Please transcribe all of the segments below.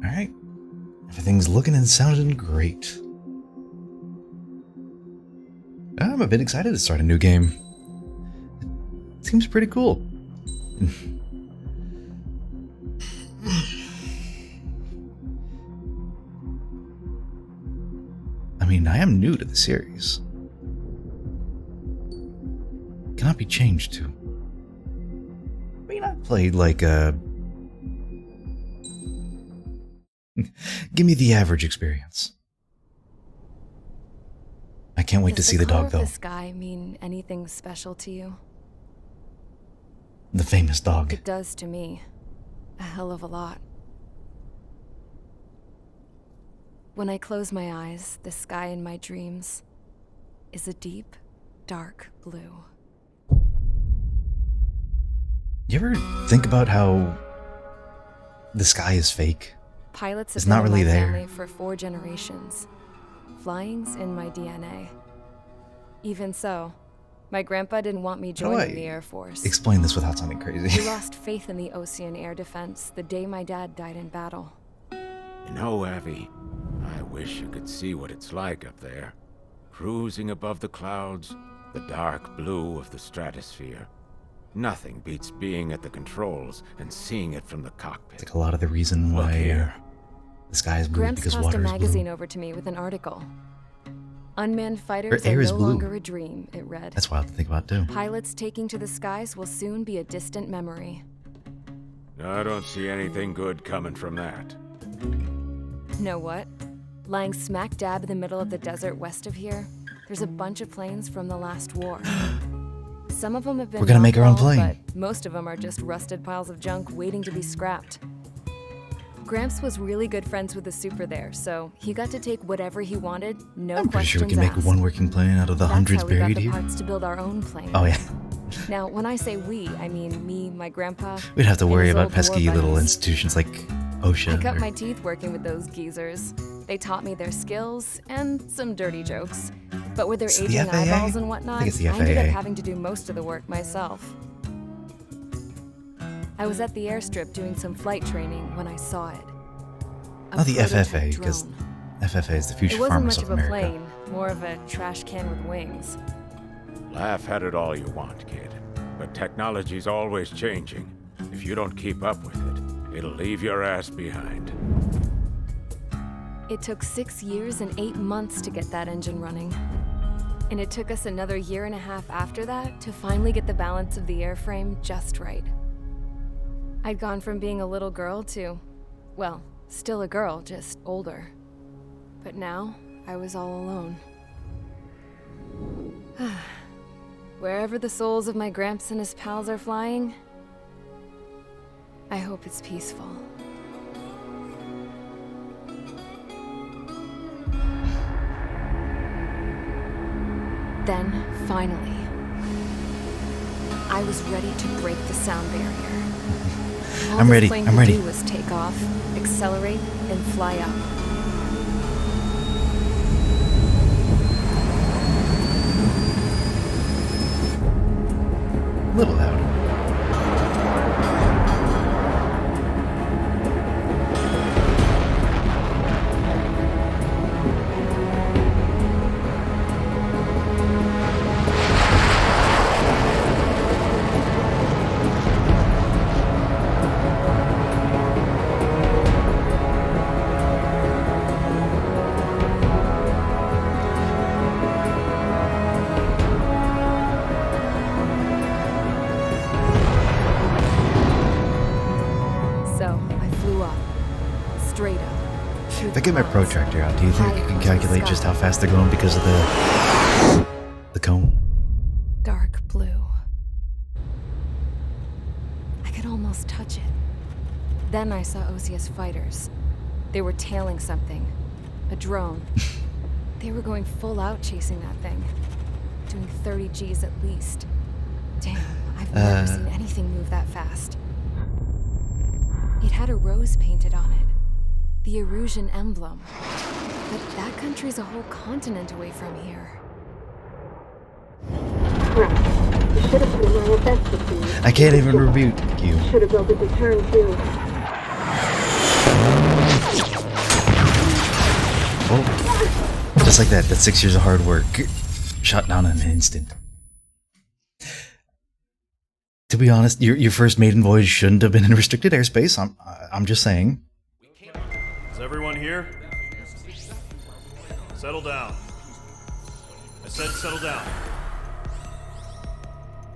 Alright. Everything's looking and sounding great. I'm a bit excited to start a new game. It seems pretty cool. I mean, I am new to the series. Cannot be changed to. I mean, I've played like a... Give me the average experience. I can't wait to see the dog, though. Does the color of the sky mean anything special to you? The famous dog. It does to me. A hell of a lot. When I close my eyes, the sky in my dreams is a deep, dark blue. You ever think about how the sky is fake? Pilots have It's been not in really my there. family for 4 generations. Flying's in my DNA. Even so, my grandpa didn't want me How do joining I the Air Force. explain this without sounding He crazy? lost faith in the ocean air defense the day my dad died in battle. You know, Abby, I wish you could see what it's like up there. Cruising above the clouds, the dark blue of the stratosphere. Nothing beats being at the controls and seeing it from the cockpit. Like a lot of the reason Look why here. the sky is blue Gramps because tossed water a is magazine blue. over to me with an article. Unmanned fighters air are is no blue. longer a dream, it read. That's wild to think about too. Pilots taking to the skies will soon be a distant memory. I don't see anything good coming from that. Know what? Lying smack dab in the middle of the desert west of here, there's a bunch of planes from the last war. Some of them have been We're gonna make our own mothballed, plane. but most of them are just rusted piles of junk waiting to be scrapped. Gramps was really good friends with the super there, so he got to take whatever he wanted, no I'm pretty sure questions we can make asked. one working plane out of the That's hundreds how we got buried the here. parts to build our own plane. Oh yeah. Now, when I say we, I mean me, my grandpa. We'd have to and worry his about old war pesky little buddies. institutions like OSHA. I cut or- my teeth working with those geezers. They taught me their skills and some dirty jokes. But with their It's the aging FAA? eyeballs and I whatnot, think it's the ended up FAA. having to do most of the work myself. I was at the airstrip doing some flight training when I saw it. A Not the prototype FFA, because drone. FFA is the future It wasn't farmers much of of a America. plane, more of a trash can with wings. Laugh at it all you want, kid. But technology's always changing. If you don't keep up with it, it'll leave your ass behind. It took 6 years and 8 months to get that engine running. And it took us another 1.5 years after that to finally get the balance of the airframe just right. I'd gone from being a little girl to, well, still a girl, just older. But now, I was all alone. Wherever the souls of my Gramps and his pals are flying, I hope it's peaceful. Then, finally, I was ready to break the sound barrier. All I'm this ready, plane I'm could ready. do was take off, accelerate, and fly up. A little loud. So, I flew up. Straight up. If I get my protractor out, do you think I can calculate just how fast they're going because of the cone? Dark blue. I could almost touch it. Then I saw Osia's fighters. They were tailing something. A drone. They were going full out chasing that thing. Doing 30 Gs at least. Damn, I've never seen anything move that fast. It had a rose painted on it. The Erusian emblem. But that country's a whole continent away from here. Right. You should have been my best with these. I can't even rebuke you. Should have built a return too. Oh, just like that. That's 6 years of hard work shot down in an instant. To be honest, your first maiden voyage shouldn't have been in restricted airspace. I'm just saying. Is everyone here? Settle down. I said settle down.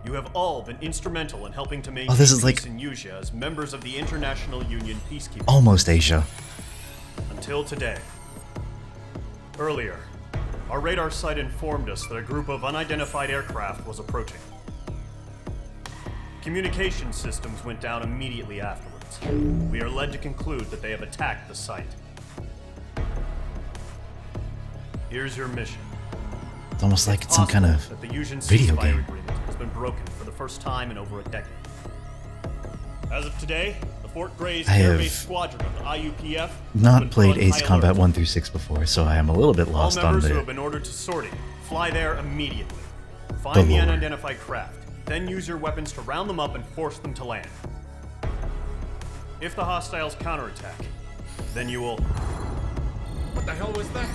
You have all been instrumental in helping to maintain this is like peace in Usea as members of the International Union Peacekeeping. Almost Asia. Until today. Earlier, our radar site informed us that a group of unidentified aircraft was approaching. Communication systems went down immediately afterwards. We are led to conclude that they have attacked the site. Here's your mission. It's almost like it's some kind of that the Usean video ceasefire game. agreement has been broken for the first time in over a decade. As of today, the Fort Grays I Air have Base Squadron of the IUPF has not been played put on Ace high Combat alert. 1 through 6 before, so I am a little bit lost All on members who have the... been ordered to sortie, fly there immediately. Find the lore. unidentified craft, then use your weapons to round them up and force them to land. If the hostiles counterattack, then you will... What the hell was that?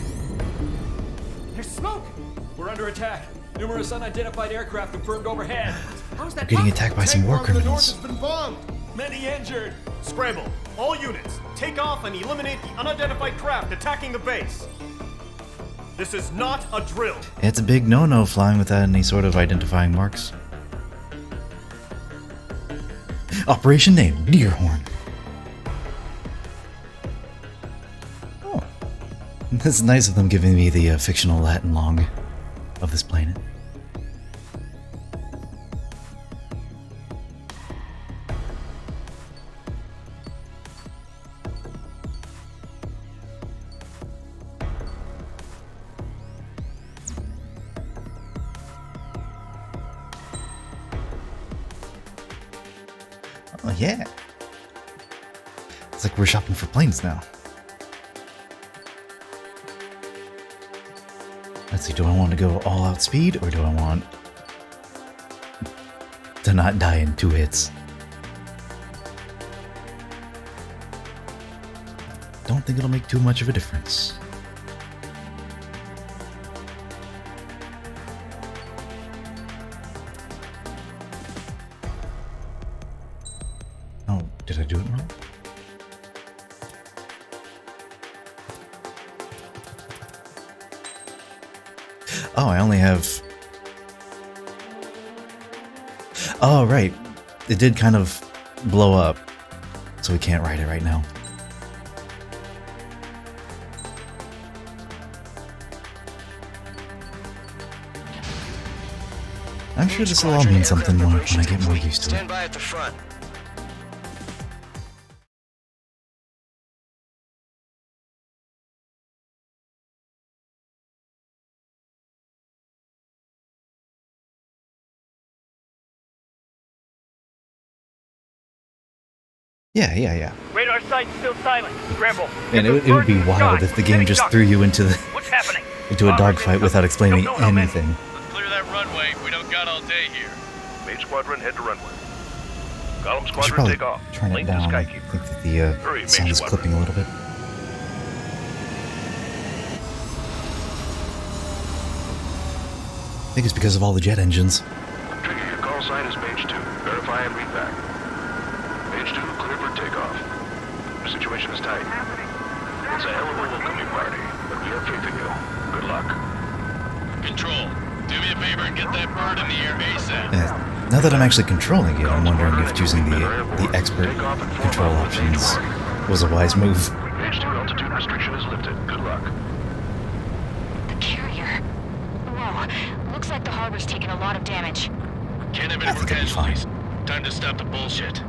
There's smoke! We're under attack. Numerous unidentified aircraft confirmed overhead. How's that Getting possible? attacked by some war Tank farm to the north criminals. has been bombed. Many injured. Scramble! All units, take off and eliminate the unidentified craft attacking the base. This is not a drill. It's a big no-no flying without any sort of identifying marks. Operation name, Deerhorn. Oh. That's nice of them giving me the fictional Latin long of this planet. Oh yeah. It's like we're shopping for planes now. Let's see, do I want to go all out speed or do I want to not die in 2 hits? Don't think it'll make too much of a difference. Oh, did I do it wrong? Oh, I only have... Oh, right. It did kind of blow up, so we can't write it right now. I'm sure this will all mean something more when I get more used to it. Stand by at the front. Yeah. Radar site's still silent. Scramble. And it would be wild if the game just threw you into the What's happening? into a dogfight without explaining No, man. anything. Let's clear that runway. We don't got all day here. Main squadron, head to runway. Column I should squadron, probably take off. turn it Link to down. I Skykeeper. think that Hurry, the sound is Major clipping a little bit. I think it's because of all the jet engines. Trigger, your call sign is Mage 2. Verify and read back. Mage 2, clear for takeoff. The situation is tight. It's a hell of a welcoming party, but we have faith in you. Good luck. Control. Do me a favor and get that bird in the air ASAP. Now that I'm actually controlling it, I'm wondering if choosing the expert control options was a wise move. Mage 2, altitude restriction is lifted. Good luck. The carrier. Whoa. Looks like the harbor's taken a lot of damage. Can't have I any more think it'll be fine. casualties. Time to stop the bullshit.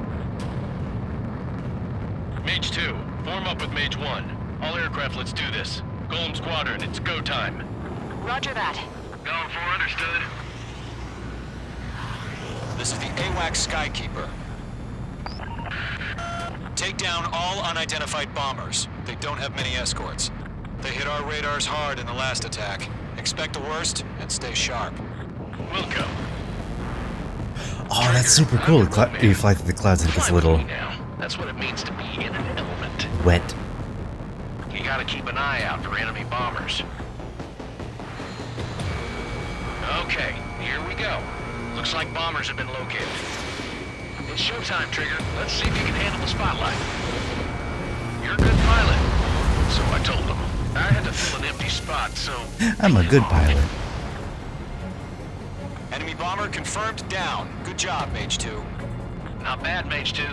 Mage 2, form up with Mage 1. All aircraft, let's do this. Golem Squadron, it's go time. Roger that. Going for understood. This is the AWACS Skykeeper. Take down all unidentified bombers. They don't have many escorts. They hit our radars hard in the last attack. Expect the worst and stay sharp. Welcome. Oh, that's super cool. You fly through the clouds and it gets a little Now, that's what it means to be in an element. wet. gotta keep an eye out for enemy bombers. Okay, here we go. Looks like bombers have been located. It's showtime, Trigger. Let's see if you can handle the spotlight. You're a good pilot. So I told him. I had to fill an empty spot, so... I'm a good pilot. Enemy bomber confirmed down. Good job, Mage 2. Not bad, Mage 2.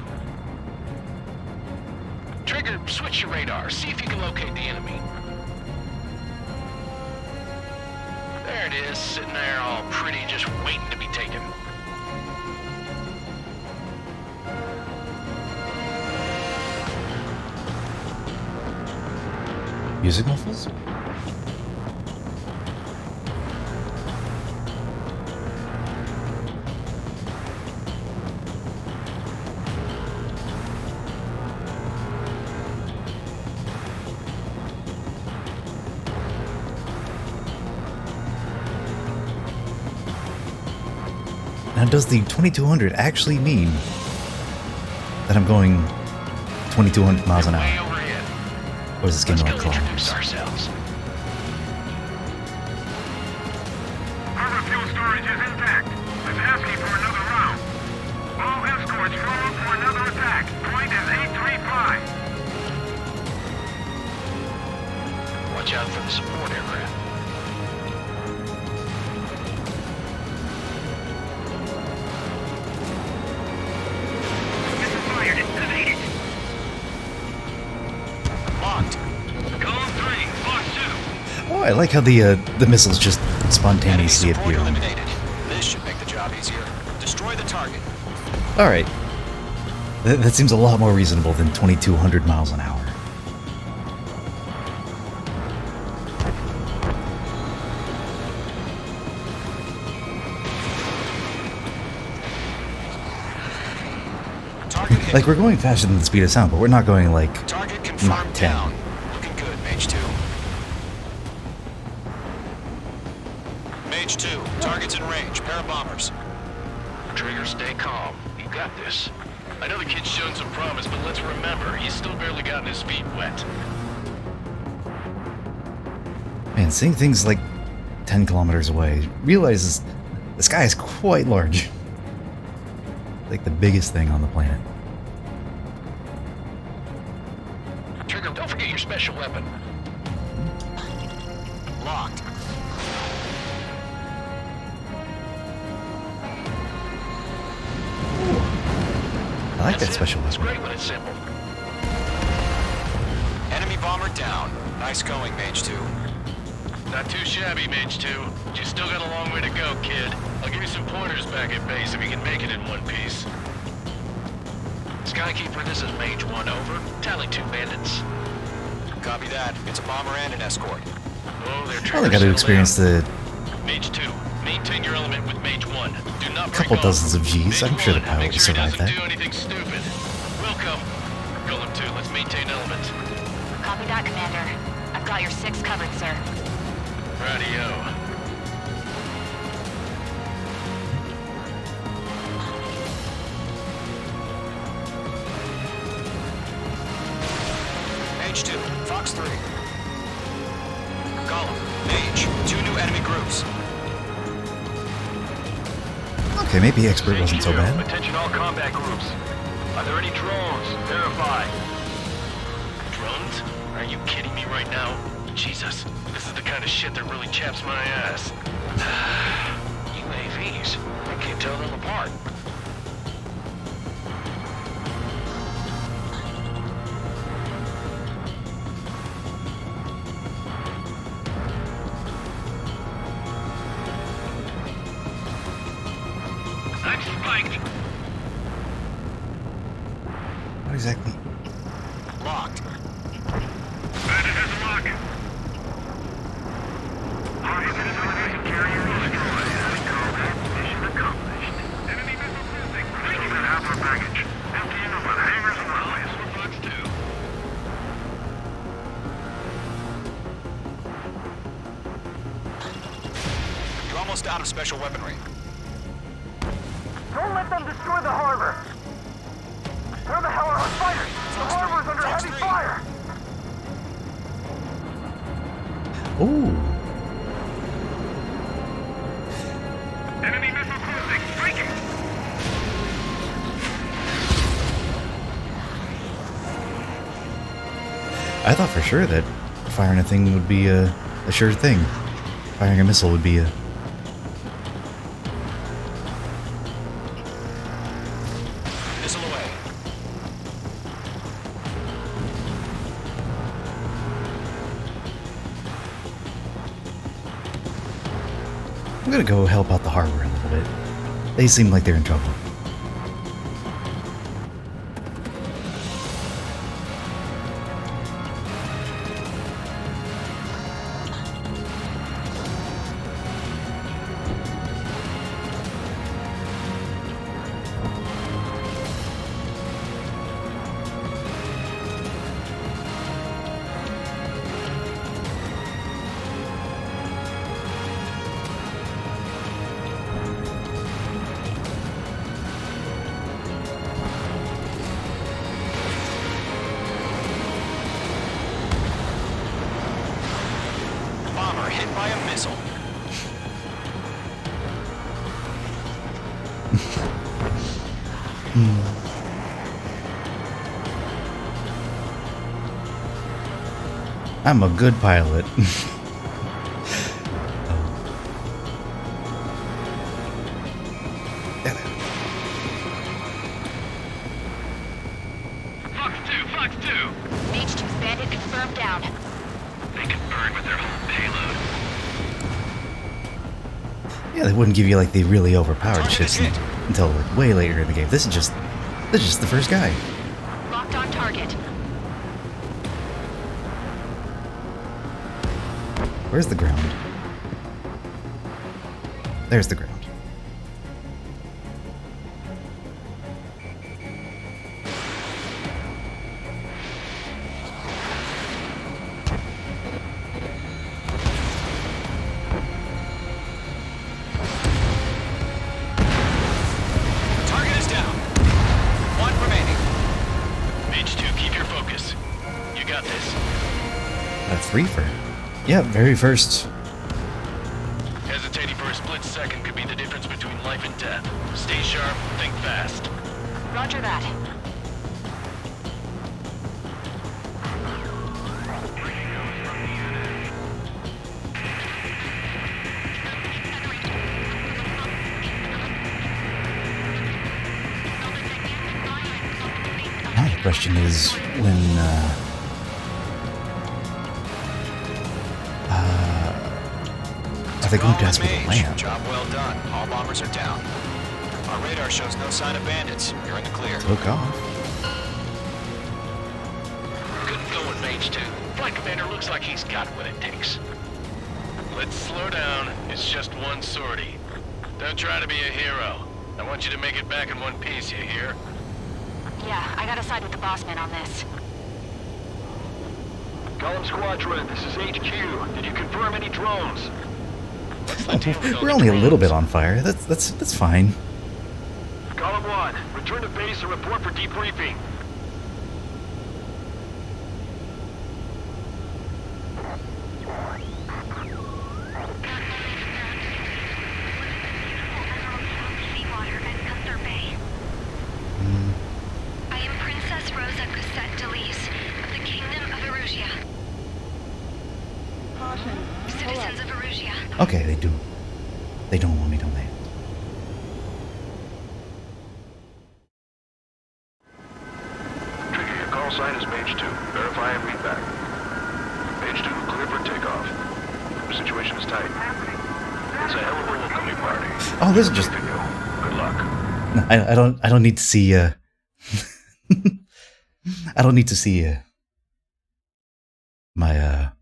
Trigger, switch your radar. See if you can locate the enemy. There it is, sitting there all pretty, just waiting to be taken. Music muffles? Now, does the 2200 actually mean that I'm going 2200 miles an Way hour? overhead. Or is this game Let's like go introduce kilometers? ourselves. Harbor fuel storage is intact. I'm asking for another round. All escorts form up for another attack. Point is 835. Watch out for the support aircraft. Fired. Evaded. Locked. Column 3, Fox 2. Oh, I like how the missiles just Enemy spontaneously support appear. eliminated. This should make the job easier. Destroy the target. Alright. That seems a lot more reasonable than 2200 miles an hour. Target hit. Like, we're going faster than the speed of sound, but we're not going like Target Mach confirmed 10. down. Looking good, Mage 2. Mage 2, target's in range. Pair of bombers. Trigger, stay calm. You got this. I know the kid's shown some promise, but let's remember, he's still barely gotten his feet wet. Man, seeing things like 10 kilometers away realizes the sky is quite large. Like the biggest thing on the planet. Trigger, don't forget your special weapon. Locked. I like that That's it. special It's weapon. great when it's simple. Enemy bomber down. Nice going, Mage 2. Not too shabby, Mage 2. You still got a long way to go, kid. I'll give you some pointers back at base if you can make it in one piece. Skykeeper, this is Mage 1, over. Tally 2 bandits. Copy that. It's a bomber and an escort. Oh, they're Probably got to experience the Mage 2, maintain your element with Mage 1. Do not break couple off. dozens of G's. I'm Mage sure the 1, pilot make will sure he survive doesn't that. do anything stupid. Welcome. Golem 2, let's maintain element. Copy that, Commander. I've got your 6 covered, sir. Radio. Mage 2, Fox 3. Column, Mage, 2 new enemy groups. Okay, maybe expert wasn't so bad. Attention all combat groups. Are there any drones? Verify. Drones? Are you kidding me right now? Jesus, this is the kind of shit that really chaps my ass. UAVs. I can't tell them apart. I'm spiked. What exactly? Locked. Bandit has a lock. Target television carrier destroyed. We call that mission accomplished. Enemy missile missing. Taking that half our baggage. Emptying of our hangars and allies. Fox 2. You're almost out of special weaponry. Don't let them destroy the harbor! Where the hell are our fighters? The harbor's under Fox heavy 3. fire! I thought for sure that firing a thing would be a sure thing. Firing a missile would be a... Missile away. I'm gonna go help out the harbor a little bit. They seem like they're in trouble. Bomber hit by a missile. I'm a good pilot. Fox 2! Mage 2's bandit confirmed down. They can burn with their whole payload. Yeah, they wouldn't give you like the really overpowered ships until like way later in the game. This is just the first guy. Locked on target. Where's the ground? There's the ground. Target is down. One remaining. Mage 2, keep your focus. You got this. That's reefer. Yeah, very first. Hesitating for a split second could be the difference between life and death. Stay sharp, think fast. Roger that. Now the question is when are they going to ask me to land? Job well done. All bombers are down. Our radar shows no sign of bandits. You're in the clear. Took off. Good going, Mage 2. Flight Commander looks like he's got what it takes. Let's slow down. It's just one sortie. Don't try to be a hero. I want you to make it back in one piece, you hear? Yeah, I gotta side with the boss man on this. Column Squadron, this is HQ. Did you confirm any drones? We're only a little bit on fire. That's fine. Column 1, return to base and report for debriefing. I am Princess Rosa Cosette Delise of the Kingdom of Erusia. Citizens of Erusia. Okay, they don't want me to land. Trigger, your call sign is Mage 2. Verify and read back. Mage 2, clear for takeoff. The situation is tight. It's a hell of a welcoming party. Oh, this is just... Good luck. I don't need to see I don't need to see my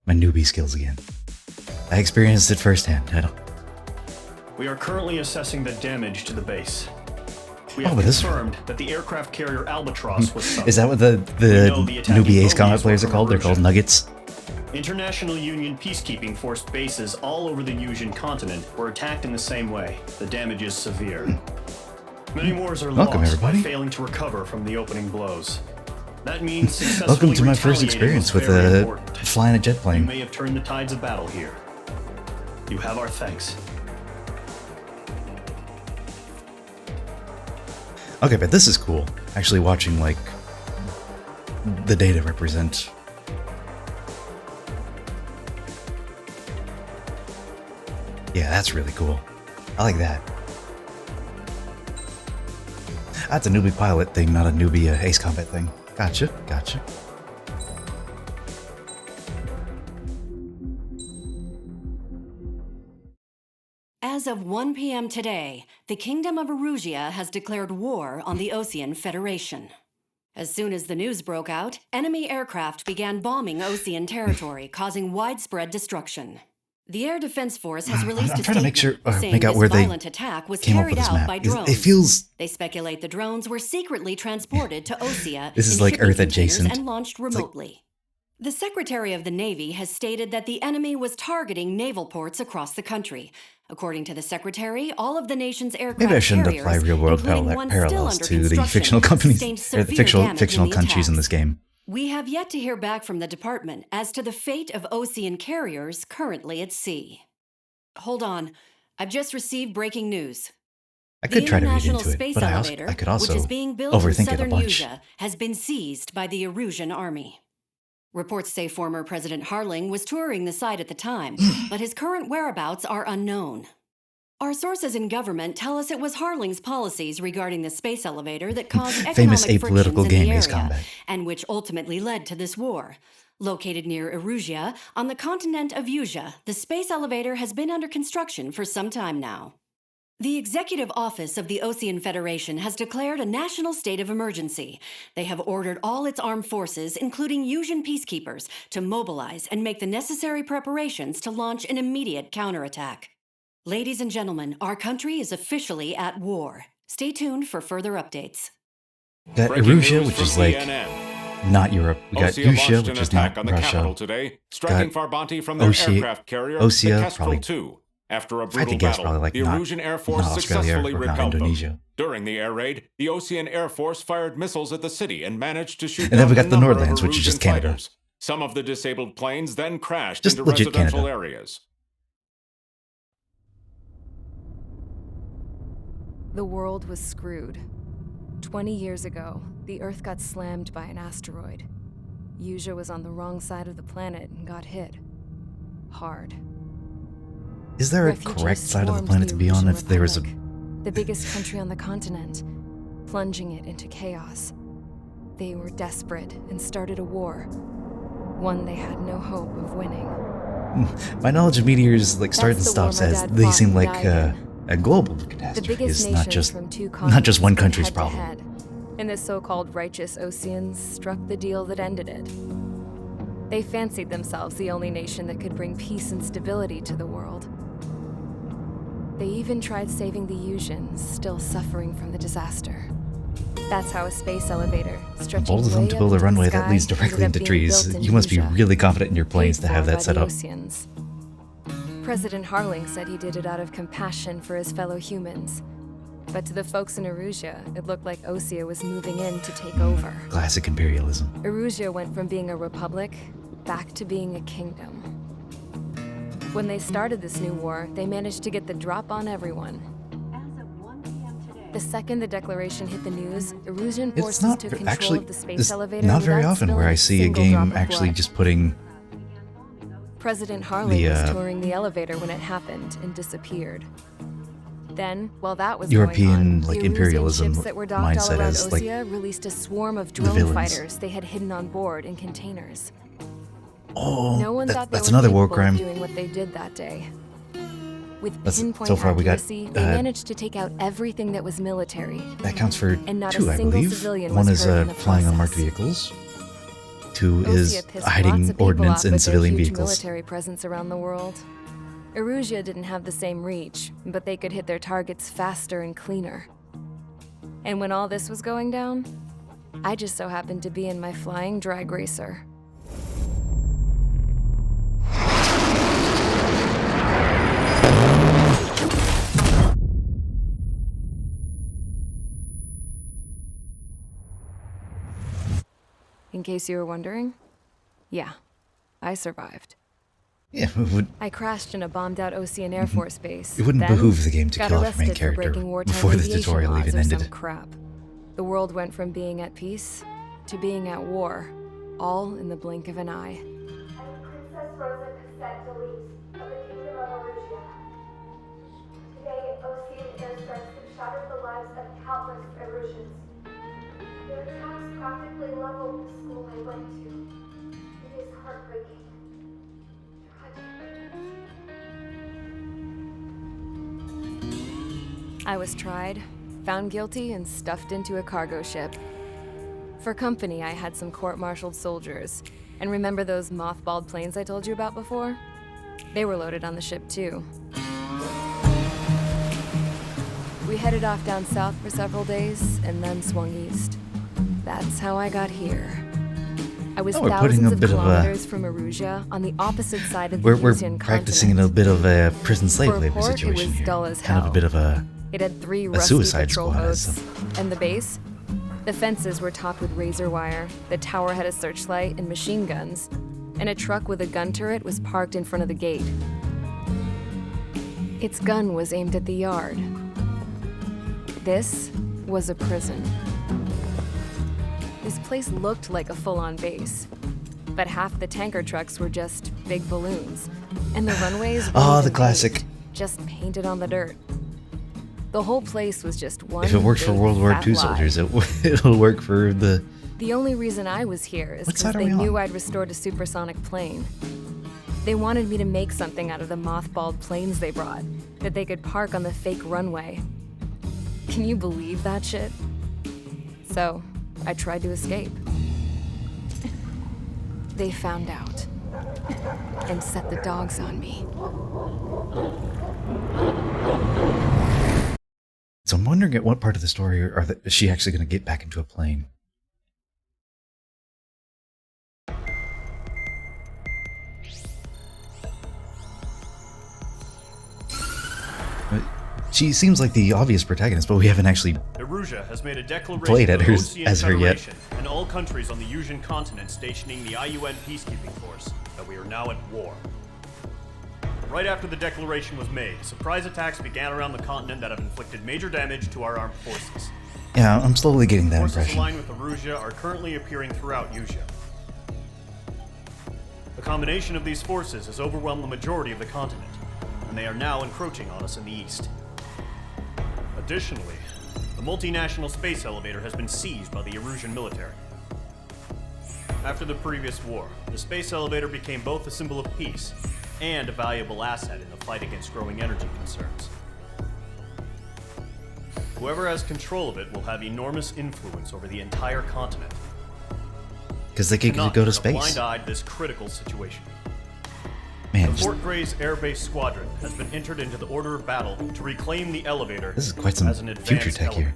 newbie skills again. I experienced it firsthand. I don't... We are currently assessing the damage to the base. We Oh, have but this- confirmed that the aircraft carrier Albatross was sunk. Is that what the know the attacking newbie Ace Combat bogies players are were called? They're from called Erusia. Nuggets. International Union peacekeeping force bases all over the Yusian continent were attacked in the same way. The damage is severe. Many wars are Welcome, lost everybody. by failing to recover from the opening blows. That means successfully Welcome to my first retaliating experience was with very important. flying a jet You plane. may have turned the tides of battle here. You have our thanks. Okay, but this is cool. Actually watching, like, the data represent Yeah, that's really cool. I like that. That's a newbie pilot thing, not a newbie ace combat thing. Gotcha, gotcha. As of 1 p.m. today, the Kingdom of Erusia has declared war on the Osean Federation. As soon as the news broke out, enemy aircraft began bombing Osean territory, causing widespread destruction. The Air Defense Force has released I'm a trying to make statement sure, saying make out this where they violent attack was came up carried with this out map. by drones. It feels... They speculate the drones were secretly transported to Osea This is in like shipping Earth containers adjacent. and launched remotely. The Secretary of the Navy has stated that the enemy was targeting naval ports across the country. According to the Secretary, all of the nation's aircraft Maybe I shouldn't carriers, apply real-world including one still parallels under to the construction, fictional companies, sustained or the severe damage fictional in the countries in attacks. this game. We have yet to hear back from the department as to the fate of Osean carriers currently at sea. Hold on. I've just received breaking news. I could try to read International into it, Space but Elevator, I could also which is being built in overthink it a southern bunch. Yuja, has been seized by the Erusian army. Reports say former President Harling was touring the site at the time, but his current whereabouts are unknown. Our sources in government tell us it was Harling's policies regarding the space elevator that caused Famous economic frictions apolitical in game, the Ace area, Combat. and which ultimately led to this war. Located near Erusia, on the continent of Yuja, the space elevator has been under construction for some time now. The Executive Office of the Osean Federation has declared a national state of emergency. They have ordered all its armed forces, including Yusian peacekeepers, to mobilize and make the necessary preparations to launch an immediate counterattack. Ladies and gentlemen, our country is officially at war. Stay tuned for further updates. Got Breaking Erusia, news which from is like CNN. not Europe. We got Osea Yusia, launched which an is attack not on the Russia. capital today, striking Got Farbanti from their Osea- aircraft carrier, Osea, the Kestrel probably- II. After a I brutal could guess battle, probably like the not- Erusian Air Force not Australia successfully or not repelled them. Indonesia. During the air raid, the Osean Air Force fired missiles at the city and managed to shoot And then we down got the a number of Nordlands, which is Erusian just Canada. fighters. Some of the disabled planes then crashed Just into legit residential Canada. areas. The world was screwed. 20 years ago, the Earth got slammed by an asteroid. Yuja was on the wrong side of the planet and got hit. Hard. Is there a Refugees correct side of the swarmed planet to be on Erusian if there was a... Republic, the biggest country on the continent, plunging it into chaos. They were desperate and started a war. One they had no hope of winning. My knowledge of meteors like starts and That's the war stops my as dad they fought seem and like died a global The catastrophe. biggest It's not nations just from two not just one continents went country's head to problem. head, and the so-called righteous Oseans struck the deal that ended it. They fancied themselves the only nation that could bring peace and stability to the world. They even tried saving the Yusians, still suffering from the disaster. That's how a space elevator, stretching Bold of them way to up build a into the runway that sky, leads directly ended up into being trees. built in You must be Yuja, really confident in your planes paid to have for that by set the up. Oseans. President Harling said he did it out of compassion for his fellow humans. But to the folks in Erusia, it looked like Osea was moving in to take over. Classic imperialism. Erusia went from being a republic back to being a kingdom. When they started this new war, they managed to get the drop on everyone. The second the declaration hit the news, Erusian It's forces not took ver- control actually of the space it's elevator not very without often where spilling I see a single game drop of actually blood. just putting President Harling the, was touring the elevator when it happened and disappeared. Then, while that was European, going on, like, the Erusian imperialism ships that were docked all mindset around as, like, Osea released a swarm of the drone villains. fighters they had hidden on board in containers. Oh, No one thought they that's were another war capable crime. of doing what they did that day. With That's- pinpoint so far we got, accuracy, they managed to take out everything that was military. That counts for And not a 2, I single believe. civilian One was is hurt in the flying on marked process. vehicles. 2 is Osea pissed lots hiding of people ordnance off in with civilian their huge vehicles. military presence around the world. Erusia didn't have the same reach, but they could hit their targets faster and cleaner. And when all this was going down, I just so happened to be in my flying drag racer. In case you were wondering, yeah, I survived. Yeah, I crashed in a bombed-out Osean Air Force base. It wouldn't then behoove the game to got kill off your main arrested for character breaking wartime before the aviation tutorial laws even or ended. some crap. The world went from being at peace to being at war, all in the blink of an eye. Princess Rosa Cassette Delise of the Kingdom of Erusia. exactly level with the school I went to. It is heartbreaking. I was tried, found guilty, and stuffed into a cargo ship. For company, I had some court-martialed soldiers. And remember those mothballed planes I told you about before? They were loaded on the ship, too. We headed off down south for several days, and then swung east. That's how I got here. I was we're putting thousands a of bit of a- kilometers from Erusia, on the opposite side of the We're Yusian practicing continent. a bit of a prison slave For a labor port, situation it was here. dull as Kind of a hell. bit of a It had 3 rusty suicide patrol squad, boats. And the base? The fences were topped with razor wire, the tower had a searchlight and machine guns, and a truck with a gun turret was parked in front of the gate. Its gun was aimed at the yard. This was a prison. This place looked like a full-on base, but half the tanker trucks were just big balloons, and the runways weren't the even classic. paved, just painted on the dirt. The whole place was just one If it worked for big World War fat II lie. soldiers, it'll work for the... The only reason I was here is What because side are they we knew on? I'd restored a supersonic plane. They wanted me to make something out of the mothballed planes they brought, that they could park on the fake runway. Can you believe that shit? So, I tried to escape. They found out and set the dogs on me. So I'm wondering at what part of the story is she actually going to get back into a plane? She seems like the obvious protagonist, but we haven't actually... Erusia has made a declaration Played at of her- Ocean as her yet. Federation and all countries on the Yusian continent stationing the IUN peacekeeping force that we are now at war. Right after the declaration was made, surprise attacks began around the continent that have inflicted major damage to our armed forces. Yeah, I'm slowly getting that Forces impression. aligned with Erusia are currently appearing throughout Yusia. The combination of these forces has overwhelmed the majority of the continent, and they are now encroaching on us in the east. Additionally, the multinational space elevator has been seized by the Erusian military. After the previous war, the space elevator became both a symbol of peace and a valuable asset in the fight against growing energy concerns. Whoever has control of it will have enormous influence over the entire continent. Because they could Cannot go to look a space. blind-eyed this critical situation. Man, The just, Fort Gray's Air Base Squadron has been entered into the order of battle to reclaim the elevator this is quite some as an future advanced tech here.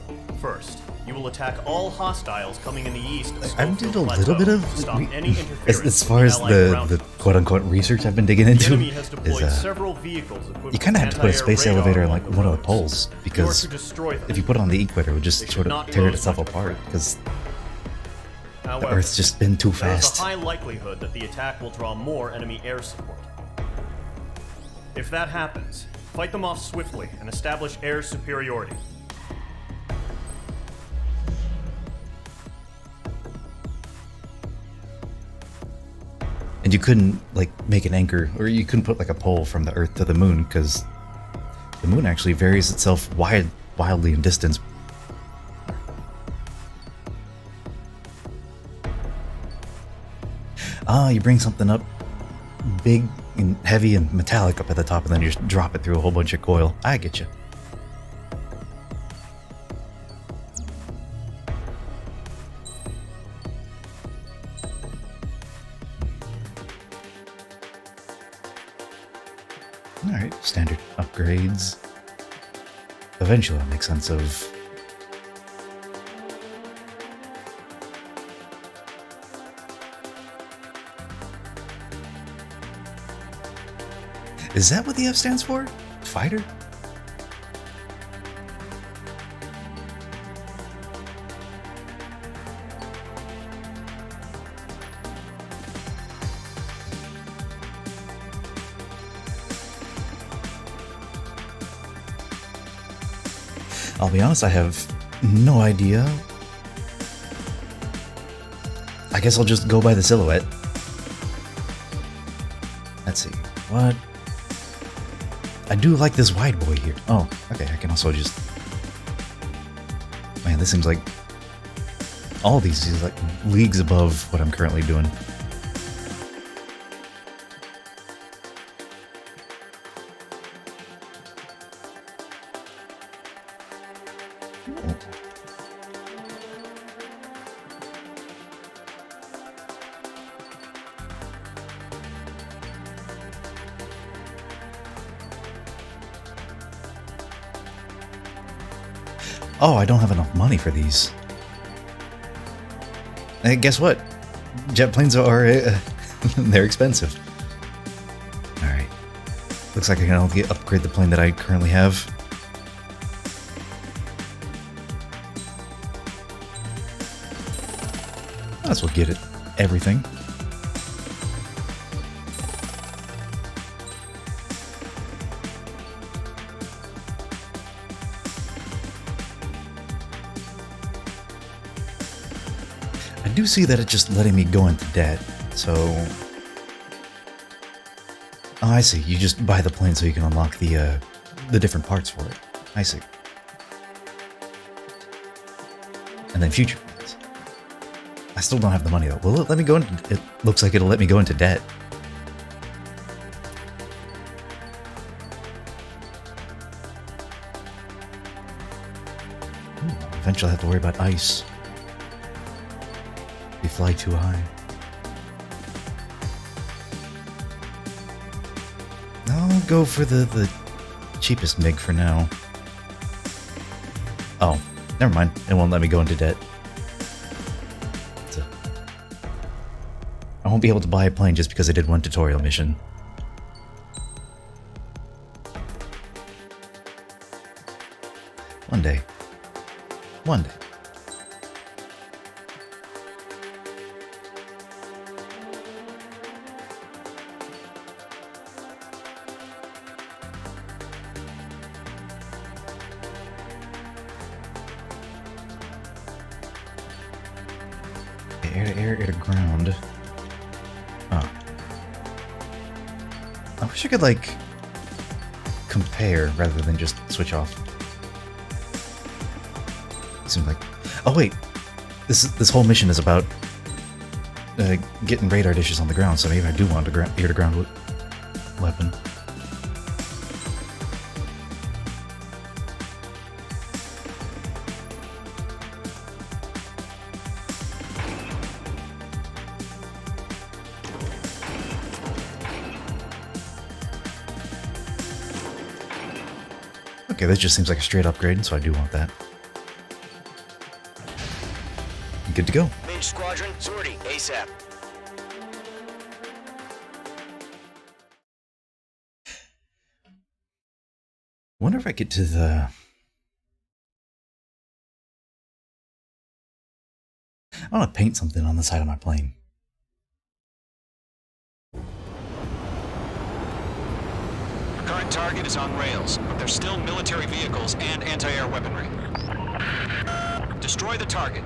element. First, you will attack all hostiles coming in the east. of I Schofield did a Plateau little bit of... to stop any interference as far with as Allied ground the forces. quote-unquote research I've been digging The into enemy has deployed is... several vehicles equipped You kind of with have to put a anti-air space radar elevator in along like the one of the roads. poles, In order because to destroy them, if you put it on the equator, it would they just should sort not of tear pose itself much of a apart, threat. because the However, Earth's just been too there is fast. a high likelihood that the attack will draw more enemy air support. If that happens, fight them off swiftly and establish air superiority. And you couldn't, like, make an anchor, or you couldn't put, like, a pole from the Earth to the Moon, because the Moon actually varies itself wildly in distance. You bring something up big and heavy and metallic up at the top, and then you just drop it through a whole bunch of coil. I get you. Alright, standard upgrades. Eventually I'll make sense of... Is that what the F stands for? Fighter? I'll be honest, I have no idea. I guess I'll just go by the silhouette. Let's see. What? I do like this wide boy here. Oh, okay, I can also just... Man, this seems like all these is like leagues above what I'm currently doing. Oh, I don't have enough money for these. Hey, guess what? Jet planes are they're expensive. All right. Looks like I can only upgrade the plane that I currently have. Might as well get it. Everything. I do see that it's just letting me go into debt, so... Oh, I see. You just buy the plane so you can unlock the different parts for it. I see. And then future plans. I still don't have the money, though. Will it let me go into... It looks like it'll let me go into debt. Eventually I'll have to worry about ice. We fly too high. I'll go for the cheapest MiG for now. Oh, never mind. It won't let me go into debt. I won't be able to buy a plane just because I did one tutorial mission. One day. One day. Air to air, air to ground. Oh. I wish I could, like, compare rather than just switch off. Seems like... Oh, wait! This whole mission is about getting radar dishes on the ground, so maybe I do want a air-to-ground weapon. Okay, this just seems like a straight upgrade, so I do want that. Good to go. Main Squadron, sortie, ASAP. Wonder if I get to the... I want to paint something on the side of my plane. Current target is on rails, but there's still military vehicles and anti-air weaponry. Destroy the target.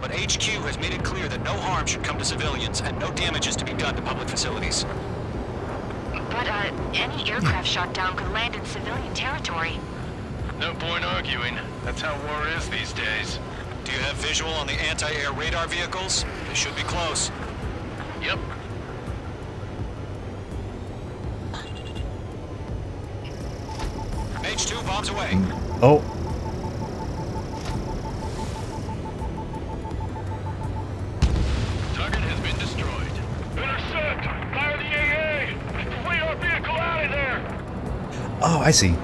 But HQ has made it clear that no harm should come to civilians and no damage is to be done to public facilities. But, any aircraft shot down could land in civilian territory. No point arguing. That's how war is these days. Do you have visual on the anti-air radar vehicles? They should be close. Yep. H2 bombs away. Oh. Target has been destroyed. Intercept! Fire the AA! Flee our vehicle out of there! Oh, I see.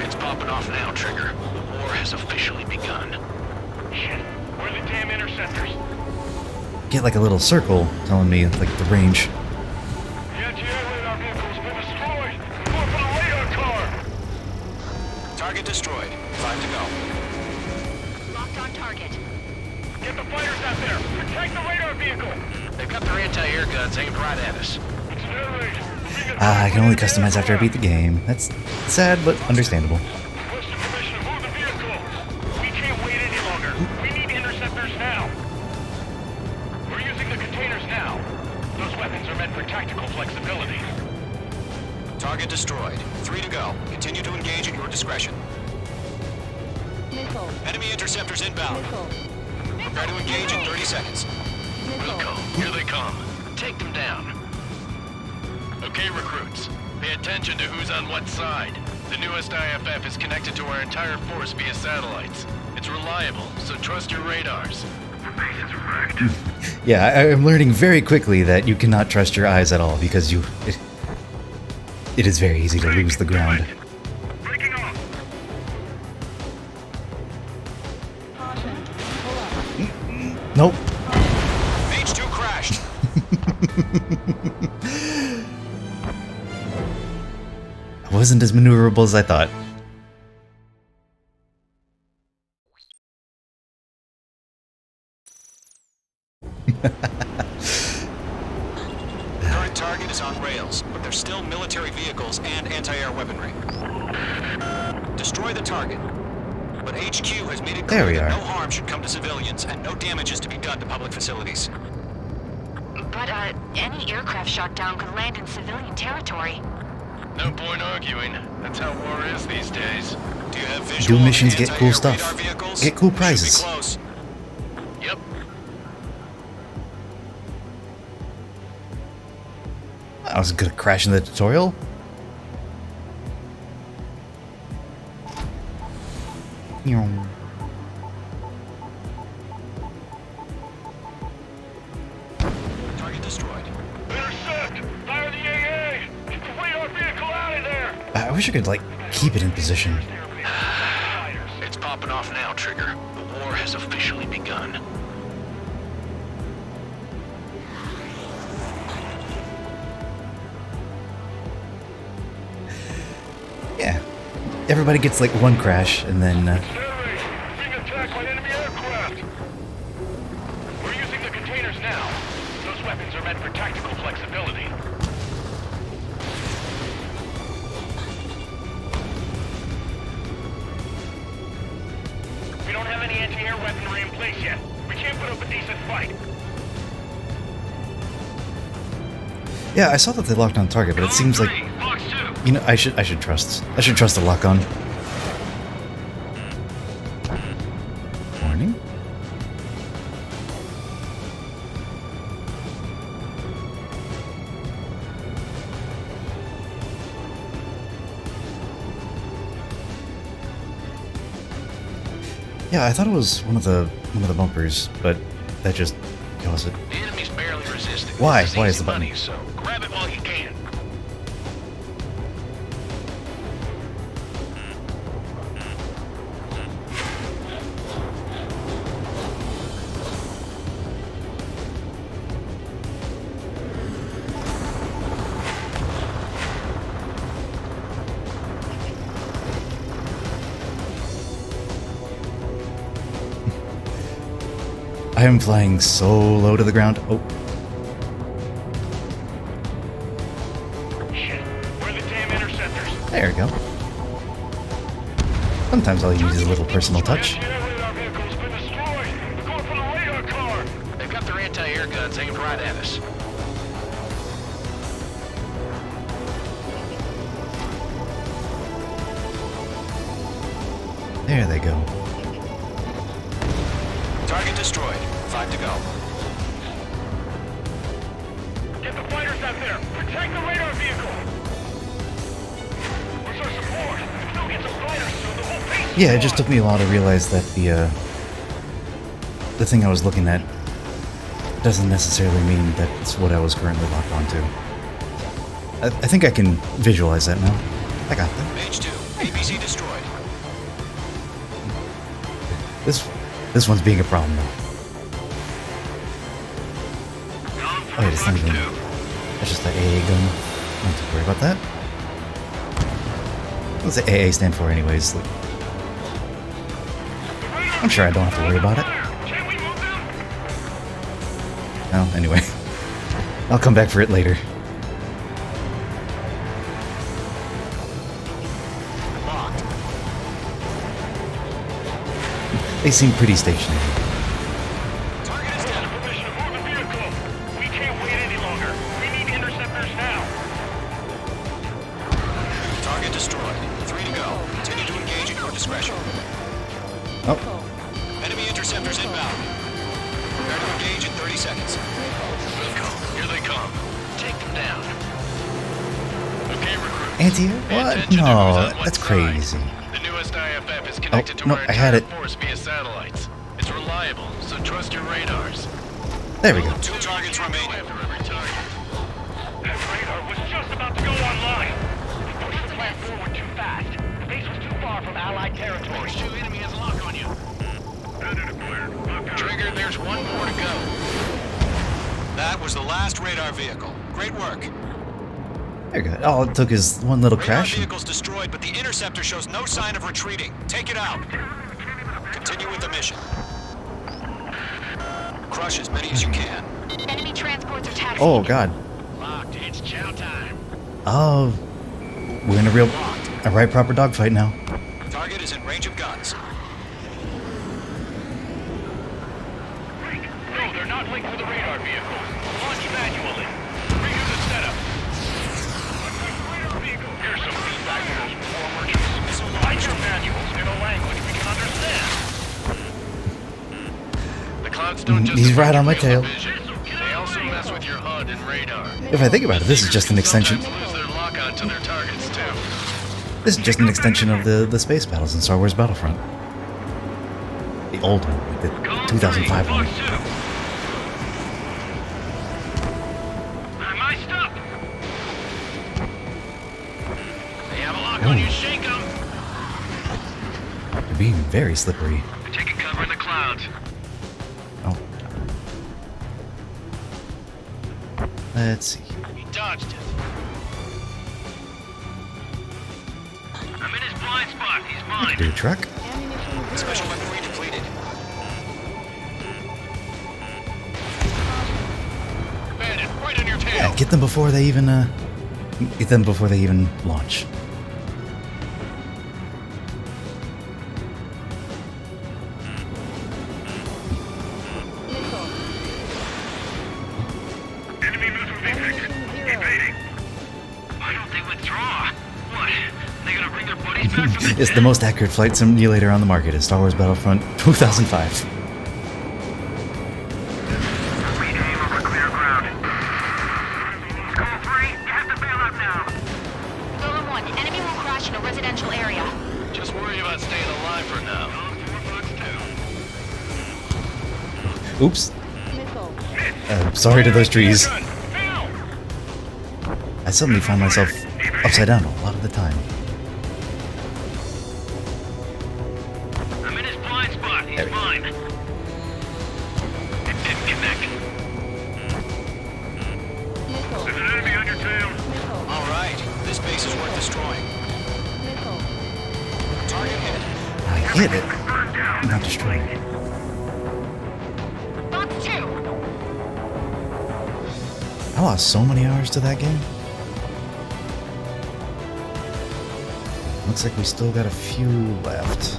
It's popping off now, Trigger. The war has officially begun. Shit. Where are the damn interceptors? Get like a little circle telling me like the range. The anti-air radar vehicle's been destroyed! Go for the radar car! Target destroyed. 5 to go. Locked on target. Get the fighters out there! Protect the radar vehicle! They've got their anti-air guns aimed right at us. It's an air raid. I can only customize after I beat the game. That's sad, but understandable. Requesting permission to move the vehicle. We can't wait any longer. We need interceptors now. We're using the containers now. Those weapons are meant for tactical flexibility. Target destroyed. 3 to go. Continue to engage at your discretion. Enemy interceptors inbound. Prepare to engage in 30 seconds. Wilco, here they come. Take them down. Okay, recruits. Pay attention to who's on what side. The newest IFF is connected to our entire force via satellites. It's reliable, so trust your radars. The base is wrecked. Yeah, I'm learning very quickly that you cannot trust your eyes at all because it is very easy to lose the ground. Breaking off. Nope. Mage 2 crashed. I wasn't as maneuverable as I thought. Current target is on rails, but there's still military vehicles and anti-air weaponry. Destroy the target. But HQ has made it There clear we that are. no harm should come to civilians and no damage is to be done to public facilities. But, any aircraft shot down could land in civilian territory. No point arguing. That's how war is these days. Do you have visual Do missions, get cool anti-air stuff. radar vehicles? Get cool Should be prizes. close. Yep. I was gonna crash in the tutorial. Target destroyed. Intercept! Fire the AA! Get the radar vehicle out of there! I wish I could, like, keep it in position. It's popping off now, Trigger. The war has officially begun. Yeah. Everybody gets, like, one crash, and then, Survey! Being attacked by enemy aircraft! We're using the containers now. Those weapons are meant for tactical flexibility. We don't have any anti-air weaponry in place yet. We can't put up a decent fight. yeah, I saw that they locked on target, but it seems like, Box 2! you know, I should trust the lock on. Warning. Yeah, I thought it was one of the bumpers, but that just caused it. The enemy's barely resisting. Why? This Why is easy the button? money, so grab it while you can. I am flying so low to the ground. Oh, Shit. Where are the damn interceptors? there we go. Sometimes I'll use a little personal touch. Radar vehicle's been destroyed. They're going for the radar car. They've got their anti-air guns aimed right at us. There they go. Target destroyed. 5 to go. Get the fighters out there. Protect the radar vehicle. Where's our support? Still get some fighters so the whole base. Yeah, it just took me a while to realize that the thing I was looking at doesn't necessarily mean that's what I was currently locked onto. I think I can visualize that now. I got that. Mage 2. ABC destroyed. This one's being a problem though. Oh, wait, it's not even. That's just the AA gun. Don't have to worry about that. What's the AA stand for, anyways? Like, I'm sure I don't have to worry about it. Can we move them? Well, anyway, I'll come back for it later. Locked. They seem pretty stationary. Target is down. Permission to move the vehicle. We can't wait any longer. We need interceptors now. Target destroyed. 3 to go. Continue to engage at your discretion. Oh, seconds. Good call. Here they come. Take them down. Okay, recruits. Anti-air? Pay What? attention to who's No, on what that's side. crazy. The newest IFF is connected to no, our I had entire it. force via satellites. It's reliable, so trust your radars. There we go. 2 targets remaining. After every target. That radar was just about to go online. Pushed the plan forward too fast. The base was too far from Allied territory. H2 enemy has lock on you. Trigger, there's one more to go. That was the last radar vehicle. Great work. There you go. All it took is one little Radar crash. vehicle's destroyed, but the interceptor shows no sign of retreating. Take it out. Continue with the mission. Crush as many as you can. Enemy transports are taxiing. Oh god. Locked. It's chow time. Oh, we're in a right proper dogfight now. Target is in range of guns. No, they're not linked to the radar vehicles. Launch manually. Redo the setup. Here's some feedback to those war merchants. Write your manuals in a language we can understand. The clouds don't just He's right on my affect your tail. vision. They also mess with your HUD and radar. If I think about it, this is just an extension. Sometimes lose their lock on to their targets too. This is just an extension of the space battles in Star Wars Battlefront. The old one, like the 2005 one. Am I stuck? They have a lock on you. Shake them. They're being very slippery. Taking cover in the clouds. Oh. Let's see. He dodged it. I'm in his blind spot. He's mine. Do a truck. Special weaponry depleted. Bandit, right on your tail. Yeah, get them before they even launch. Enemy missile detected. Evading. Why don't they withdraw? What? They gonna bring their buddies back from the It's the most accurate flight simulator on the market. Is Star Wars Battlefront 2005. Rename over clear ground. Call 3, you have to bail out now. Golem 1, enemy will crash in a residential area. Just worry about staying alive for now. Oops. Sorry to those trees. I suddenly find myself upside down a lot of the time. I'm in his blind spot. He's mine. It didn't connect. There's an enemy on your tail. All right. This base is worth destroying. Target hit. I hit it, Burn down. not destroy it. Box 2. I lost so many hours to that game. Looks like we still got a few left.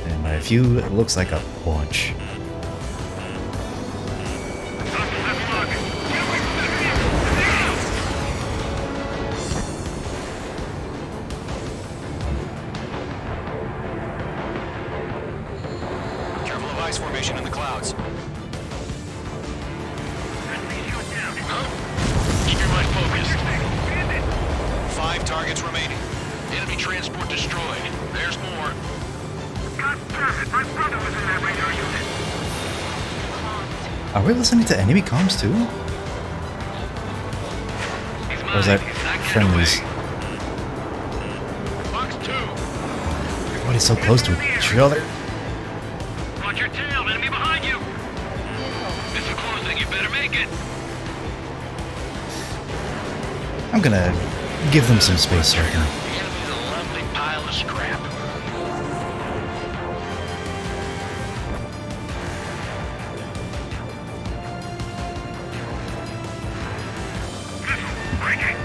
And by a few, it looks like a bunch. Careful of ice formation in the clouds. Keep your mind focused. 5 targets remaining. Enemy transport destroyed. There's more. God damn it, my brother was in that radar unit. Are we listening to enemy comms too? He's Or is that mine. He's not getting friendlies? away. Box 2. Everybody's so close to each other. Watch your tail, enemy behind you. This is closing, you better make it. I'm gonna give them some space so I can. The enemy's a lovely pile of scrap.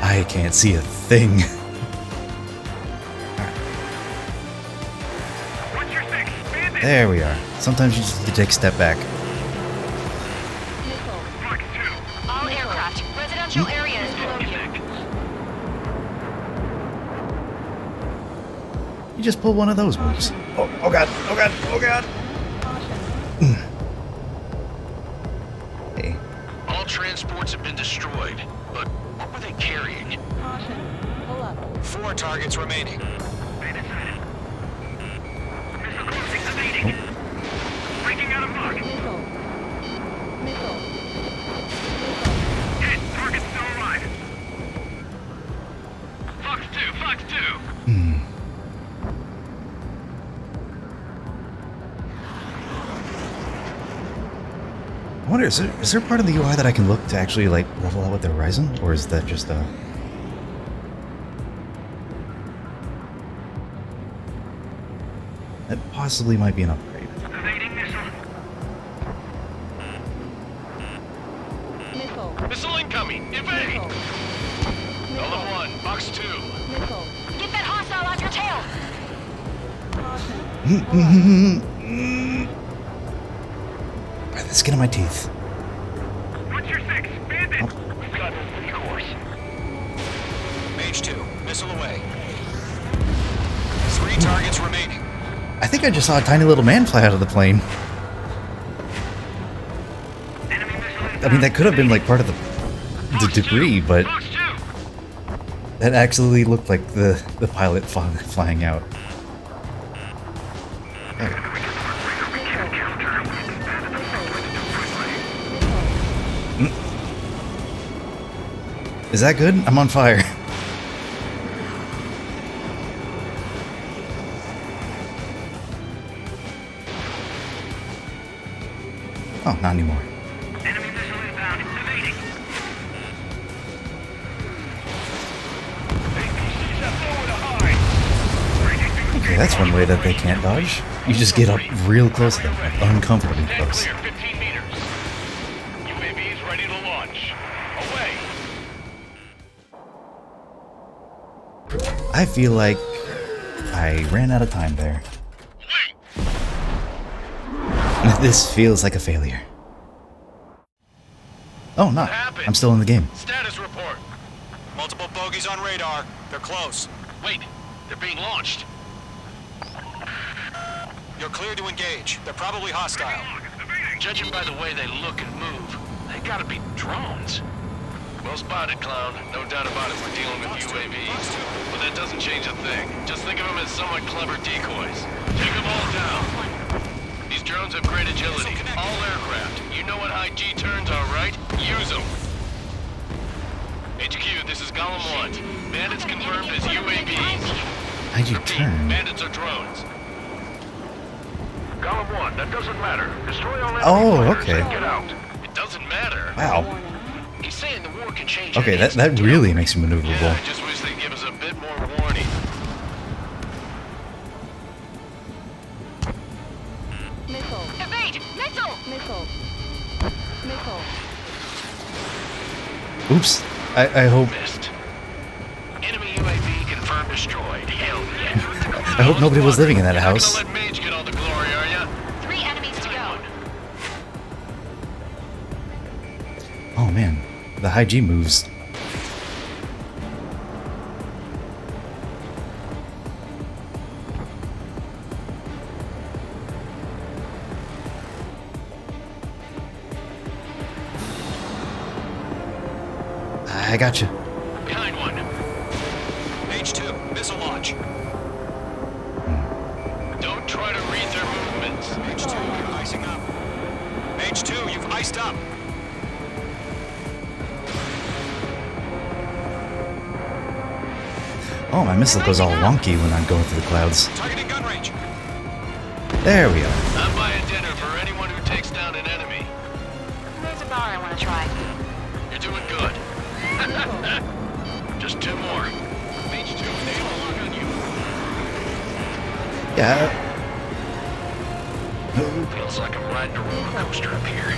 I can't see a thing. What's your six? Bandit. There we are. Sometimes you just need to take a step back. Box 2. All aircraft. Residential area is below you. You just pull one of those moves. Oh god, oh god, oh god! Hey. All transports have been destroyed, but what were they carrying? 4 targets remaining. Breaking out of luck. Hit, target's still alive. Fox 2. I wonder, is there part of the UI that I can look to actually, like, level out with the horizon? Or is that just, That possibly might be an upgrade. Evading missile. Missile incoming. Evade. Golem 1, Fox 2. Get that hostile off your tail! By the skin of my teeth. What's your 6? Bandit. We've got the course. Mage 2, missile away. 3 targets remaining. I think I just saw a tiny little man fly out of the plane. I mean, that could have been like part of the debris, but that actually looked like the pilot flying out. Okay. Is that good? I'm on fire. Oh, not anymore. Enemy missile inbound. Evading. APCs have nowhere to hide. Okay, that's one way that they can't dodge. You just get up real close to them, like uncomfortably Stand close. clear, 15 meters. UAVs ready to launch. Away. I feel like I ran out of time there. This feels like a failure. Oh, not. I'm still in the game. Status report. Multiple bogeys on radar. They're close. Wait, they're being launched. You're clear to engage. They're probably hostile. Judging by the way they look and move, they gotta be drones. Well spotted, clown. No doubt about it, we're dealing with UAVs. But that doesn't change a thing. Just think of them as somewhat clever decoys. Take them all down. These drones have great agility. All aircraft. You know what high G turns are, right? Use them. HQ, this is Golem 1. Bandits confirmed as UAVs. How'd you Repeat, turn? bandits are drones. Golem 1, that doesn't matter. Destroy all Oh, fighters okay. and get out. It doesn't matter. Wow. He's saying the war can change. Okay, in that an instant. really makes you maneuverable. Yeah, I just wish they'd give us a bit more warning. Evade! Missile! Oops. I hope Missed. Enemy UAV confirmed destroyed. Hell yeah. I hope nobody was living in that You're not house. gonna let Mage get all the glory, are ya? 3 enemies to go. Oh man, the high G moves. I got you. Behind one. Mage 2, missile launch. Don't try to read their movements. Mage 2, you're icing up. Mage 2, you've iced up. Oh, my missile goes all wonky when I'm going through the clouds. Targeting gun range. There we are. I'm buying dinner for anyone who takes down an enemy. There's a bar I want to try. You're doing good. Just 2 more. Mage 2, they all lock on you. Yeah. Feels like I'm riding a roller coaster up here.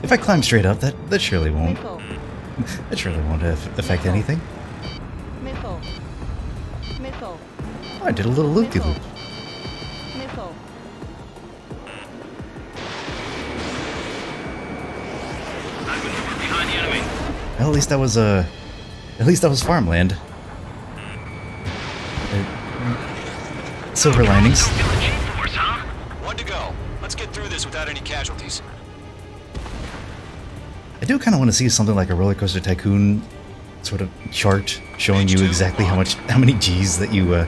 If I climb straight up, that surely won't. That surely won't affect anything. Oh, I did a little loop-de-loop. I'm maneuver behind the enemy. Well, at least that was farmland. Silver linings. One to go. Let's get through this without any casualties. I do kind of want to see something like a Roller Coaster Tycoon sort of chart showing you exactly how many G's that you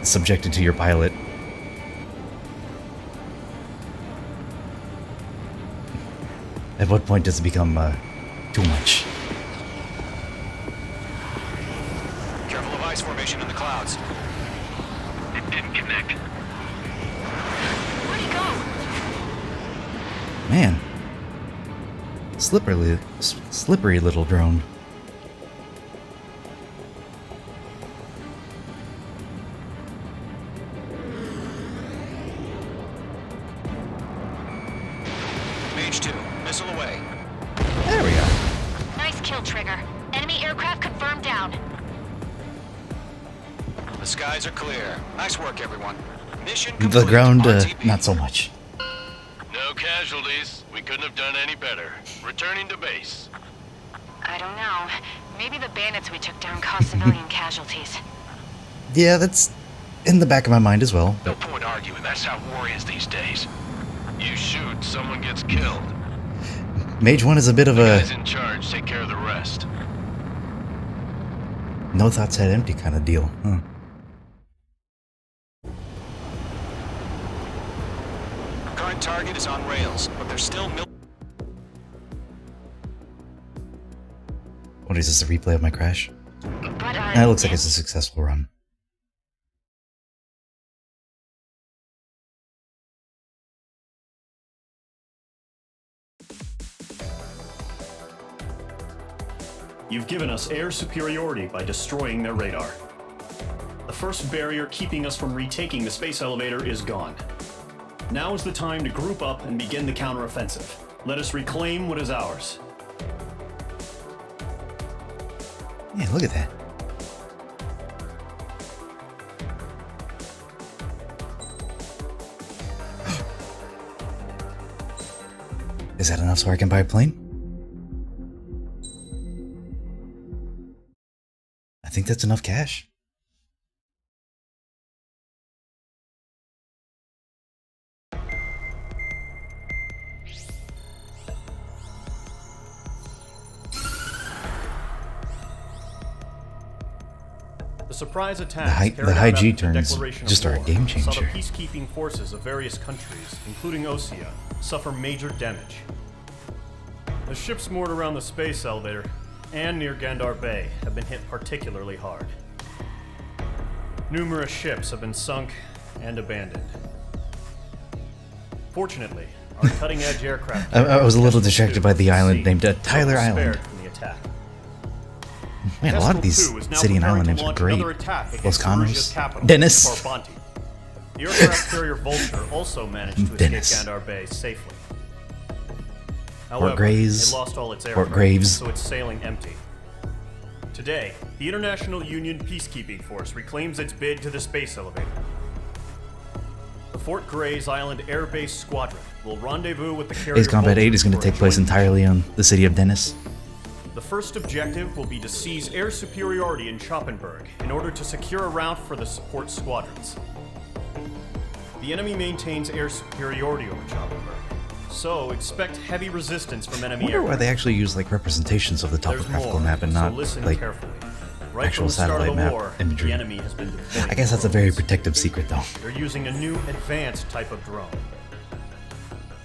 subjected to your pilot. At what point does it become too much? Careful of ice formation in the clouds. It didn't connect. Where'd he go? Man. Slippery little drone. Mage 2, missile away. There we are. Nice kill, Trigger. Enemy aircraft confirmed down. The skies are clear. Nice work, everyone. Mission The complete. ground, RTB. not so much. No casualties. We couldn't have done any better. Returning to base. I don't know. Maybe the bandits we took down caused civilian casualties. Yeah, that's in the back of my mind as well. No point arguing. That's how war is these days. You shoot, someone gets killed. Mage 1 is a bit of The a guys in charge take care of the rest. no thoughts head empty kind of deal. Huh. Current target is on rails, but there's still What is this, a replay of my crash? But, It looks like it's a successful run. You've given us air superiority by destroying their radar. The first barrier keeping us from retaking the space elevator is gone. Now is the time to group up and begin the counteroffensive. Let us reclaim what is ours. Yeah, look at that. Is that enough so I can buy a plane? I think that's enough cash. The surprise attack The high G turns just are a game saw changer. the peacekeeping forces of various countries, including Osea, suffer major damage. The ships moored around the space elevator and near Gandar Bay have been hit particularly hard. Numerous ships have been sunk and abandoned. Fortunately, our cutting-edge aircraft... I was a little distracted by the island named Tyler was Island. spared from the attack. Man, a lot of these Kestrel 2 is now city and island preparing names to are launch great. another attack Los against Canos, Erusia's capital, Dennis. Farbanti. The aircraft carrier Vulture also managed to Dennis. escape Gandar Bay safely. However, Grays, it lost all its Fort aircraft, Graves. so it's sailing empty. Today, the International Union Peacekeeping Force reclaims its bid to the space elevator. The Fort Grays Island Air Base Squadron will rendezvous with the carrier Ace Combat 8 is going to Vulture take for a place joint entirely on the city of Dennis. The first objective will be to seize air superiority in Schoppenberg in order to secure a route for the support squadrons. The enemy maintains air superiority over Schoppenberg, so expect heavy resistance from I enemy wonder why aircraft. they actually use like representations of the There's topographical more, map and so not listen like carefully. Right actual from the start satellite of the map war, imagery. The enemy has been deploying I guess that's a very drones. protective secret though. They're using a new advanced type of drone.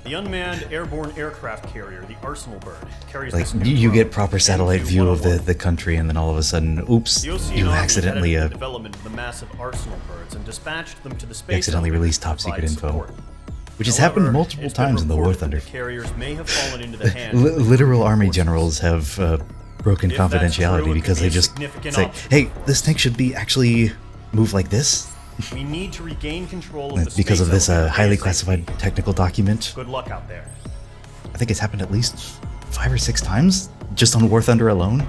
The unmanned airborne aircraft carrier, the Arsenal Bird, carries Like this new you get drone, proper satellite view of MQ-101. the country and then all of a sudden, oops, The Ocean you Army accidentally headed the development of the massive Arsenal birds and dispatched them to the space accidentally elevator released to top provide secret info. support. Which has However, happened multiple it's been times in the War reported Thunder. that the carriers may have fallen into the hands of the Literal Russian army forces. generals have broken If that's confidentiality true, it because could be they a just significant say, obstacle. hey, this tank should be actually move like this. We need to regain control of the Because of space this elevator highly ASAP. classified technical document. Good luck out there. I think it's happened at least 5 or 6 times just on War Thunder alone.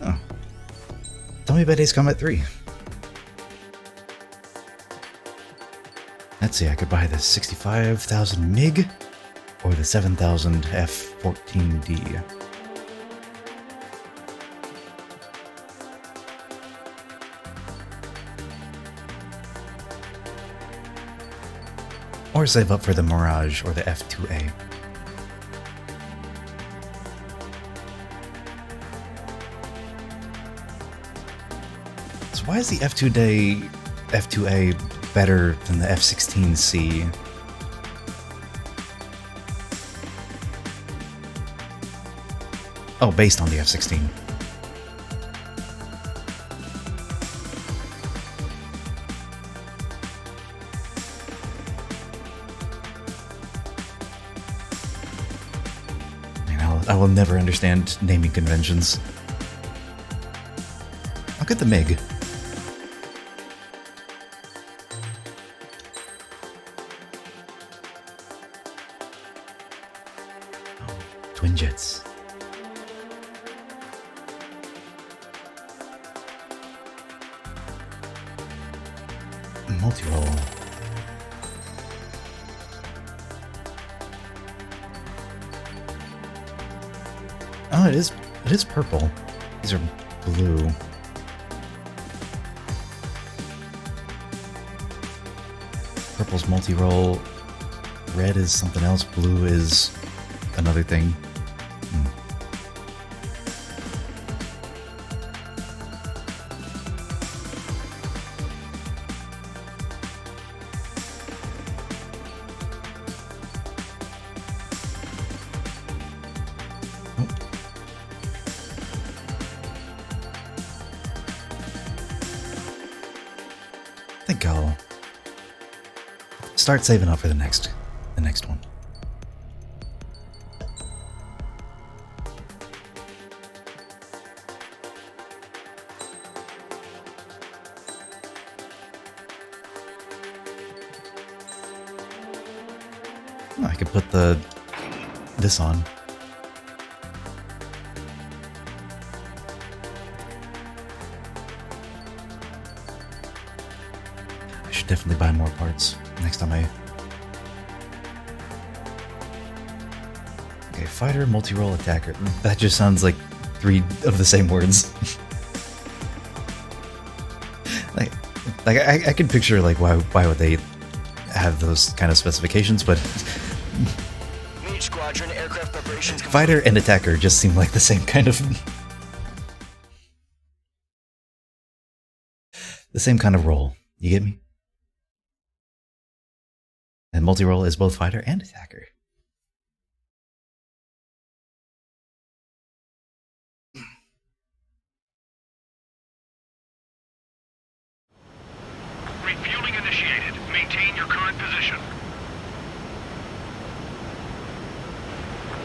Oh. Tell me about Ace Combat 3. Let's see, I could buy the 65,000 MiG or the 7,000 F-14D. Or save up for the Mirage or the F-2A. So why is the F-2A better than the F-16C? Oh, based on the F-16. I will never understand naming conventions. I'll get the MiG. Oh, twin jets. Multi-roll. Oh, it is purple. These are blue. Purple's multi-roll. Red is something else. Blue is another thing. I think I'll start saving up for the next one. Oh, I could put this on. Definitely buy more parts next time Okay, fighter, multi-role, attacker. That just sounds like 3 of the same words. I can picture like why would they have those kind of specifications, but Mage Squadron aircraft preparations. Fighter and attacker just seem like the same kind of role. You get me? And multi-role is both fighter and attacker. Refueling initiated. Maintain your current position.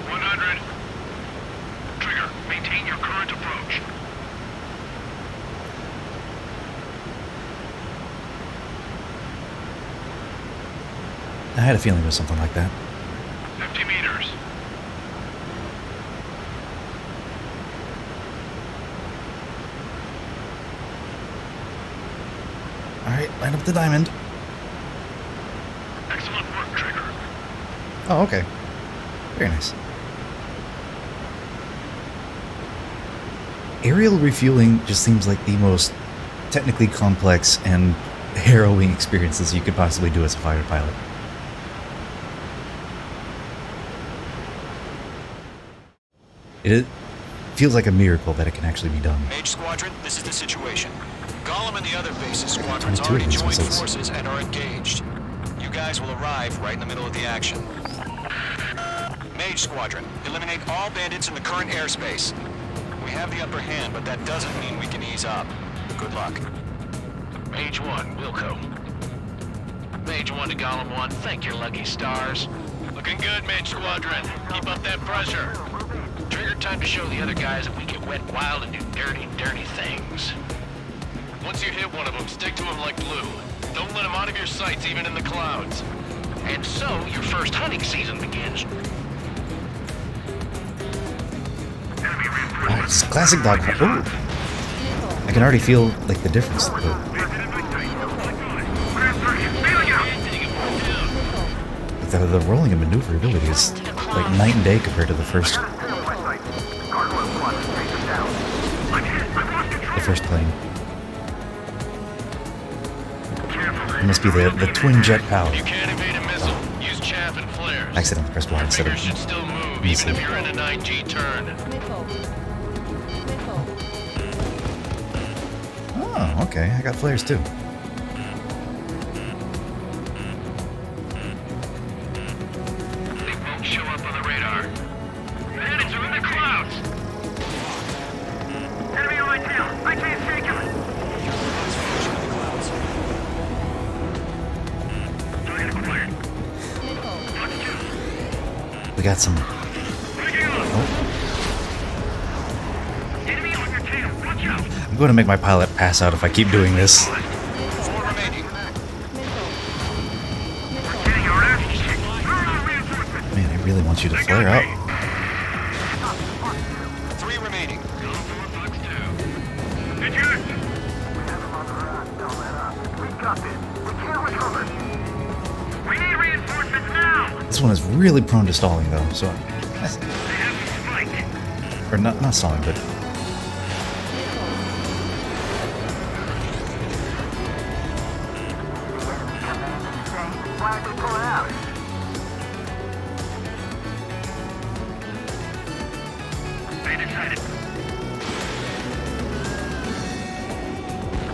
100. Trigger, maintain your current approach. I had a feeling it was something like that. 50 meters. Alright, line up the diamond. Excellent work, Trigger. Oh, okay. Very nice. Aerial refueling just seems like the most technically complex and harrowing experiences you could possibly do as a fighter pilot. It feels like a miracle that it can actually be done. Mage Squadron, this is the situation. Gollum and the other bases squadrons already joined forces and are engaged. You guys will arrive right in the middle of the action. Mage Squadron, eliminate all bandits in the current airspace. We have the upper hand, but that doesn't mean we can ease up. Good luck. Mage 1, Wilco. Mage 1 to Gollum 1, thank your lucky stars. Looking good, Mage Squadron. Keep up that pressure. Trigger, time to show the other guys that we get wet, wild, and do dirty, dirty things. Once you hit one of them, stick to him like glue. Don't let him out of your sights, even in the clouds. And so, your first hunting season begins. Nice. Classic dogfight. Ooh. I can already feel like the difference. the rolling and maneuverability is like night and day compared to the first plane. It must be the twin jet power. You can't evade a missile. Use chaff and flares. Accidentally pressed Y instead of Should still move, missile. even if you're in a 9G turn. Oh, okay. I got flares too. They won't show up on the radar. Bandits are in the clouds. Enemy on my tail. I can't shake him. Target acquired. We got some. Enemy on your tail. Watch out. I'm going to make my pilot pass out if I keep doing this. 4 remaining. Getting your ass kicked. Reinforcements. Man, I really want you to flare out. 3 remaining. We need reinforcements now! This one is really prone to stalling though, so or not stalling, but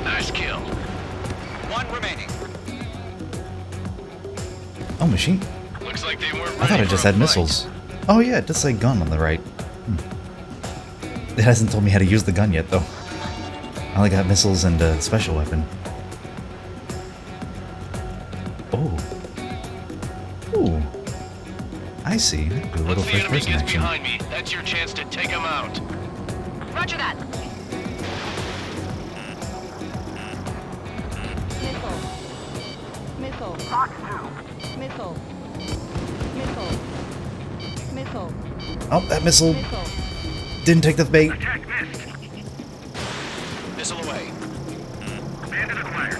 Nice kill. 1 remaining. oh, machine. Looks like they weren't I thought ready it just for a had missiles. Oh yeah, it does say gun on the right. It hasn't told me how to use the gun yet though. I only got missiles and a special weapon. Oh. Ooh. I see. Do a little Once the first enemy person gets action. behind me, that's your chance to take him out. Roger that. Missile. Fox 2. Missile. Missile. Missile. Oh, that missile Missile. didn't take the bait. Attack missed. Missile away. Bandit acquired.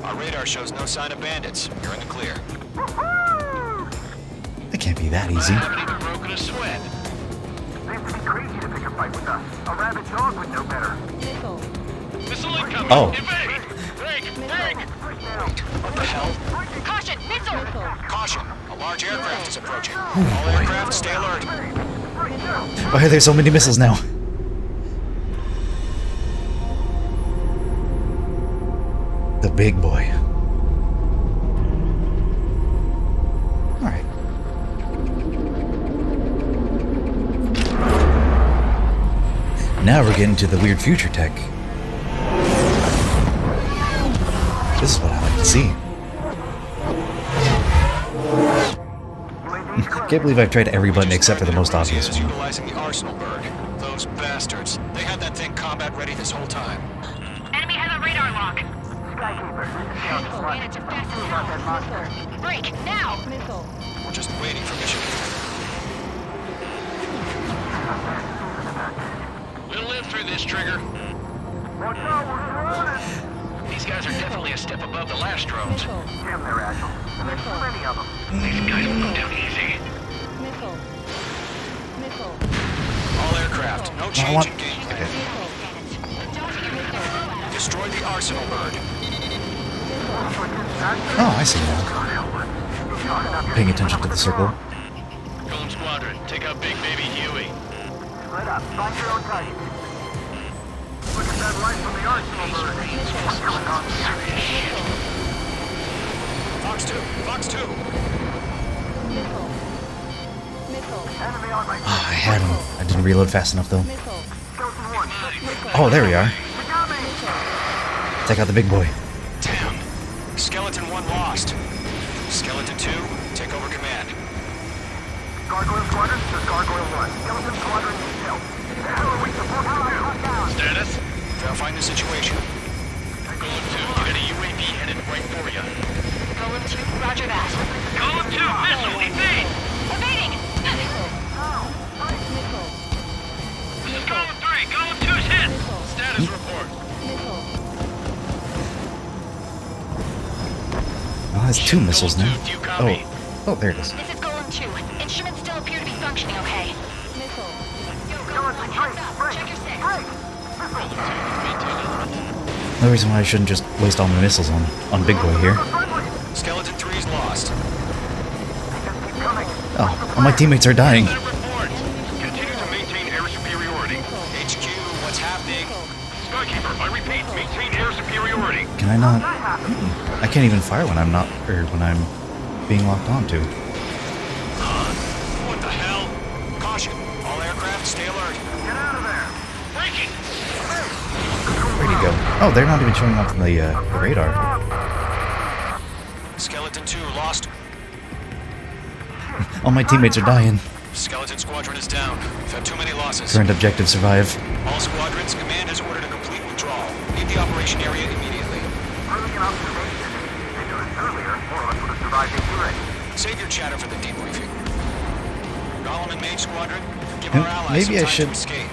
Our radar shows no sign of bandits. You're in the clear. It can't be that easy. I haven't even broken a sweat. Seems to be crazy to pick a fight with us. A rabid dog would know better. Missile. Missile incoming. Oh. Evade. Break. Break. What the hell? Caution, missile! Caution! A large aircraft is approaching. All aircraft, stay alert. Why are there so many missiles now? The big boy. Alright. Now we're getting to the weird future tech. This is what I like to see. Can't believe I've tried every button except for the most obvious one. Utilizing the arsenal bird. Those bastards. They had that thing combat ready this whole time. Enemy has a radar lock. Skykeeper. Bandits are fast as hell. Break, now! Missile. We're just waiting for mission. We'll live through this, Trigger. Watch out, we're surrounded. These guys are definitely a step above the last drones. Missile. Damn, they're agile. And there's so many of them. These guys will go down easy. Missile. Missile. All aircraft. No I change want- in game plan. Missile. Destroy the arsenal bird. Oh, I see now. Paying attention to the circle. Golem Squadron, take out Big Baby Huey. Split up. Find your own target. Look at that light from the arsenal bird. What's going on here? Fox 2. Fox 2. Missile. Missile. Enemy on my Ah, I had him. I didn't reload fast enough though. Missile. Skeleton 1. Oh, there we are. We got me. Take out the big boy. Damn. Skeleton 1 lost. Skeleton 2, take over command. Gargoyle Squadron to Gargoyle 1. Skeleton Squadron detail. The hell are we supposed to do? Status? Verifying the situation. Golem 2, you got a UAV headed right for you. Golem 2, roger that. Golem 2, missile, evade! Evading! Missile. This is Golem 3, Golem 2's hit! Status report. Missile. has two missiles now. Do you copy? Oh, there it is. This is Golem 2. Instruments still appear to be functioning okay. Missile. Yo, Golem 1, heads up. Check your 6. No reason why I shouldn't just waste all my missiles on Big Boy here. Skeleton 3's lost. Oh, all my teammates are dying. Continue to maintain air superiority. HQ, what's happening? Skykeeper, I repeat, maintain air superiority. Can I not? I can't even fire when I'm not, or when I'm being locked onto. What the hell? Caution, all aircraft stay alert. Get out of there. Breaking! Where'd he go? Oh, they're not even showing up on the radar. Skeleton 2 lost. All my teammates are dying. Skeleton Squadron is down. We've had too many losses. Current objective survive. All squadrons, command has ordered a complete withdrawal. Leave the operation area immediately. Brilliant observation. If they knew this earlier, more of us would have survived into it. Save your chatter for the debriefing. Golem and Mage Squadron, give our allies Maybe some I time should. to escape.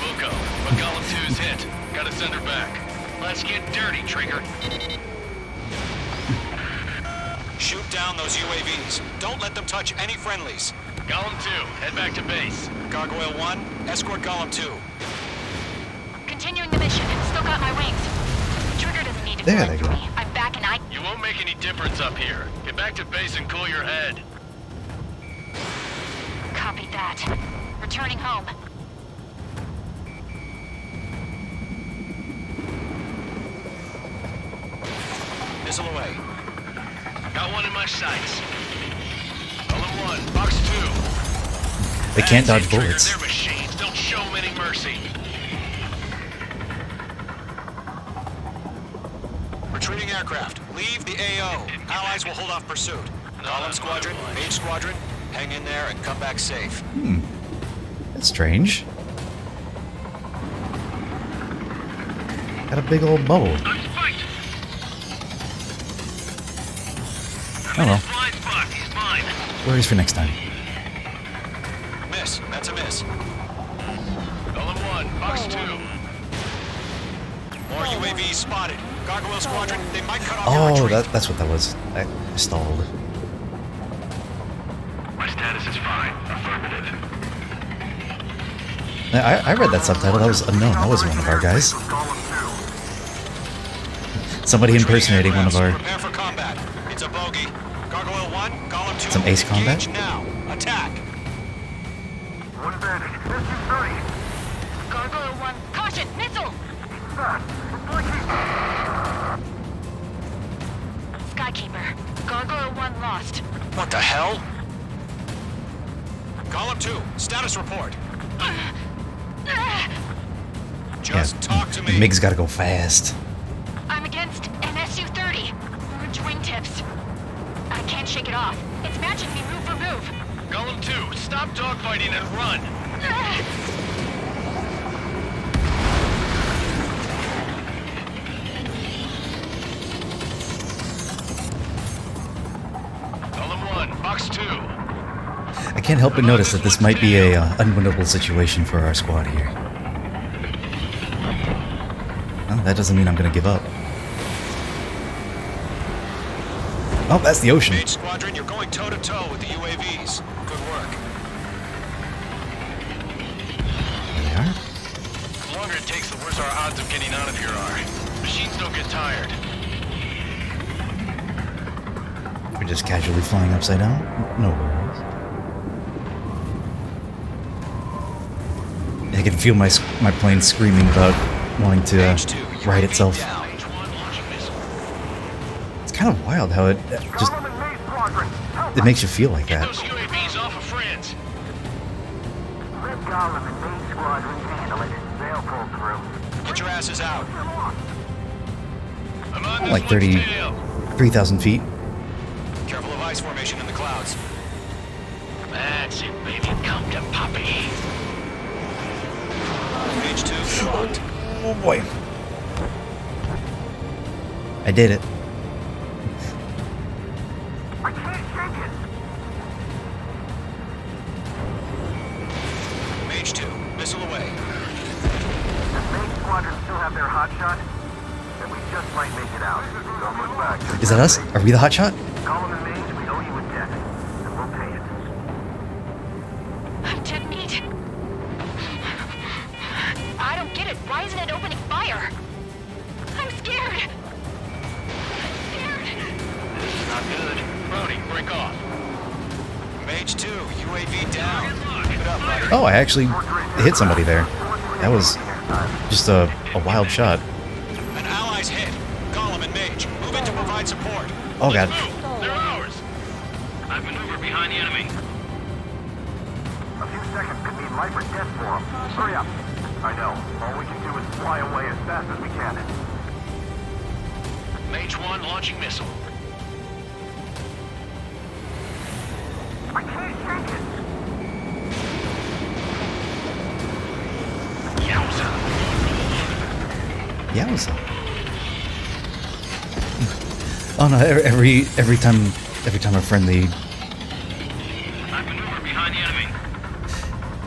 We'll go, but Golem 2's hit. Gotta send her back. Let's get dirty, Trigger. Shoot down those UAVs. Don't let them touch any friendlies. Golem 2, head back to base. Gargoyle 1, escort Golem 2. Continuing the mission. Still got my wings. Trigger doesn't need to There fill they in for go. me. I'm back and I... You won't make any difference up here. Get back to base and cool your head. Copy that. Returning home. Missile away. Got one in my sights. Golem 1, box 2. They can't That's dodge it, Trigger. bullets. They're machines. Don't show them any mercy. Retreating aircraft. Leave the AO. Allies will hold off pursuit. Golem Squadron, Mage Squadron, hang in there and come back safe. That's strange. Got a big old bow. Let's fight. Oh well. Blind spot. He's mine. Worries for next time. Miss. That's a miss. Golem 1, box 2. More UAVs spotted. Gargoyle Squadron, they might cut off your Oh, retreat. that's what that was. I stalled. My status is fine. Affirmative. I read that subtitle. That was unknown. That wasn't one of our guys. Somebody impersonating one of our. Prepare for combat. It's a bogey. Gargoyle 1, Golem 2. Some ace combat? Engage now. Attack. One bandit. SU-30. Gargoyle 1. Caution! Missile! Skykeeper. Gargoyle 1 lost. What the hell? Golem 2, status report. Just talk to me. Mig's gotta go fast. I'm against an SU-30. Orange wingtips. I can't shake it off. It's matching me move for move. Golem 2, stop dogfighting and run. Golem 1, box 2. I can't help but notice that this might be a unwinnable situation for our squad here. Well, that doesn't mean I'm gonna give up. Oh, that's the ocean. Mage Squadron, you're going toe-to-toe with the UAVs. Good work. There they are. The longer it takes, the worse our odds of getting out of here are. Machines don't get tired. We're just casually flying upside down. No worries. I can feel my plane screaming about wanting to right itself. Down. It's kind of wild how it just it makes you feel like Get that. those UAVs off of friends. Let Golem and Mage Squadrons handle it. They'll pull through. Get your asses out. I'm on this Like one, 30 tail. 3,000 feet. Careful of ice formation in the clouds. That's it, baby. Come to Poppy. Mage 2, locked. Oh boy. I did it. I can't shake it. Mage 2, missile away. Does Mage Squadron still have their hotshot? then we just might make it out. Don't look back. Is that us? Are we the hotshot? Column and Mage, we owe you a debt, and we'll pay it. I'm dead meat. I don't get it. Why isn't it opening fire? I'm scared. This is not good. Brody, break off. Mage 2, UAV down. Keep it up, buddy. Oh, I actually hit somebody there. That was just a wild shot. An ally's hit. Gollum and Mage, move in to provide support. Oh god. Move! They're ours! I've maneuvered behind the enemy. A few seconds could mean life or death for them. Hurry up. I know. All we can do is fly away as fast as we can. Mage 1 launching missile. I can't shake it. Yowza! Yowza. Oh no! Every time a friendly. I've maneuvered behind the enemy.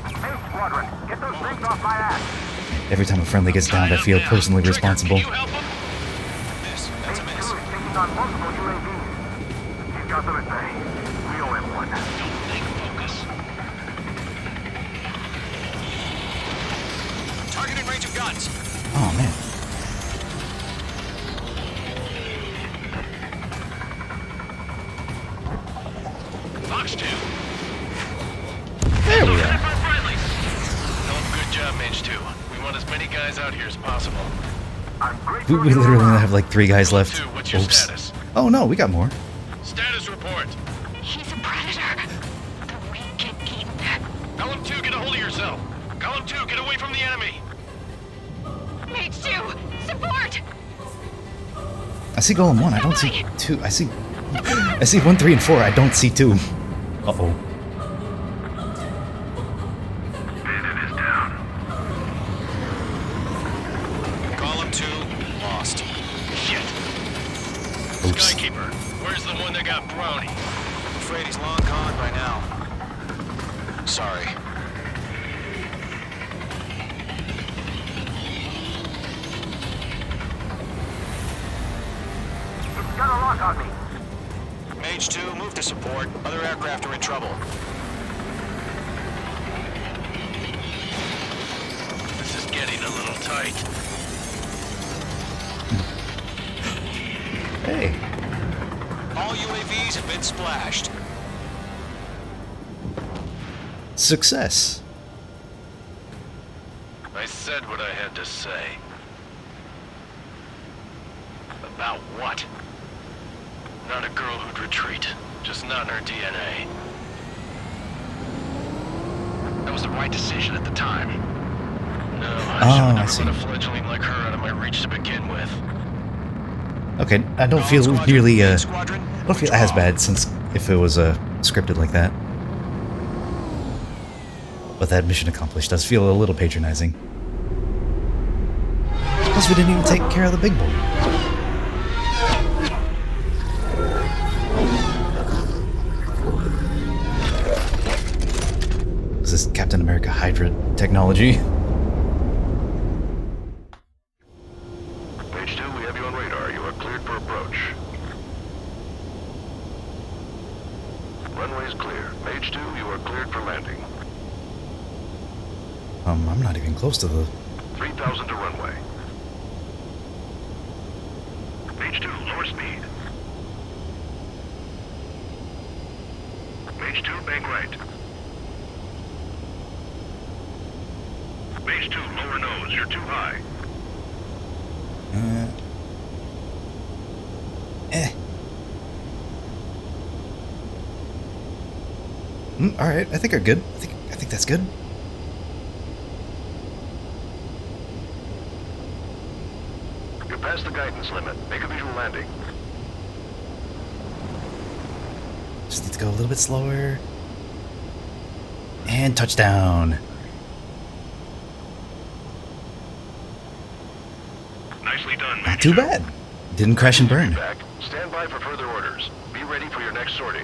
Hey, Squadron, get those things off my ass. Every time a friendly gets downed, I feel personally Trigger, responsible. Can you help him? Miss. That's a Mage 2 miss. is taking on multiple UAVs. He's got them at bay. We owe him one. Don't think, focus. Target in range of guns. Oh man. Fox 2. There we Look are. for friendlies. Tell him good job, Mage 2. We want as many guys out here as possible. I'm grateful We literally only have like 3 guys left. 2, what's your Oops. status? Oh no, we got more. Status report. He's a predator. The weak get eaten. Column 2, get a hold of yourself. Column 2, get away from the enemy. Mage 2, support! I see Golem 1. I don't see 2. I see 1, 3, and 4. I don't see 2. Uh-oh. Bandit is down. Column 2, lost. Shit. Oops. Skykeeper, where's the one that got Brownie? I'm afraid he's long gone by now. Sorry. It's got a lock on me. Mage 2, move to support. Other aircraft are in trouble. This is getting a little tight. Hey. All UAVs have been splashed. Success. I said what I had to say. About what? Not a girl who'd retreat. Just not in her DNA. That was the right decision at the time. No, I I should see. never let a fledgling like her out of my reach to begin with. Okay, I don't feel Squadron, nearly Squadron, I don't feel as bad since if it was scripted like that. But that mission accomplished does feel a little patronizing. Plus, we didn't even take care of the big boy. This is Captain America Hydra technology. Mage 2, we have you on radar. You are cleared for approach. Runway is clear. Mage 2, you are cleared for landing. I'm not even close to the... 3,000 to runway. Mage 2, lower speed. Mage 2, bank right. Mage 2, lower nose. You're too high. Alright, I think we're good. I think that's good. You're past the guidance limit. Make a visual landing. Just need to go a little bit slower. And touchdown. Nicely done, Mage Not too 2. bad. Didn't crash and burn. Back. Stand by for further orders. Be ready for your next sortie.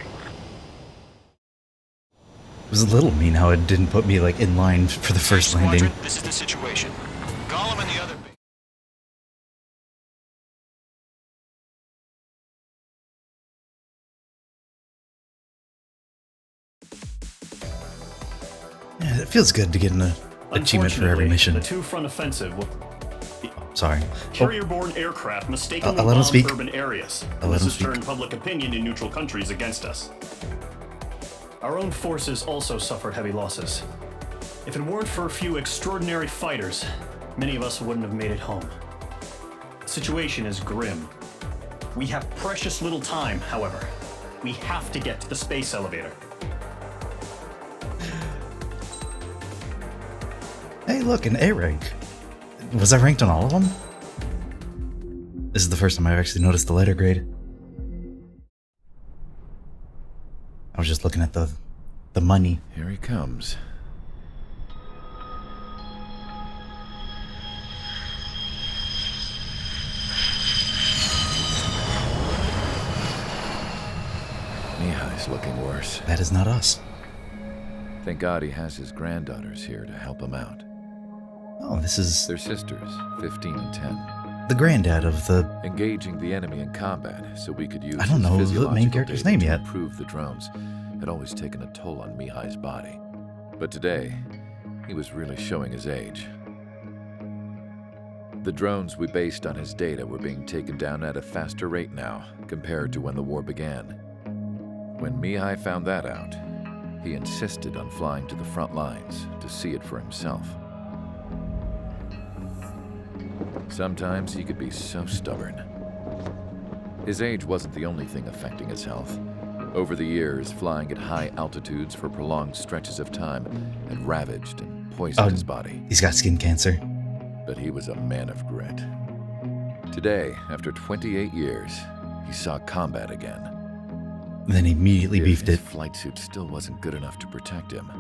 It was a little mean how it didn't put me like in line for the first landing. Squadron, this is the situation. Gollum and the other... It feels good to get an achievement for every mission. The two front offensive will Sorry. carrier-borne aircraft mistakenly let him bomb speak. urban areas. Let This him has speak. turned public opinion in neutral countries against us. Our own forces also suffered heavy losses. If it weren't for a few extraordinary fighters, many of us wouldn't have made it home. The situation is grim. We have precious little time, however. We have to get to the space elevator. Hey, look, an A rank. Was I ranked on all of them? This is the first time I've actually noticed the letter grade. I was just looking at the money. Here he comes. Mihai's looking worse. That is not us. Thank God he has his granddaughters here to help him out. Oh, this is They're sisters, 15 and 10. the granddad of the... Engaging the enemy in combat so we could use I don't know his the main physiological character's data name to yet. improve the drones had always taken a toll on Mihai's body. But today, he was really showing his age. The drones we based on his data were being taken down at a faster rate now compared to when the war began. When Mihai found that out, he insisted on flying to the front lines to see it for himself. Sometimes he could be so stubborn. His age wasn't the only thing affecting his health. Over the years, flying at high altitudes for prolonged stretches of time had ravaged and poisoned his body. He's got skin cancer. But he was a man of grit. Today, after 28 years, he saw combat again. Then he immediately If beefed his it. flight suit still wasn't good enough to protect him,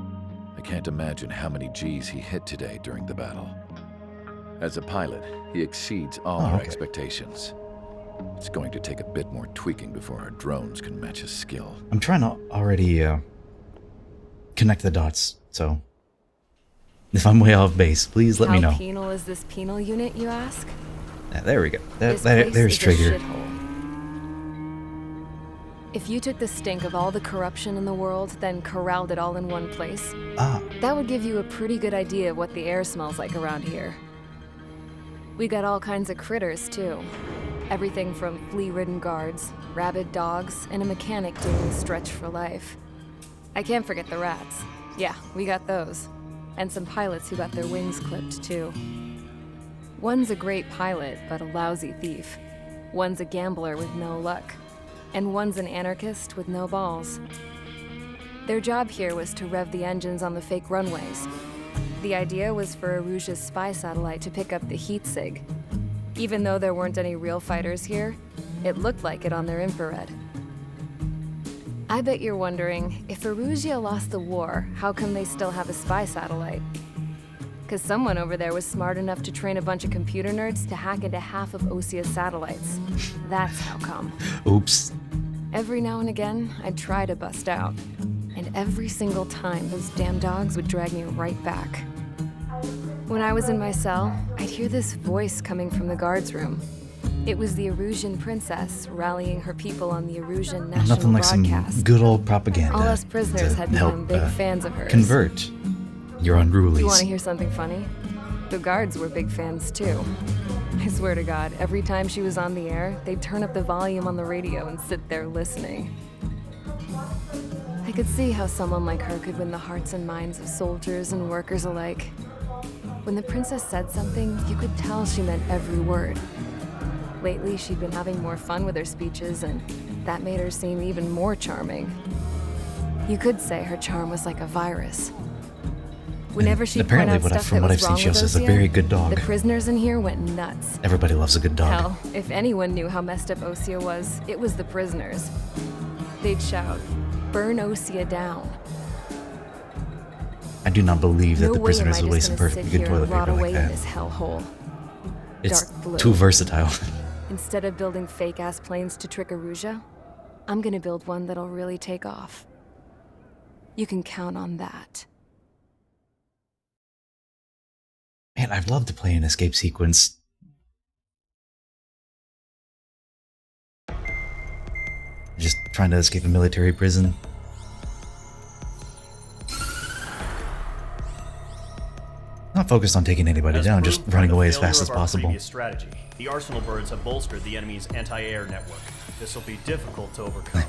I can't imagine how many G's he hit today during the battle. As a pilot, he exceeds all our expectations. It's going to take a bit more tweaking before our drones can match his skill. I'm trying to already connect the dots, so if I'm way off base, please let me know. How penal is this penal unit, you ask? Yeah, there we go. This place There's is a Trigger. shithole. If you took the stink of all the corruption in the world, then corralled it all in one place, that would give you a pretty good idea of what the air smells like around here. We got all kinds of critters, too. Everything from flea-ridden guards, rabid dogs, and a mechanic doing stretch for life. I can't forget the rats. Yeah, we got those. And some pilots who got their wings clipped, too. One's a great pilot, but a lousy thief. One's a gambler with no luck. And one's an anarchist with no balls. Their job here was to rev the engines on the fake runways. The idea was for Aruja's spy satellite to pick up the heat sig. Even though there weren't any real fighters here, it looked like it on their infrared. I bet you're wondering, if Aruja lost the war, how come they still have a spy satellite? Because someone over there was smart enough to train a bunch of computer nerds to hack into half of Osia's satellites. That's how come. Oops. Every now and again, I'd try to bust out. And every single time, those damn dogs would drag me right back. When I was in my cell, I'd hear this voice coming from the guards room. It was the Erusian princess rallying her people on the Erusian national Nothing like broadcast. some good old propaganda. All us prisoners to had help, become big fans of hers. Convert your unrulies. You want to hear something funny? The guards were big fans too. I swear to God, every time she was on the air, they'd turn up the volume on the radio and sit there listening. I could see how someone like her could win the hearts and minds of soldiers and workers alike. When the princess said something, you could tell she meant every word. Lately, she'd been having more fun with her speeches, and that made her seem even more charming. You could say her charm was like a virus. Whenever she'd point out stuff from that what was I've seen, wrong she with also has a Osia, very good dog. the prisoners in here went nuts. Everybody loves a good dog. Hell, if anyone knew how messed up Osia was, it was the prisoners. They'd shout, "Burn Osia down." I do not believe that No the way am I prisoners would just waste some gonna perfectly sit good here and toilet rot paper away like in that. this hellhole. It's Dark blue. too versatile. Instead of building fake-ass planes to trick Aruja, I'm gonna build one that'll really take off. You can count on that. Man, I'd love to play an escape sequence. Just trying to escape a military prison. not focused on taking anybody down, just running away as fast as possible. Strategy. The Arsenal birds have bolstered the enemy's anti-air network. This will be difficult to overcome.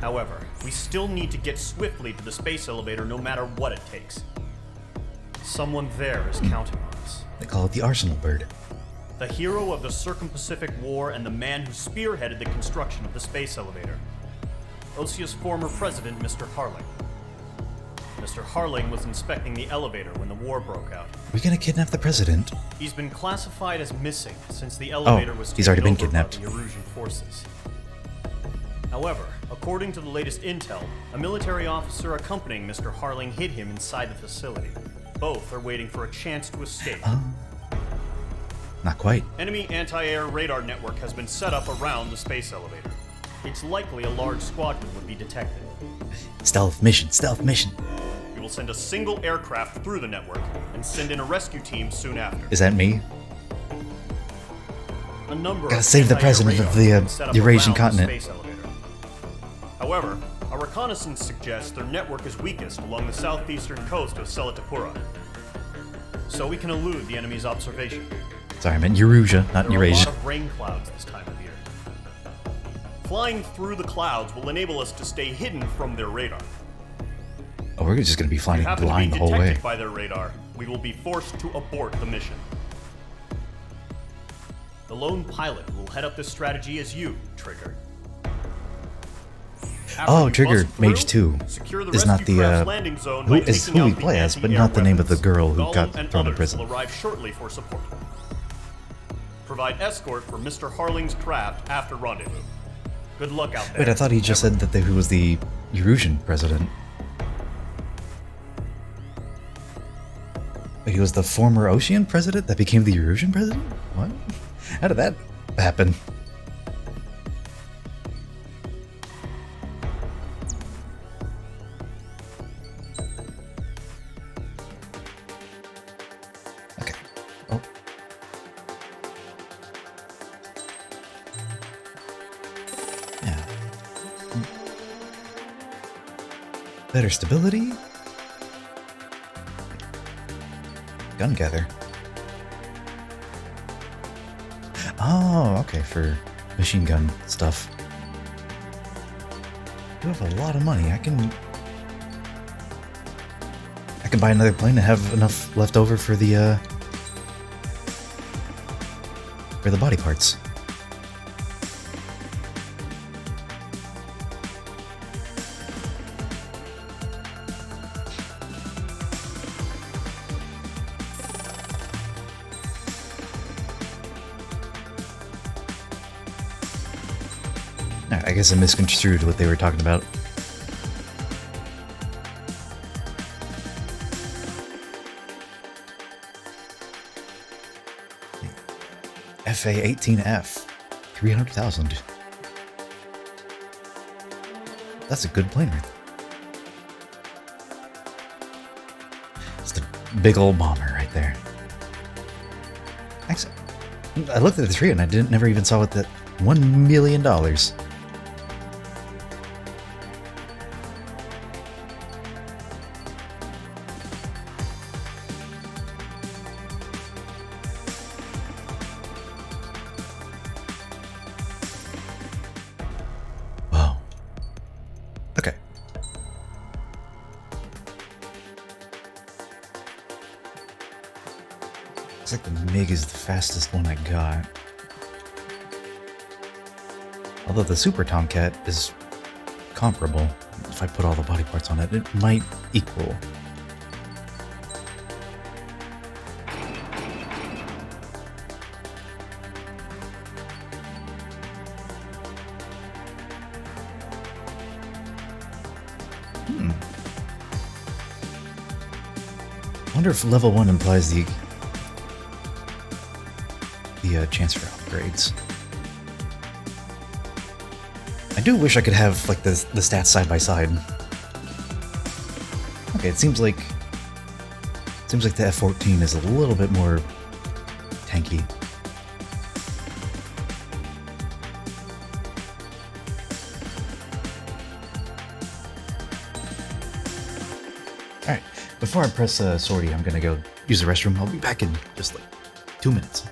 However, we still need to get swiftly to the space elevator no matter what it takes. Someone there is counting on us. They call it the Arsenal bird. The hero of the Circum-Pacific War and the man who spearheaded the construction of the space elevator. Osia's former president, Mr. Harling. Mr. Harling was inspecting the elevator when the war broke out. Are we gonna kidnap the president? He's been classified as missing since the elevator was he's already been taken over by kidnapped. the Erusian forces. However, according to the latest intel, a military officer accompanying Mr. Harling hid him inside the facility. Both are waiting for a chance to escape. Not quite. Enemy anti-air radar network has been set up around the space elevator. It's likely a large squadron would be detected. Stealth mission, stealth mission. We will send a single aircraft through the network and send in a rescue team soon after. Is that me? A number Gotta of save the anti-air president of radars the have been set up Eurasian around the continent. space elevator. However, our reconnaissance suggests their network is weakest along the southeastern coast of Selatapura. So we can elude the enemy's observation. Sorry, I meant Eurasia, not There are a Eurasia. lot of rain clouds this time of year. Flying through the clouds will enable us to stay hidden from their radar. Oh, we're just gonna be If we flying happen to blind be the whole way. detected by their radar, we will be forced to abort the mission. The lone pilot will head up this strategy as you, Trigger. After Oh, you Trigger, bust Mage through, 2 secure the is not rescue the, craft's landing zone who by is taking who out we the play as, but anti-air not the name of the weapons. girl who Gollum got and thrown in others prison. will arrive shortly for support. Provide escort for Mr. Harling's craft after rendezvous. Good luck out there. Wait, I thought he just said that who was the Eurasian president. Wait, he was the former Ocean president that became the Eurasian president? What? How did that happen? Okay. Oh. Yeah. Better stability? Gun gather. Oh, okay, for machine gun stuff. I have a lot of money. I can buy another plane and have enough left over for the body parts. I guess I misconstrued what they were talking about. FA-18F, 300,000. That's a good plane right there. It's the big old bomber right there. Actually, I looked at the tree and I never even saw what that $1 million. Wow. Okay. Looks like the MiG is the fastest one I got. Although the Super Tomcat is comparable. If I put all the body parts on it, it might equal. I wonder if level 1 implies the chance for upgrades. I do wish I could have like the stats side by side. Okay, it seems like the F-14 is a little bit more tanky. Alright, before I press sortie, I'm gonna go use the restroom. I'll be back in just like 2 minutes.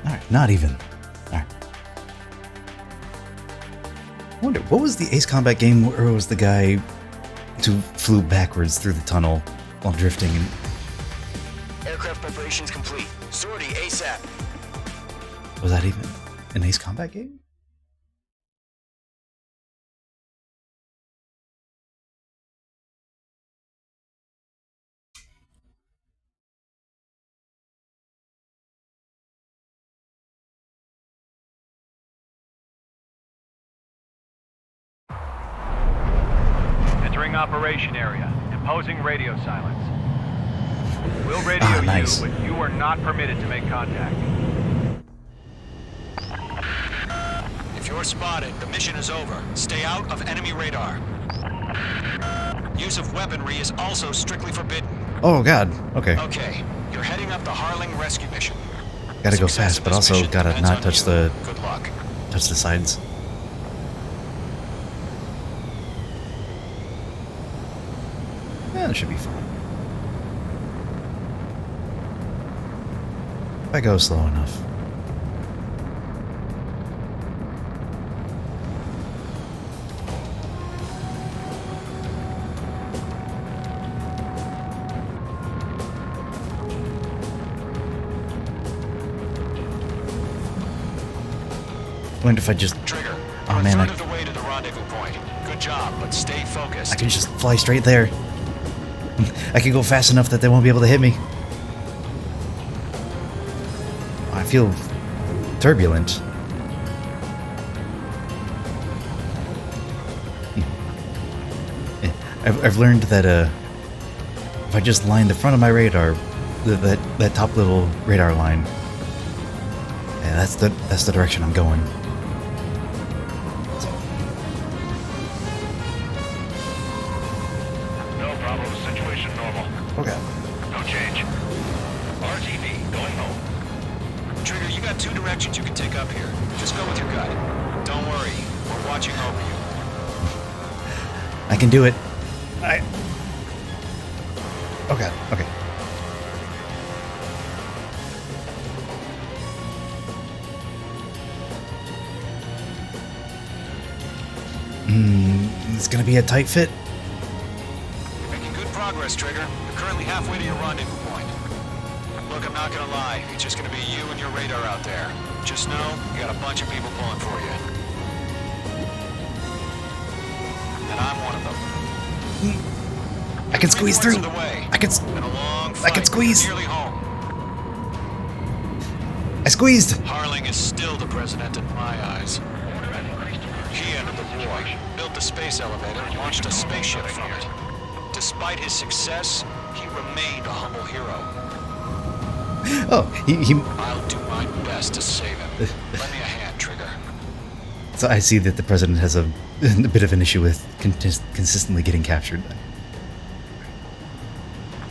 Alright, not even. Alright. I wonder, what was the Ace Combat game where it was the guy who flew backwards through the tunnel while drifting and... Aircraft preparations complete. Sortie ASAP. Was that even an Ace Combat game? Entering operation area. Imposing radio silence. We'll radio nice. you, but you are not permitted to make contact. If you're spotted, the mission is over. Stay out of enemy radar. Use of weaponry is also strictly forbidden. Oh god, okay. Okay, you're heading up the Harling rescue mission. Gotta go Success fast, of but this also mission gotta depends not on touch you. the Good luck. touch the sides. Yeah, that should be fine. If I go slow enough. Wonder if I just... Trigger. Oh man, You're a third of the way to the rendezvous point. Good job, but stay focused. I can just fly straight there. I can go fast enough that they won't be able to hit me. I feel turbulent. I've learned that if I just line the front of my radar, that top little radar line, yeah, that's the direction I'm going. No problem. Situation normal. Okay. No change. RTV, going home. Trigger, you got two directions you can take up here. Just go with your gut. Don't worry, we're watching over you. I can do it. Okay, okay. It's gonna be a tight fit. You're making good progress, Trigger. You're currently halfway to your rendezvous point. Look, I'm not gonna lie. It's just gonna be you and your radar out there. Just know, you got a bunch of people pulling for you. And I'm one of them. I can squeeze through. I can squeeze. Nearly home. I squeezed. Harling is still the president in my eyes. He entered the war, built the space elevator, and launched a spaceship from it. Despite his success, he remained a humble hero. Oh, he I'll do my best to save him. Lend me a hand, Trigger. So I see that the president has a bit of an issue with consistently getting captured.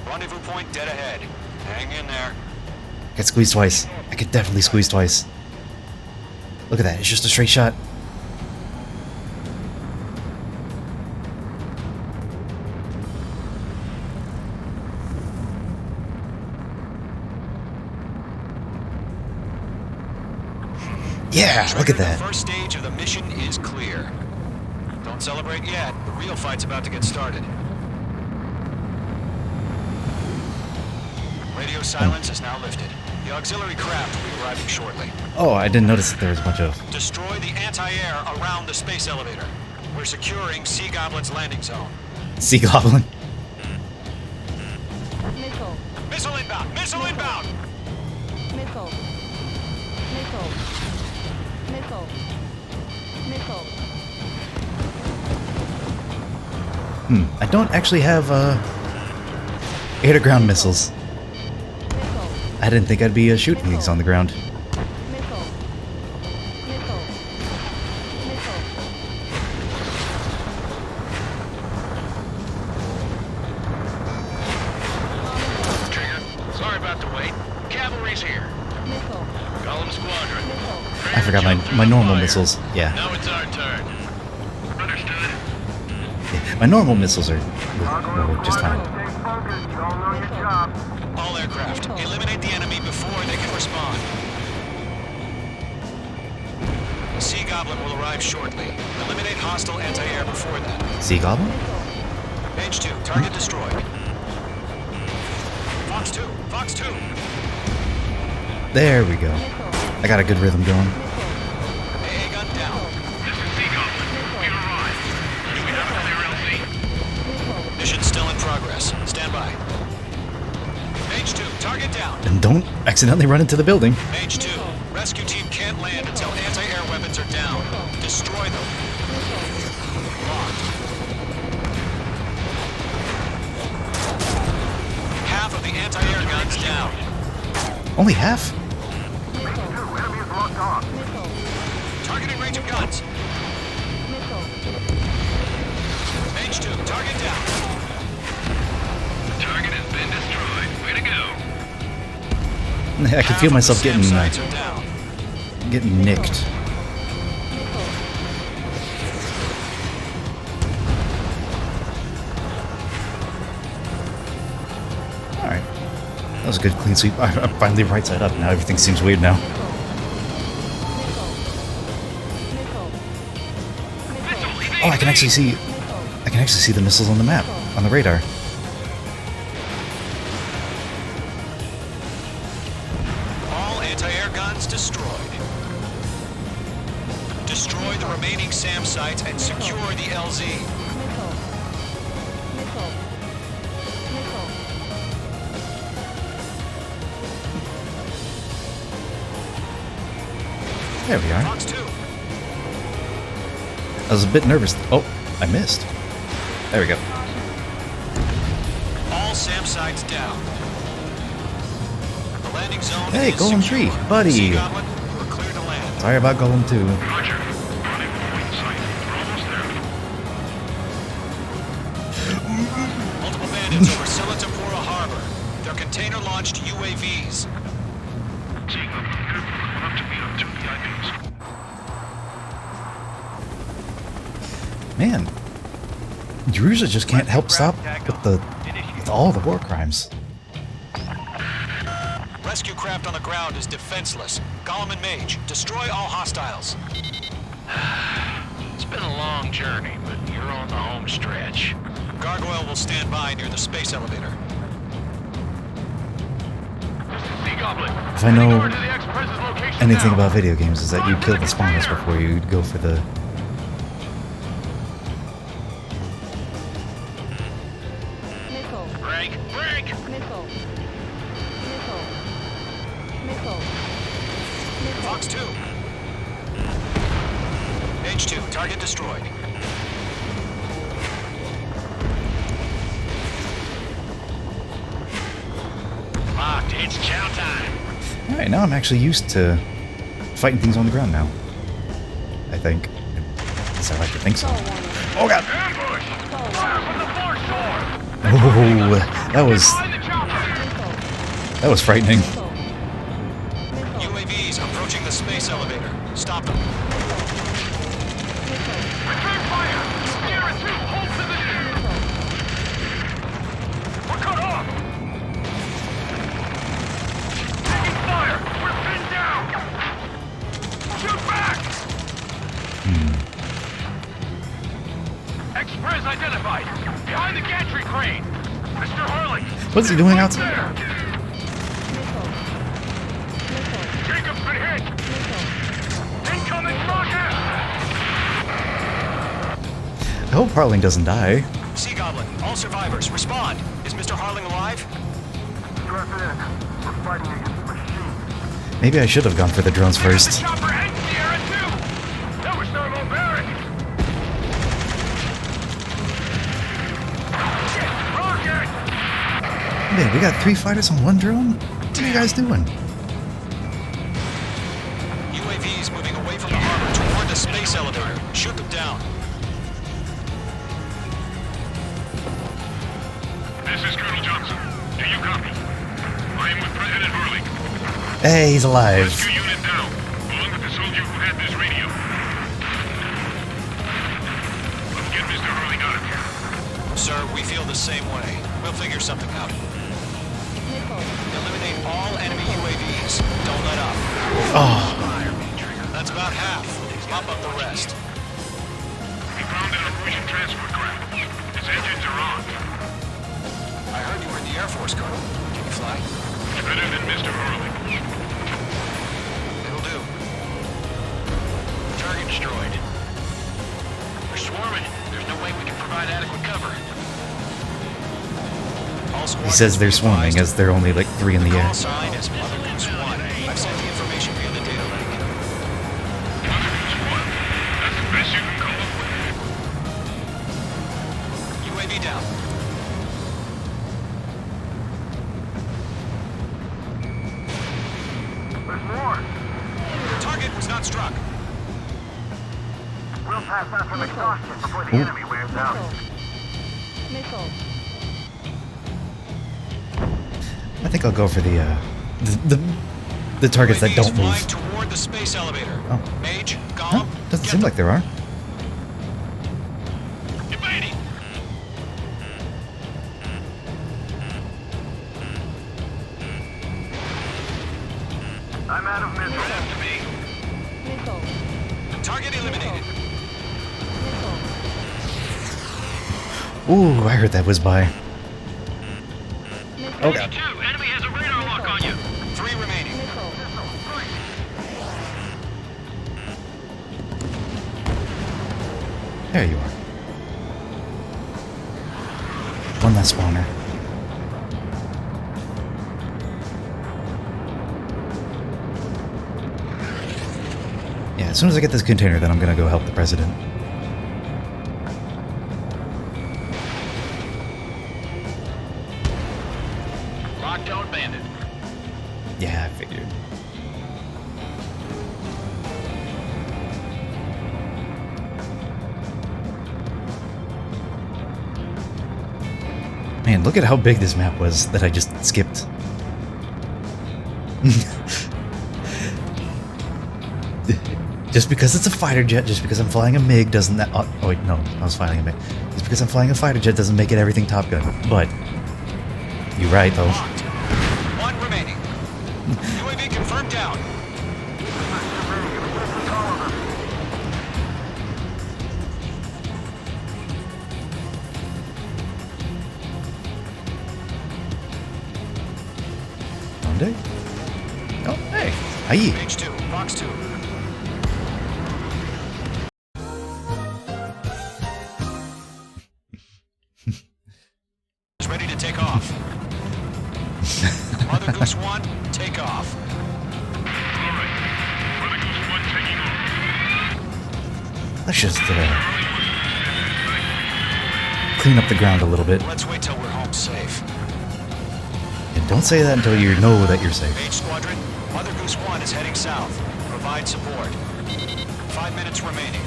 Rendezvous point dead ahead. Hang in there. I could squeeze twice. I could definitely squeeze twice. Look at that. It's just a straight shot. Yeah, look at that. The first stage of the mission is clear. Don't celebrate yet. The real fight's about to get started. Radio silence is now lifted. The auxiliary craft will be arriving shortly. Oh, I didn't notice that there was a bunch of... Destroy the anti-air around the space elevator. We're securing Sea Goblin's landing zone. Sea Goblin. Missile. Missile inbound! Missile inbound! Missile. Missile. Missile. Missile. I don't actually have, air-to-ground missiles. I didn't think I'd be shooting these on the ground. Missile. Missile. Missile. Trigger, sorry about the wait. Cavalry's here. Missile. Golem Squadron. I forgot my normal missiles. Yeah. Now it's our turn. Understood. My normal missiles were just fine. All aircraft, eliminate the enemy before they can respond. The Sea Goblin will arrive shortly. Eliminate hostile anti-air before then. Sea Goblin? Page 2, target destroyed. Fox 2, Fox 2. There we go. I got a good rhythm going. AA gun down. This is Sea Goblin. We arrived. Do we have a clear LZ? Mission still in progress. Stand by. Page 2, target down. And don't accidentally run into the building. Page 2, rescue team can't land until anti-air weapons are down. Destroy them. Locked. Half of the anti-air guns down. Only half? Targeting range of guns. Page 2, target down. The target has been destroyed. Way to go. I can feel myself getting Sights are down. getting nicked. Alright. That was a good clean sweep. I'm finally right side up. Now everything seems weird now. Oh, I can actually see the missiles on the map, on the radar. All anti-air guns destroyed. Destroy the remaining SAM sites and secure the LZ. There we are. Fox 2. I was a bit nervous. Oh, I missed. There we go. All SAM sites down. The landing zone Hey, is Golem secure. 3, buddy. Sea Goblin, we're clear to land. Sorry about Golem 2. Roger. Running point sight. We're almost there. Multiple bandits over Selatapura Harbor. They're container-launched UAVs. Sea Goblin, we're up to meet up to VIPs. Man, Jerusalem just can't help stop with all the war crimes. Rescue craft on the ground is defenseless. Golem and Mage, destroy all hostiles. It's been a long journey, but you're on the home stretch. Gargoyle will stand by near the space elevator. Sea Goblin. If I know Over to the Express's location anything now. about video games, is that you kill the spawners before you go for the... Break! Break! Fox 2. Page 2, target destroyed. Locked, it's chow time. Alright, now I'm actually used to fighting things on the ground now. I think. At least I like to think so. Oh god! Ambush! Fire from the foreshore! Oh, that was frightening. UAVs approaching the space elevator. Stop them. Return fire! Sierra 2, hold position! We're cut off! Taking fire! We're pinned down! Shoot back! terrain. Mr. Harley! What's he doing outside? Jacob's been hit! Incoming rocket! I hope Harling doesn't die. Sea Goblin, all survivors, respond. Is Mr. Harling alive? Stress in. We're fighting against the machine. Maybe I should have gone for the drones first. Chopper and Sierra too! That was thermobaric! Rocket! Man, we got 3 fighters on 1 drone? What are you guys doing? UAVs moving away from the harbor toward the space elevator. Shoot them down. This is Colonel Johnson. Do you copy? I am with President Harley. Hey, he's alive. Rescue unit down, along with the soldier who had this radio. Let's get Mr. Harley out of here. Sir, we feel the same way. We'll figure something out. Eliminate all enemy UAVs. Don't let up. Oh, That's about half. Mop up the rest. We found an Norwegian transport craft. Its engines are on. I heard you were in the Air Force, Colonel. Can you fly? Better than Mr. Harley. It'll do. Target destroyed. We're swarming. There's no way we can provide adequate cover. All he says they're swarming as they're only like 3 in the air. Call sign is Mother Goose 1. I've sent the information via the data link. That's the best you can call up with. UAV down. There's more. Target was not struck. We'll pass out from exhaustion before the enemy wears out. I think I'll go for the targets that UAVs don't flying move. toward the space elevator. Oh. Mage, Huh? Gollum, Doesn't get seem them. like there are. Evading. I'm out of missiles. After me. Target eliminated. Ooh, I heard that was by. Oh god. 82, enemy has a radar lock on you. 3 remaining. There you are. One less spawner. Yeah, as soon as I get this container, then I'm gonna go help the president. Lockdown bandit. Yeah, I figured. Man, look at how big this map was that I just skipped. Just because it's a fighter jet, just because I'm flying a MiG doesn't that... Oh, wait, no, I was flying a MiG. Just because I'm flying a fighter jet doesn't make it everything Top Gun. But, you're right, though. 1 remaining. UAV confirmed down. Monday? Oh, hey. Aye. Page 2, box 2. Ready to take off. Mother Goose 1, take off. Alright. Mother Goose 1 taking off. Let's just clean up the ground a little bit. Let's wait till we're home safe. And don't say that until you know that you're safe. Mage Squadron, Mother Goose 1 is heading south. Provide support. 5 minutes remaining.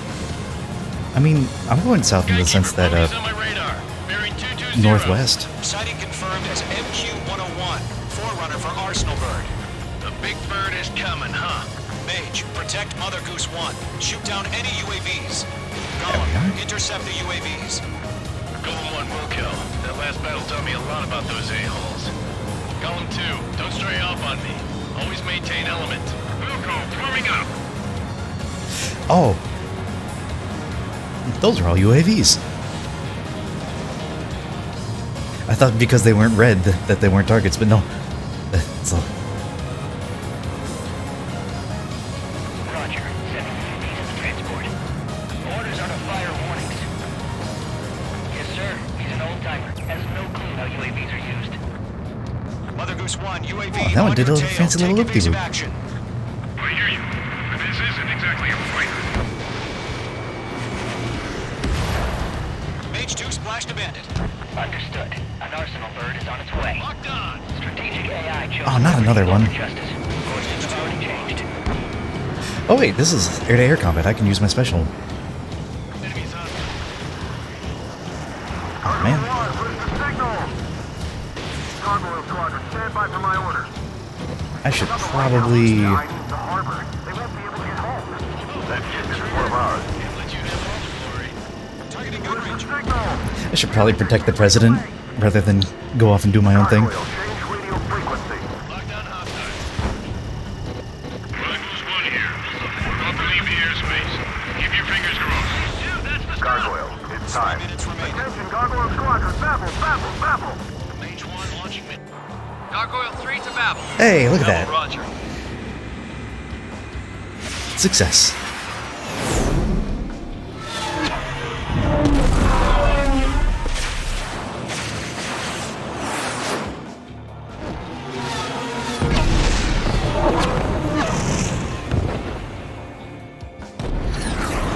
I mean, I'm going south in the sense that, He's on my radar. Bearing 220. northwest. Sighting confirmed as MQ-101, forerunner for Arsenal Bird. The big bird is coming, huh? Mage, protect Mother Goose 1. Shoot down any UAVs. we Gollum, are. intercept the UAVs. Golem 1 will kill. That last battle taught me a lot about those a-holes. Golem 2, don't stray off on me. Always maintain element. Wilco, forming up. Oh. Those are all UAVs. I thought because they weren't red that they weren't targets, but no. It's all... Roger. Sending UAVs to the transport. Orders are to fire warnings. Yes, sir. He's an old-timer. Has no clue how UAVs are used. Mother Goose 1, UAV Oh, that one on did your a tail. fancy little Take evasive loop-de-loop. action. I hear you, but this isn't exactly a fighter. Mage 2 splashed a bandit. Understood. An arsenal bird is on its way. Locked on. Strategic AI chosen Oh, not another one. Justice. Courses have already changed. Oh wait, this is air-to-air combat. I can use my special. Enemies on. Oh man. Gargoyle Squadron, stand by for my orders. I should probably... They won't be able to get home. That ship isn't one of ours. Targeting gun range. I should probably protect the president rather than go off and do my own thing. Change radio frequency. Lockdown hostile. Mother Goose 1 here. We're about to leave the airspace. Keep your fingers crossed. Dude, that's the Gargoyle, it's time. 3 minutes remaining. Attention, Gargoyle Squadron, baffle! Mage 1 launching mid. Gargoyle 3 to Babel. Hey, look at that. Roger. Success.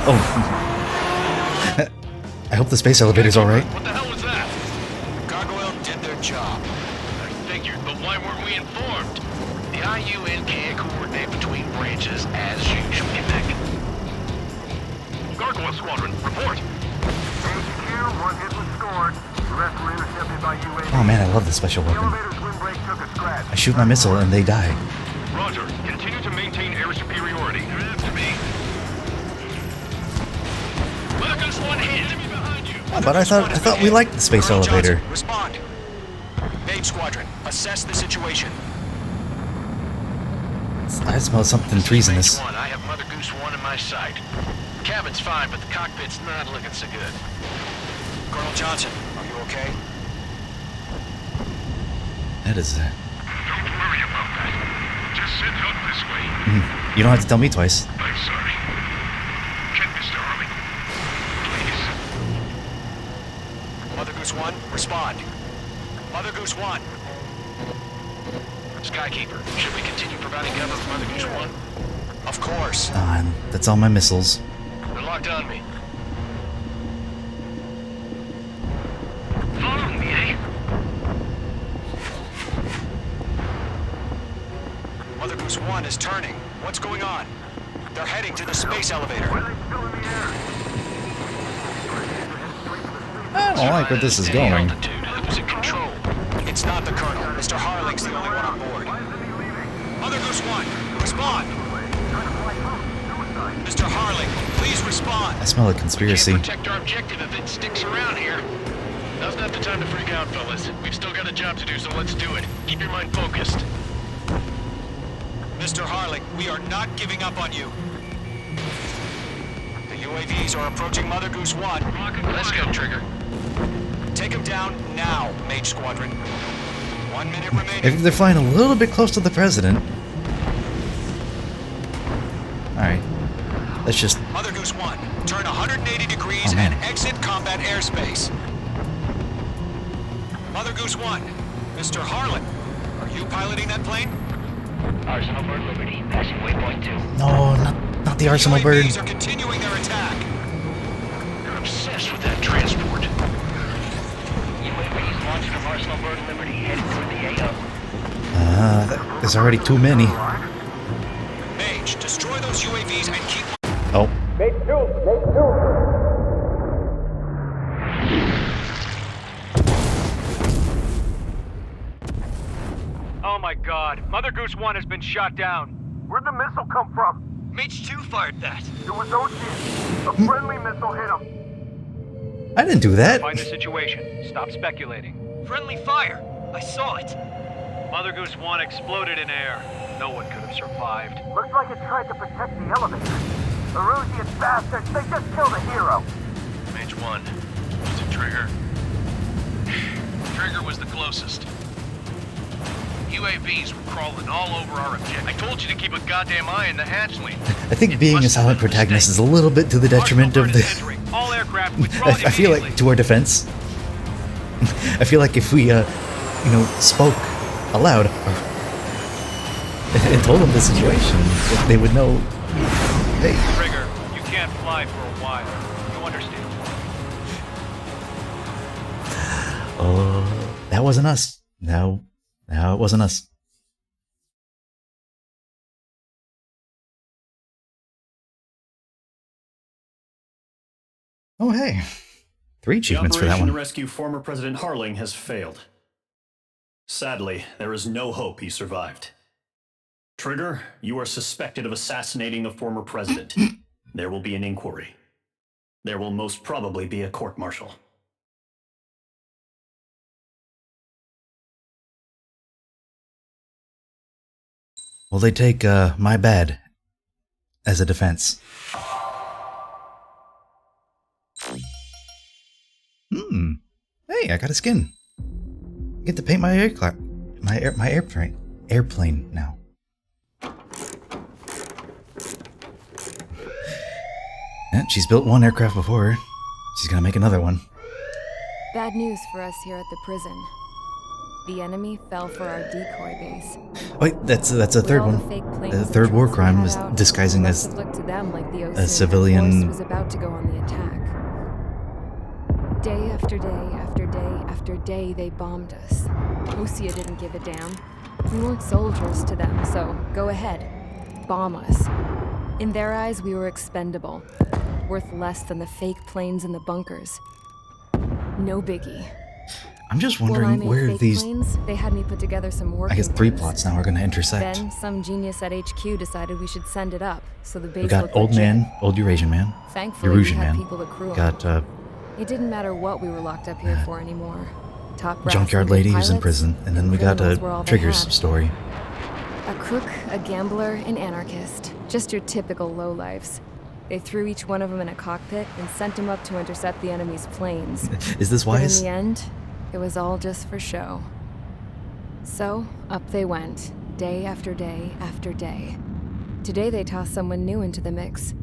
Oh. I hope the space elevator's alright. What the hell was that? Gargoyle did their job. I figured, but why weren't we informed? The IUN can't coordinate between branches as usual. Get back. Gargoyle Squadron, report. HQ, one hit was scored. The rest were intercepted by UAV. Oh man, I love this special The weapon. elevator's windbreak took a scratch. I shoot my missile and they die. Roger. Continue to maintain air superiority. You're after me. Mother Goose 1 hit. Enemy behind you. Oh, but I thought we liked the space Colonel elevator. Johnson, respond. Mage Squadron, assess the situation. I smell something treasonous. Mage 1, I have Mother Goose 1 in my sight. Cabin's fine, but the cockpit's not looking so good. Colonel Johnson, are you okay? That is... Don't worry about that. Just send help this way. You don't have to tell me twice. I'm sorry. Get Mr. Harley. Please. Mother Goose 1, respond. Mother Goose 1. Skykeeper, should we continue providing cover for Mother Goose 1? Of course. And that's all my missiles. They're locked on me. Following me, eh? Mother Goose 1 is turning. What's going on? They're heading to the space elevator. I don't like where this is going. Altitude. Who's in control? It's not the Colonel. Mr. Harling's the only one on board. Mother Goose 1, respond. Mr. Harling, please respond. I smell a conspiracy. Can't protect our objective if it sticks around here. Now's not the time to freak out, fellas. We've still got a job to do, so let's do it. Keep your mind focused. Mr. Harling, we are not giving up on you. The UAVs are approaching Mother Goose 1. Let's go, Trigger. Take them down now, Mage Squadron. 1 minute remaining. If they're flying a little bit close to the president. Alright. Let's just... Mother Goose 1, turn 180 degrees Oh, man. and exit combat airspace. Mother Goose 1, Mr. Harlan, are you piloting that plane? Arsenal Bird Liberty, passing waypoint 2. No, not the Arsenal Bird. UAVs are continuing their attack. You're obsessed with that transport. UAVs launched from Arsenal Bird Liberty, headed toward the AO. There's already too many. Mage, destroy those UAVs and keep... Oh. Oh my god, Mother Goose 1 has been shot down. Where'd the missile come from? Mage 2 fired that. It was Ocean. A friendly missile hit him. I didn't do that. Find the situation. Stop speculating. Friendly fire. I saw it. Mother Goose 1 exploded in air. No one could have survived. Looks like it tried to protect the elevator. Erusian bastards, they just killed a hero. Mage 1, is it Trigger? Trigger was the closest. UAVs were crawling all over our objective. I told you to keep a goddamn eye on the hatchling. I think being a silent protagonist is a little bit to the detriment of the... All aircraft withdraw I feel like, to our defense, I feel like if we, spoke aloud and told them the situation, they would know, hey. Trigger, you can't fly for a while. You understand? Oh, that wasn't us. No, it wasn't us. Oh, hey. 3 achievements for that one. The operation to rescue former President Harling has failed. Sadly, there is no hope he survived. Trigger, you are suspected of assassinating a former president. There will be an inquiry. There will most probably be a court-martial. Will they take my bad as a defense? Hey, I got a skin. I get to paint my airplane now. Yeah, she's built one aircraft before. She's gonna make another one. Bad news for us here at the prison. The enemy fell for our decoy base. Wait, that's a third one. The third war crime was disguising as a civilian. Was about to go on the attack. Day after day after day after day, they bombed us. Osea didn't give a damn. We weren't soldiers to them, so go ahead, bomb us. In their eyes, we were expendable, worth less than the fake planes in the bunkers. No biggie. I'm just wondering where these... planes, they had me put together some working I guess 3 ones. plots now are going to intersect. Then some genius at HQ decided we should send it up, so the base We got looked Old legit. Man, Old Eurasian Man, Thankfully, Eurasian we had Man. people to crew Got It didn't matter what we were locked up here for anymore. Top brass Junkyard would be Lady who's in pilots, prison, and then we got criminals were all they Trigger's had. story. A crook, a gambler, an anarchist. Just your typical lowlifes. They threw each one of them in a cockpit and sent them up to intercept the enemy's planes. Is this wise? But in the end, it was all just for show. So, up they went, day after day after day. Today they tossed someone new into the mix.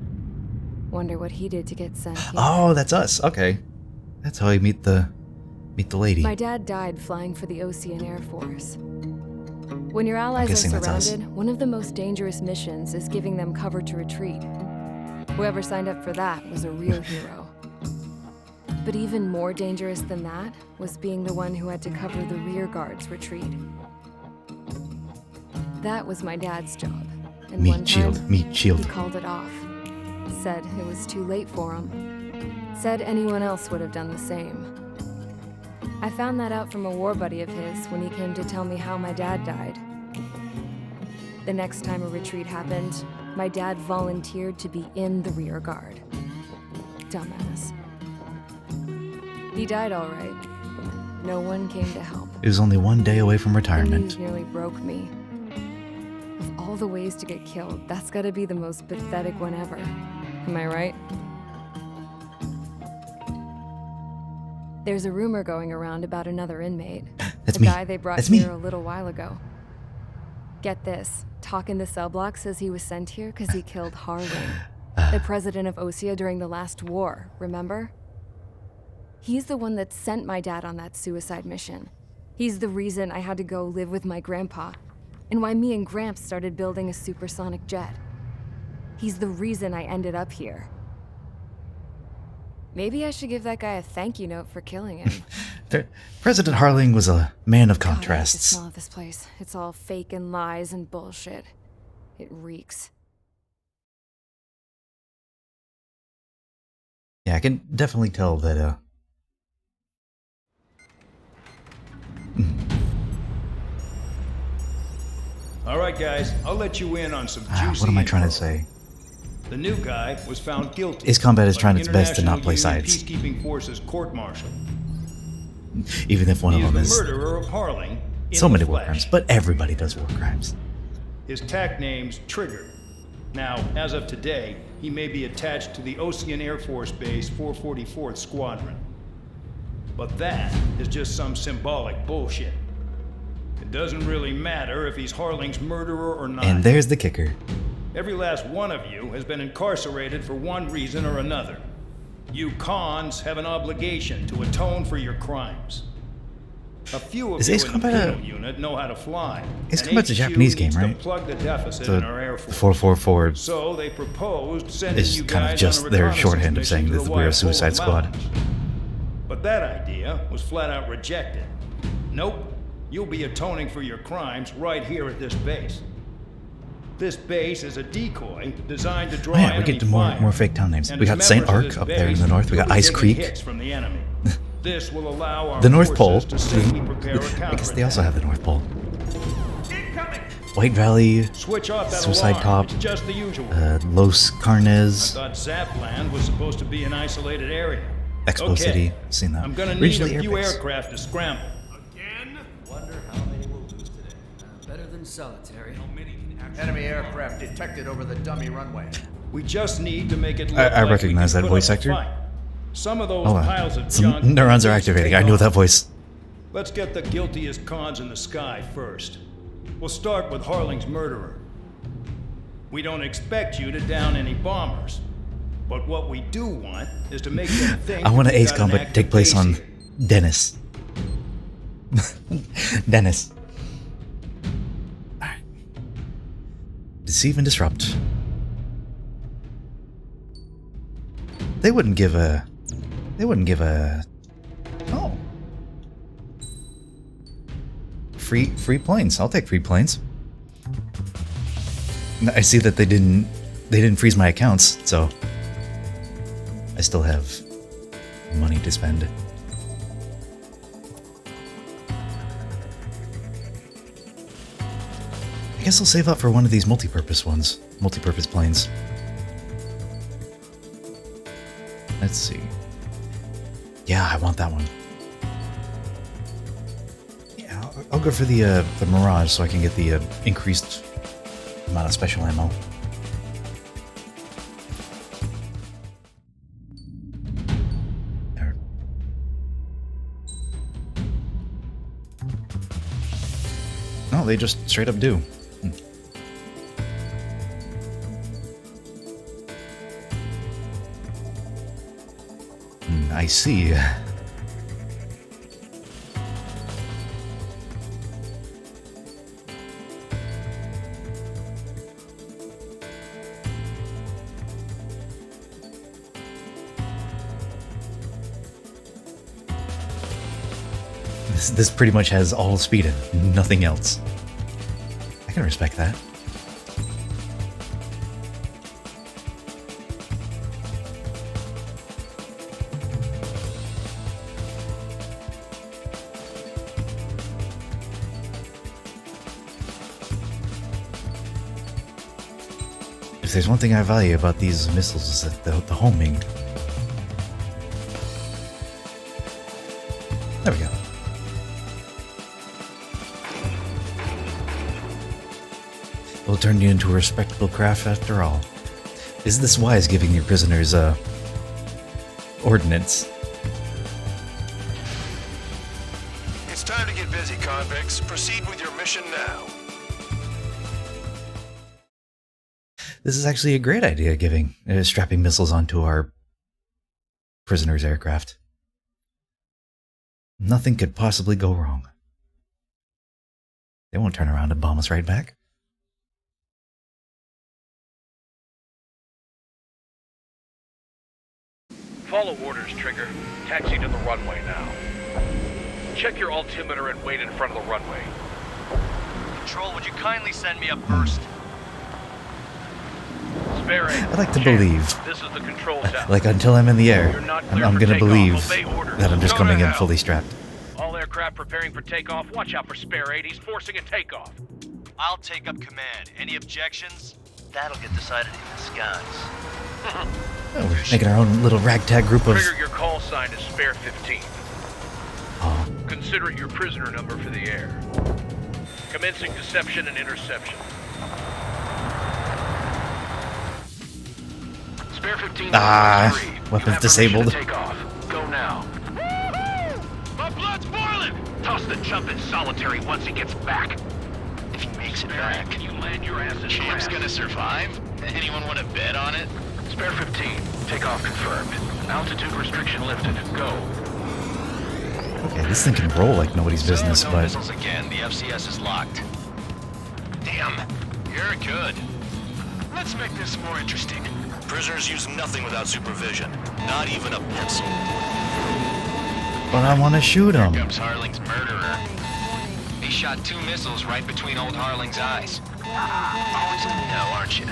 Wonder what he did to get sent here. Oh, that's us. Okay. That's how you meet the lady. My dad died flying for the Ocean Air Force. When your allies are guessing that's us. surrounded, one of the most dangerous missions is giving them cover to retreat. Whoever signed up for that was a real hero. But even more dangerous than that was being the one who had to cover the rear guard's retreat. That was my dad's job. And one time, Meat shield. he called it off. Said it was too late for him. Said anyone else would have done the same. I found that out from a war buddy of his when he came to tell me how my dad died. The next time a retreat happened, my dad volunteered to be in the rear guard. Dumbass. He died all right. No one came to help. It was only 1 day away from The retirement. news nearly broke me. Of all the ways to get killed, that's gotta be the most pathetic one ever. Am I right? There's a rumor going around about another inmate. That's the me. guy they brought That's here me. a little while ago. Get this. Talk in the cell block says he was sent here because he killed Harling, the president of Osea during the last war, remember? He's the one that sent my dad on that suicide mission. He's the reason I had to go live with my grandpa, and why me and Gramps started building a supersonic jet. He's the reason I ended up here. Maybe I should give that guy a thank you note for killing him. President Harling was a man of God, I hate the contrasts. smell of this place. It's all fake and lies and bullshit. It reeks. Yeah, I can definitely tell that, All right, guys, I'll let you in on some juicy what am I trying to info. say? The new guy was found guilty. Ace Combat is by trying the its best to not play International Union sides. Peacekeeping Forces court-martial. Even if one He of them is is the murderer of Harling. in so the many war flesh. crimes, but everybody does war crimes. His TAC name's Trigger. Now, as of today, he may be attached to the Ocean Air Force Base 444th Squadron. But that is just some symbolic bullshit. It doesn't really matter if he's Harling's murderer or not. And there's the kicker. Every last one of you has been incarcerated for one reason or another. You cons have an obligation to atone for your crimes. A few of Is you Ace in the Combat penal unit know how to fly. Ace and Combat's a HQ Japanese game, needs to right? plug the deficit So in our Air Force. 444 So they proposed sending is you kind of guys just on a their reconnaissance shorthand of mission saying to that the we're a White Suicide Hole Squad. Mountains. But that idea was flat out rejected. Nope. You'll be atoning for your crimes right here at this base. This base is a decoy designed to draw Oh yeah, we enemy get to fire. more fake town names. And We as got St. members of Arc this up there in base, the north. We you'll got be Ice taking Creek. hits from the enemy. This will allow our The North Pole. forces to safely prepare a I guess they also have the North Pole. Incoming! White Valley, Switch off that Suicide alarm. Top, It's just the usual. Los Carnes, I thought Zapland was supposed to be an isolated area. Expo Okay. City. Seen that. I'm gonna need Ridgely a Air few Base. aircraft to scramble. Wonder how many we'll lose today. Better than solitary. Enemy aircraft detected over the dummy runway. We just need to make it look I like recognize we that can put voice up a actor. fight. Some of those Oh, piles of some junk neurons are need to activating. take I know off. that voice. Let's get the guiltiest cons in the sky first. We'll start with Harling's murderer. We don't expect you to down any bombers. But what we do want is to make them think I want an we Ace got an Combat active take place base on here. Dennis. Dennis. Alright. Deceive and disrupt. They wouldn't give a... Oh. Free planes. I'll take free planes. I see that they didn't freeze my accounts, so I still have money to spend. I guess I'll save up for one of these multi-purpose ones. Multi-purpose planes. Let's see. Yeah, I want that one. Yeah, I'll go for the Mirage so I can get the increased amount of special ammo. There. No, they just straight up do. I see. This pretty much has all speed and nothing else. I can respect that. If there's one thing I value about these missiles is that the homing. There we go. We'll turn you into a respectable craft after all. Is this wise giving your prisoners ordnance? It's time to get busy, convicts. Proceed with your mission now. This is actually a great idea, giving strapping missiles onto our prisoners' aircraft. Nothing could possibly go wrong. They won't turn around and bomb us right back. Follow orders, Trigger. Taxi to the runway now. Check your altimeter and wait in front of the runway. Control, would you kindly send me up first? Spare aid. I like to Jam. believe. This is the control tower. Like until I'm in the air, You're not I'm clear gonna for takeoff. believe Obey orders. that I'm just Go coming to in hell. fully strapped. All aircraft preparing for takeoff. Watch out for spare aid. He's forcing a takeoff. I'll take up command. Any objections? That'll get decided in the skies. Oh, we're making our own little ragtag group of. Trigger, your call sign is Spare 15. Oh, Consider it your prisoner number for the air. Commencing deception and interception. Spare 15. Ah, free. You weapons have permission disabled. to take off. Go now. Toss the chump in solitary once he gets back. If he makes it back, You land your ass in Champ's grass. gonna survive? Anyone want to bet on it? Spare 15. Takeoff confirmed. Altitude restriction lifted. Go. Okay, this thing can roll like nobody's business, no but missiles again. The FCS is locked. Damn, you're good. Let's make this more interesting. Prisoners use nothing without supervision. Not even a pencil. but I want to shoot him. Here comes Harling's murderer. He shot 2 missiles right between old Harling's eyes. Always in the know, aren't you?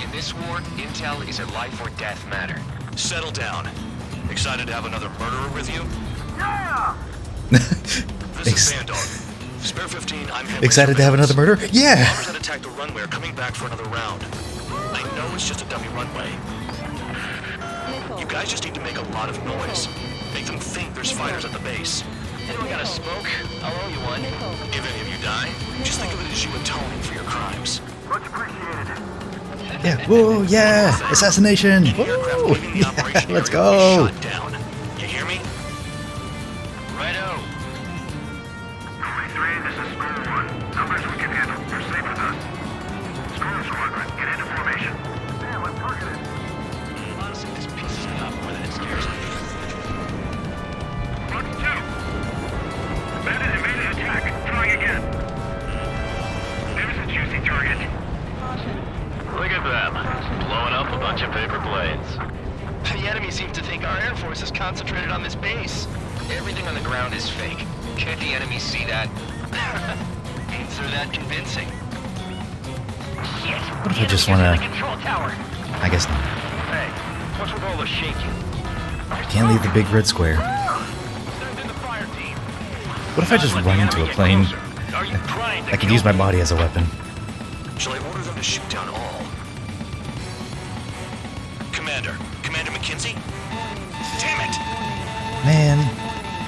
In this war, intel is a life or death matter. Settle down. Excited to have another murderer with you? Yeah! This is Bandog. Spare 15, I'm handling Excited to have another murder? Yeah! Bombers that attacked the runway are coming back for another round. I know it's just a dummy runway. You guys just need to make a lot of noise. Make them think there's fighters at the base. Anyone got a smoke? I'll owe you one. If any of you die, just think of it as you atoning for your crimes. Much appreciated. Yeah, whoa, yeah! Assassination! Woo! Yeah, let's go! Shot down. You hear me? Righto. Only 3, this is Squirrel 1. Numbers we can handle. You're safe with us. Squirrel Squadron, get into formation. Damn, I'm targeted. Honestly, this pisses me off more than it scares me. Mark 2. Bandit evaded attack. Trying again. There's a juicy target. Look at them, blowing up a bunch of paper planes. The enemy seems to think our Air Force is concentrated on this base. Everything on the ground is fake. Can't the enemy see that? Answer that convincing. Shit! What if I just wanna... Control tower. I guess not. Hey, what's with all the shaking? Can't leave the big red square. Send in the fire team. What if I just run into a plane? Are you trying to I could use my body as a weapon. Shall I order them to shoot down all? Commander McKinsey? Damn it! Man,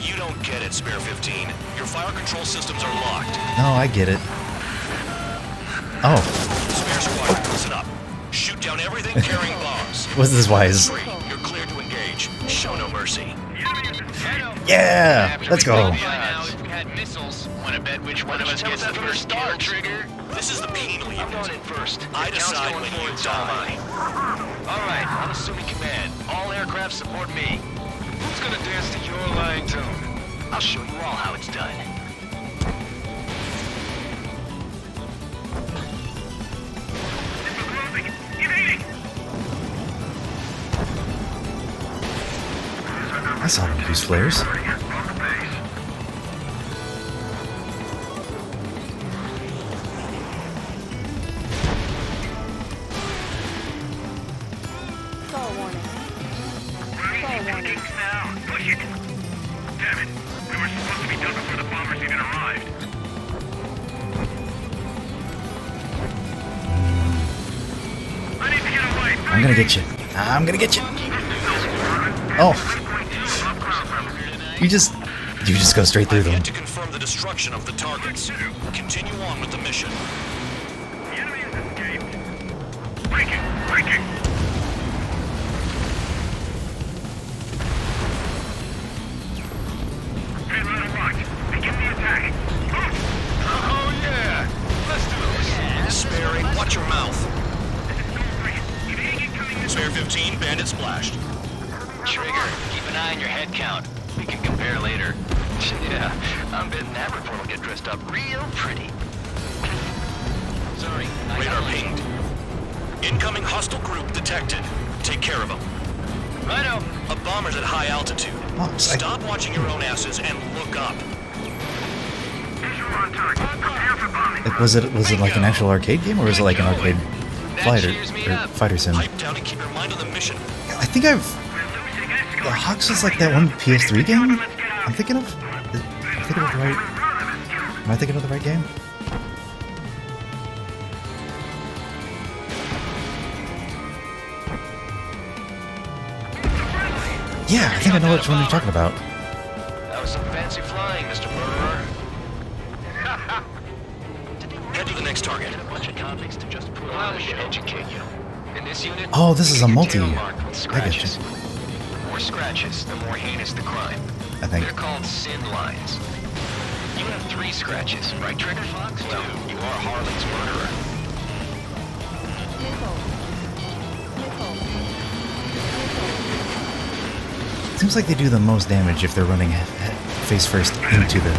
You don't get it, Spare 15. Your fire control systems are locked. no, I get it. Oh, Spare squadron, listen up. Shoot down everything carrying bombs. was this wise? 3, you're cleared to engage. Show no mercy. Yeah, let's go. By now, if we had missiles, wanna bet which one of us gets the first start, Trigger? This is the penal unit. I'm going in first. I decide when you die. Alright, I'm assuming command. All aircraft support me. Who's gonna dance to your line tune? I'll show you all how it's done. I saw them use flares. Now, push it. Damn it. We were supposed to be done before the bombers even arrived. I need to get away. I'm gonna get you. I'm gonna get you. Oh. You just go straight through them. To confirm the destruction of the targets. Continue on with the mission. The enemy has escaped. Breaking. Payload unlocked. Begin the attack. Oh yeah! Let's do this. Sparry, watch your mouth. Spare 15, bandit splashed. Trigger, keep an eye on your head count. We can compare later. Yeah, I'm betting that report will get dressed up real pretty. Sorry, radar pinged. Incoming hostile group detected. Take care of them. Righto. A bomber's at high altitude. Oh, Stop watching your own asses and look up. Visual on target. Prepare for bombing. Was it like an actual arcade game, or was it like an arcade fighter sim? Pipe down and keep your mind on the mission. I think I've... The Hawks was like that one PS3 game? I'm thinking of... Am I thinking of the right game? Yeah, I think I know which one you're talking about. That was some fancy flying, Mr. Murderer. Head to the next target. A bunch of convicts to just put on a show. Educate you. In this unit, Oh, this is a multi... tail marked with I get you. scratches. The more scratches, the more heinous the crime. I think. They're called sin lines. You have 3 scratches, right, Trigger Fox? Well, you are Harley's murderer. Seems like they do the most damage if they're running face first into the...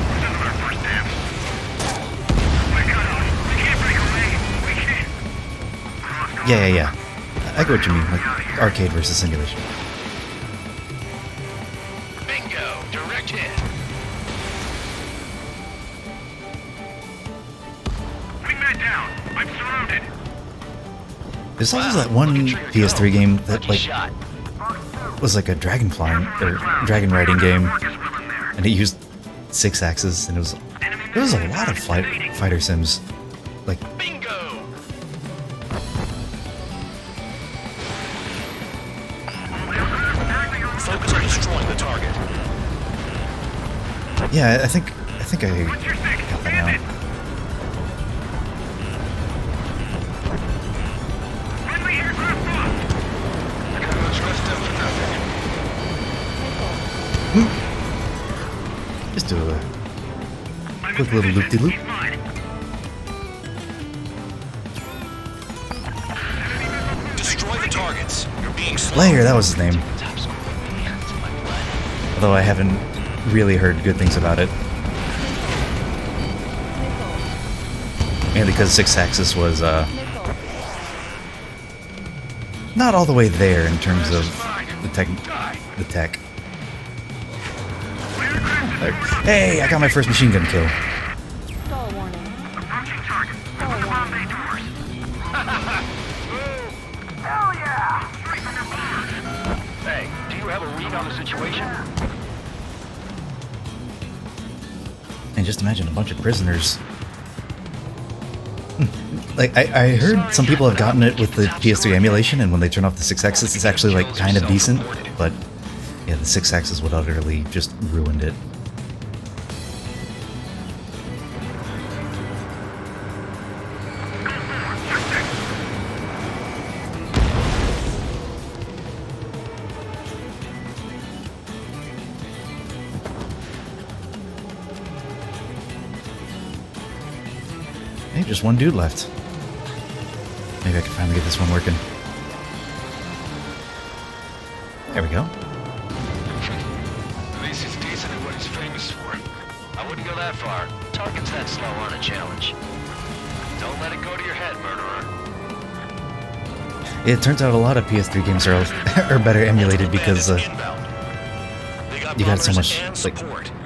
Yeah. I get what you mean, like arcade versus simulation. Bingo! Direct hit. Wingman down. I'm surrounded. There's also that one PS3 game that like was like a dragon flying or dragon riding game, and it used 6 axes, and there was a lot of fighter sims. Like bingo. Focus on destroying the target. yeah, I think I got that out. Just do a quick little loop-de-loop. Destroy the targets. You're being Slayer, that was his name. Although I haven't really heard good things about it. Mainly because 6 axis was not all the way there in terms of the tech. Hey, I got my first machine gun kill. Stall warning. Approaching target. Stall warning. Hell yeah! Straight from the bombers. Hey, do you have a read on the situation? And just imagine a bunch of prisoners. Like, I heard some people have gotten it with the PS3 emulation, and when they turn off the 6 axis, it's actually like kind of decent, but yeah, the 6 axis would utterly just ruined it. Hey, just one dude left. Maybe I can finally get this one working. There we go. At least he's decent at what he's famous for. I wouldn't go that far. Targets that slow aren't a challenge. Don't let it go to your head, murderer. It turns out a lot of PS3 games are better emulated because you got so much like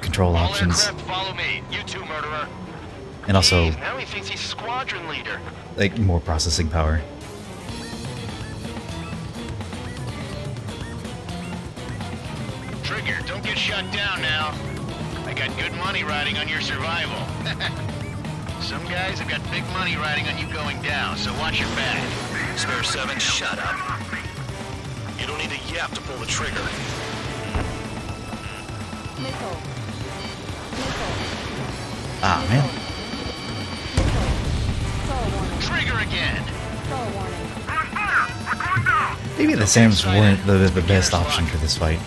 control options, Follow me. You too, murderer. and also Now he thinks he's squadron leader. like more processing power. Trigger, don't get shut down now. I got good money riding on your survival. Some guys have got big money riding on you going down, so watch your back. Spare 7, shut up. You don't need a yap to pull the trigger. Ah, man. Trigger again. Maybe the SAMs weren't the best option for this fight.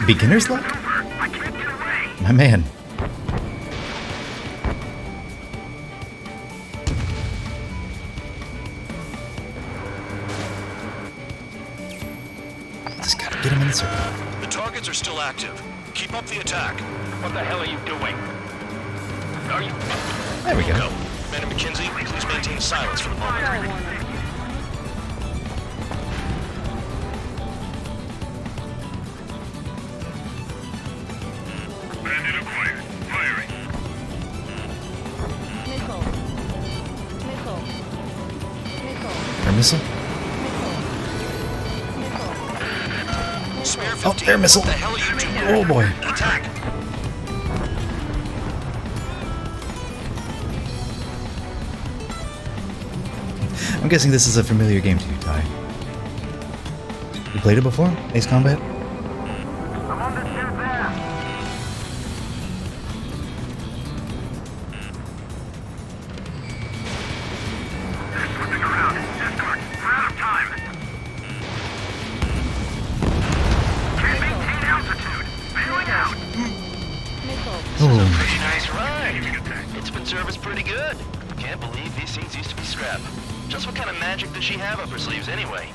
Beginner's luck? My man. Just gotta get him in the circle. The targets are still active. Keep up the attack. What the hell are you doing? Are you... There we go. Madam McKinsey, please maintain silence for the moment. Bandit acquired. Firing. Air missile? Spare 15. Oh, air missile. What the hell are you doing? Oh boy. Attack. I'm guessing this is a familiar game to you, Ty. You played it before? Ace Combat? I'm on the ship there. They're slipping around. Escort. We're out of time. Can't maintain altitude. Bail was pretty good. Can't believe these things used to be scrap. Just what kind of magic does she have up her sleeves anyway?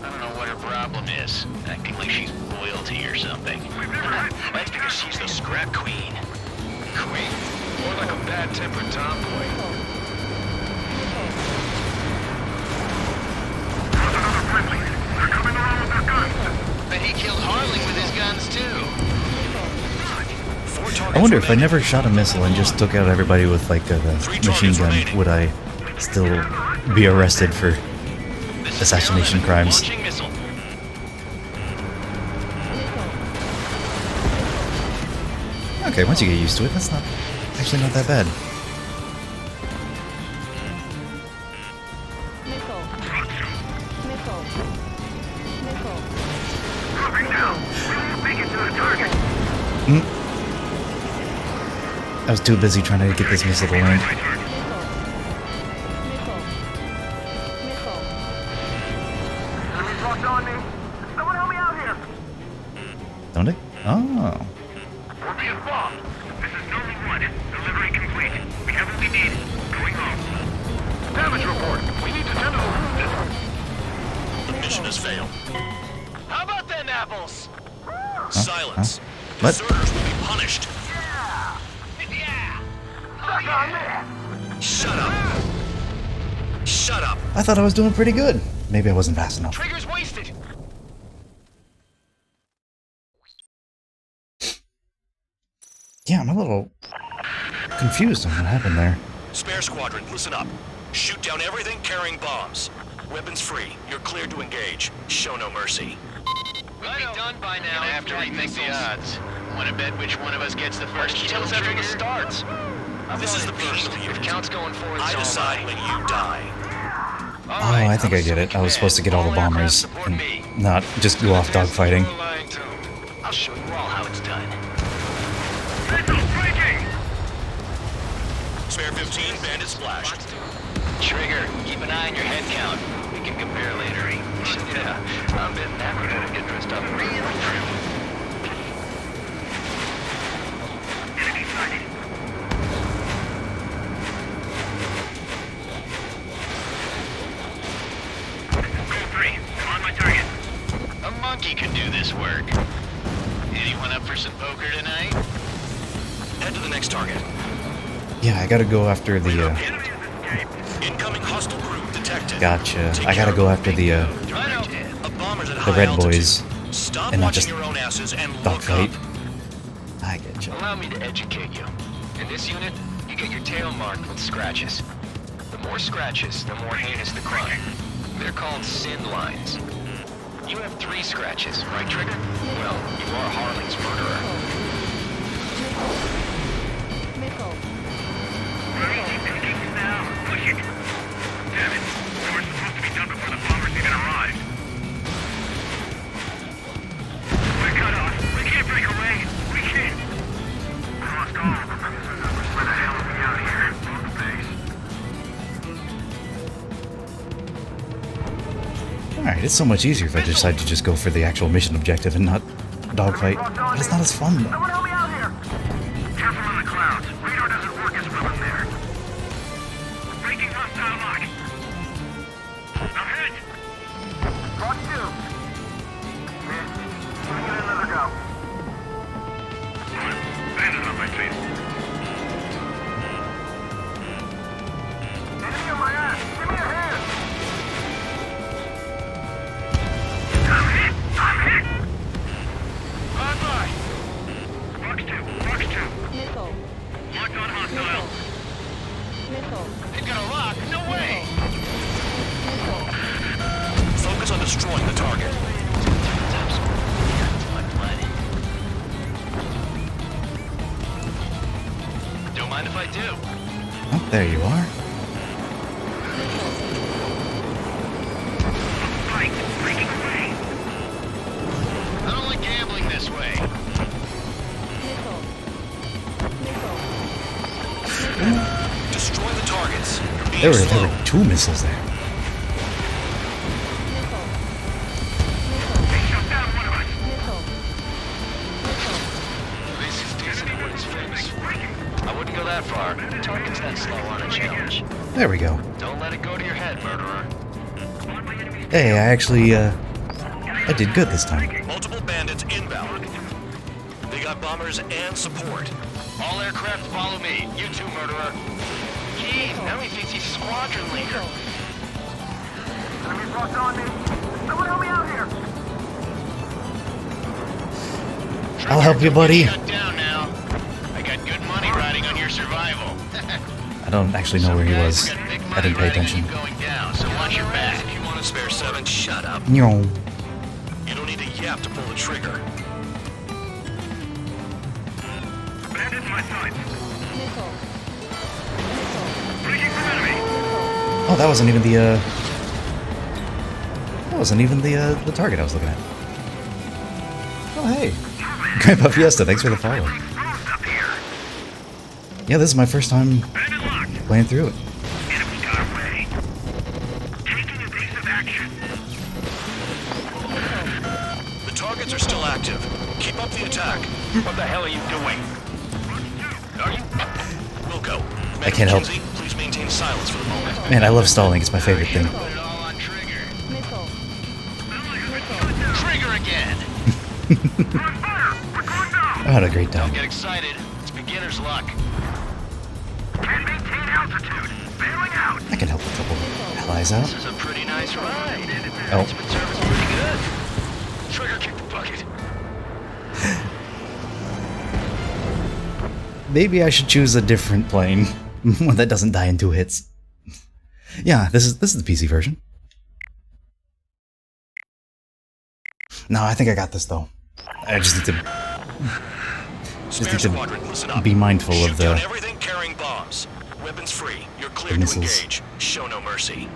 I don't know what her problem is. Acting like she's royalty or something. That's because she's the scrap queen. Queen? More like a bad-tempered tomboy. They're coming around with their guns. Bet he killed Harling with his guns too. I wonder if I never shot a missile and just took out everybody with like a machine gun, would I still be arrested for assassination crimes? Okay, once you get used to it, that's actually not that bad. I was too busy trying to get this missile to land. Don't it? Oh. We're being bombed. This is Normal 1. Delivery complete. We have what we need. Going home. Damage report. We need to tend to the wounded. The mission has failed. How about them apples? Silence. What? Deserters will be punished. Shut up. Shut up. I thought I was doing pretty good. Maybe I wasn't fast enough. Trigger's wasted. Yeah, I'm a little confused on what happened there. Spare squadron, listen up. Shoot down everything carrying bombs. Weapons free. You're cleared to engage. Show no mercy. We'll be done by now. Gonna have to rethink the odds. Want to bet which one of us gets the first kill after the starts? This is the personal unit. If count's going for it, I decide when you die. Oh, I think I get it. I was supposed to get all the bombers and not just go off dogfighting. I'll show you all how it's done. Spare 15, bandit splashed. Trigger, keep an eye on your head count. We can compare later. Yeah, I'm betting that we're gonna get dressed up real trim. Enemy sighted. Go 3. I'm on my target. A monkey can do this work. Anyone up for some poker tonight? Head to the next target. Yeah, I gotta go after the, Incoming hostile group detected. Gotcha. I gotta go after the red boys Stop and not watching just your own asses and look dogfight. up. I getcha. Allow me to educate you. In this unit, you get your tail marked with scratches. The more scratches, the more heinous the crime. They're called sin lines. You have 3 scratches, right, Trigger? Well, you are Harling's murderer. Push it. Damn it. We were supposed to be done before the bombers even arrived. We're cut off. We can't break away. We can't. We lost all of them. Where the hell are we out here? On the base. Alright, it's so much easier if I decide to just go for the actual mission objective and not dogfight. But it's not as fun though. Someone help me out here. Careful on the clouds. Radar doesn't work as well in there. Breaking hostile lock. Ahead. Lock 2. Gonna get another go. Bandit on my face. Enemy on my ass. Give me a hand. I'm hit. I'm hit. On by. Box 2. Box 2. Missile. Locked on hostile. Missile. They've got a lock? No way! Focus on destroying the target. Don't mind if I do. Oh, there you are. Fight. Breaking away. I don't like gambling this way. Destroy the targets. There were 2 missiles there. They shut down one of us. This is decent what is famous for. I wouldn't go that far. Target's that There we go. Don't let it go to your head, murderer. Hey, I actually, I did good this time. Multiple bandits inbound. They got bombers and support. All aircraft follow me. You too, murderer. Gee, now he thinks he's squadron leader. Enemy's locked on me. Someone help me out here. I'll help you, buddy. Shut down now. I got good money riding on your survival. I don't actually know where he was. I didn't pay attention. Going down, so watch your back. If you want to spare 7, shut up. No. You don't need a yap to pull the trigger. Bandits my sight. Oh, that wasn't even the, that wasn't even the target I was looking at. Oh, hey. Grandpa Fiesta, thanks for the follow. Yeah, this is my first time playing through it. The targets are still active. Keep up the attack. What the hell are you doing? Are you? We'll go. I can't help. Please maintain silence for the moment. Man, I love stalling. It's my favorite thing. Put it all on trigger. Trigger again. I had a great time. Don't get excited. It's beginner's luck. Can maintain altitude. Bailing out. I can help a couple allies out. This is a pretty nice ride. Oh. It's been serviced pretty good. Trigger kick the bucket. Maybe I should choose a different plane. One that doesn't die in 2 hits. Yeah, this is the PC version. No, I think I got this though. I just need to be mindful of the everything carrying bombs. Weapons free. You're clear to missiles. engage. Show no mercy.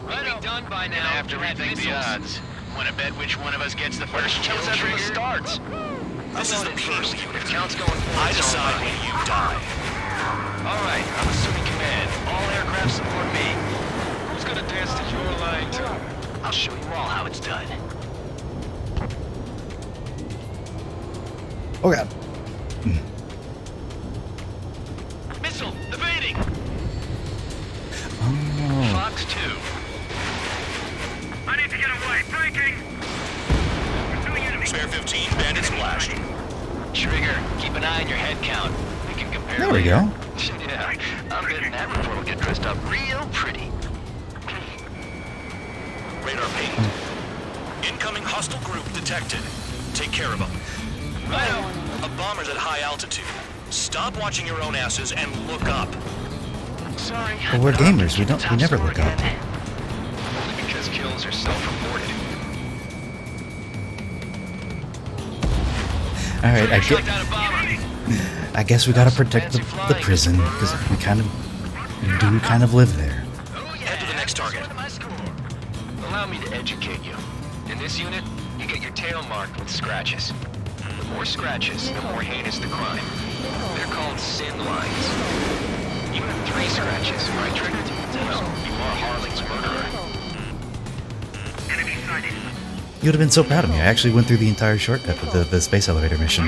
Right done by now. And after rethink the odds. Want to bet which one of us gets the first kill trigger? Starts. This is the first unit. Count's going forward. I decide when you die. All right, I'm assuming command. All aircraft support me. Who's gonna dance to your line too? I'll show you all how it's done. Oh god. Missile evading. Oh. Fox 2. I need to get away. Breaking. Spare 15 bandits splashed. Trigger, keep an eye on your head count. We can compare. There we go. Yeah, I'm betting that report will get dressed up real pretty. Radar pinged. Incoming hostile group detected. Take care of them. A bomber's at high altitude. Stop watching your own asses and look up. Sorry. Well, we're gamers. We never look up. Only because kills are self-reported. All right, I guess we gotta protect the prison because we do kind of live there. Head to the next target. Allow me to educate you. In this unit, you get your tail marked with scratches. The more scratches, the more heinous the crime. They're called sin lines. You have 3 scratches, right, Trigger? Well, you are Harling's murderer. Enemy sighted. You would have been so proud of me. I actually went through the entire shortcut with the space elevator mission.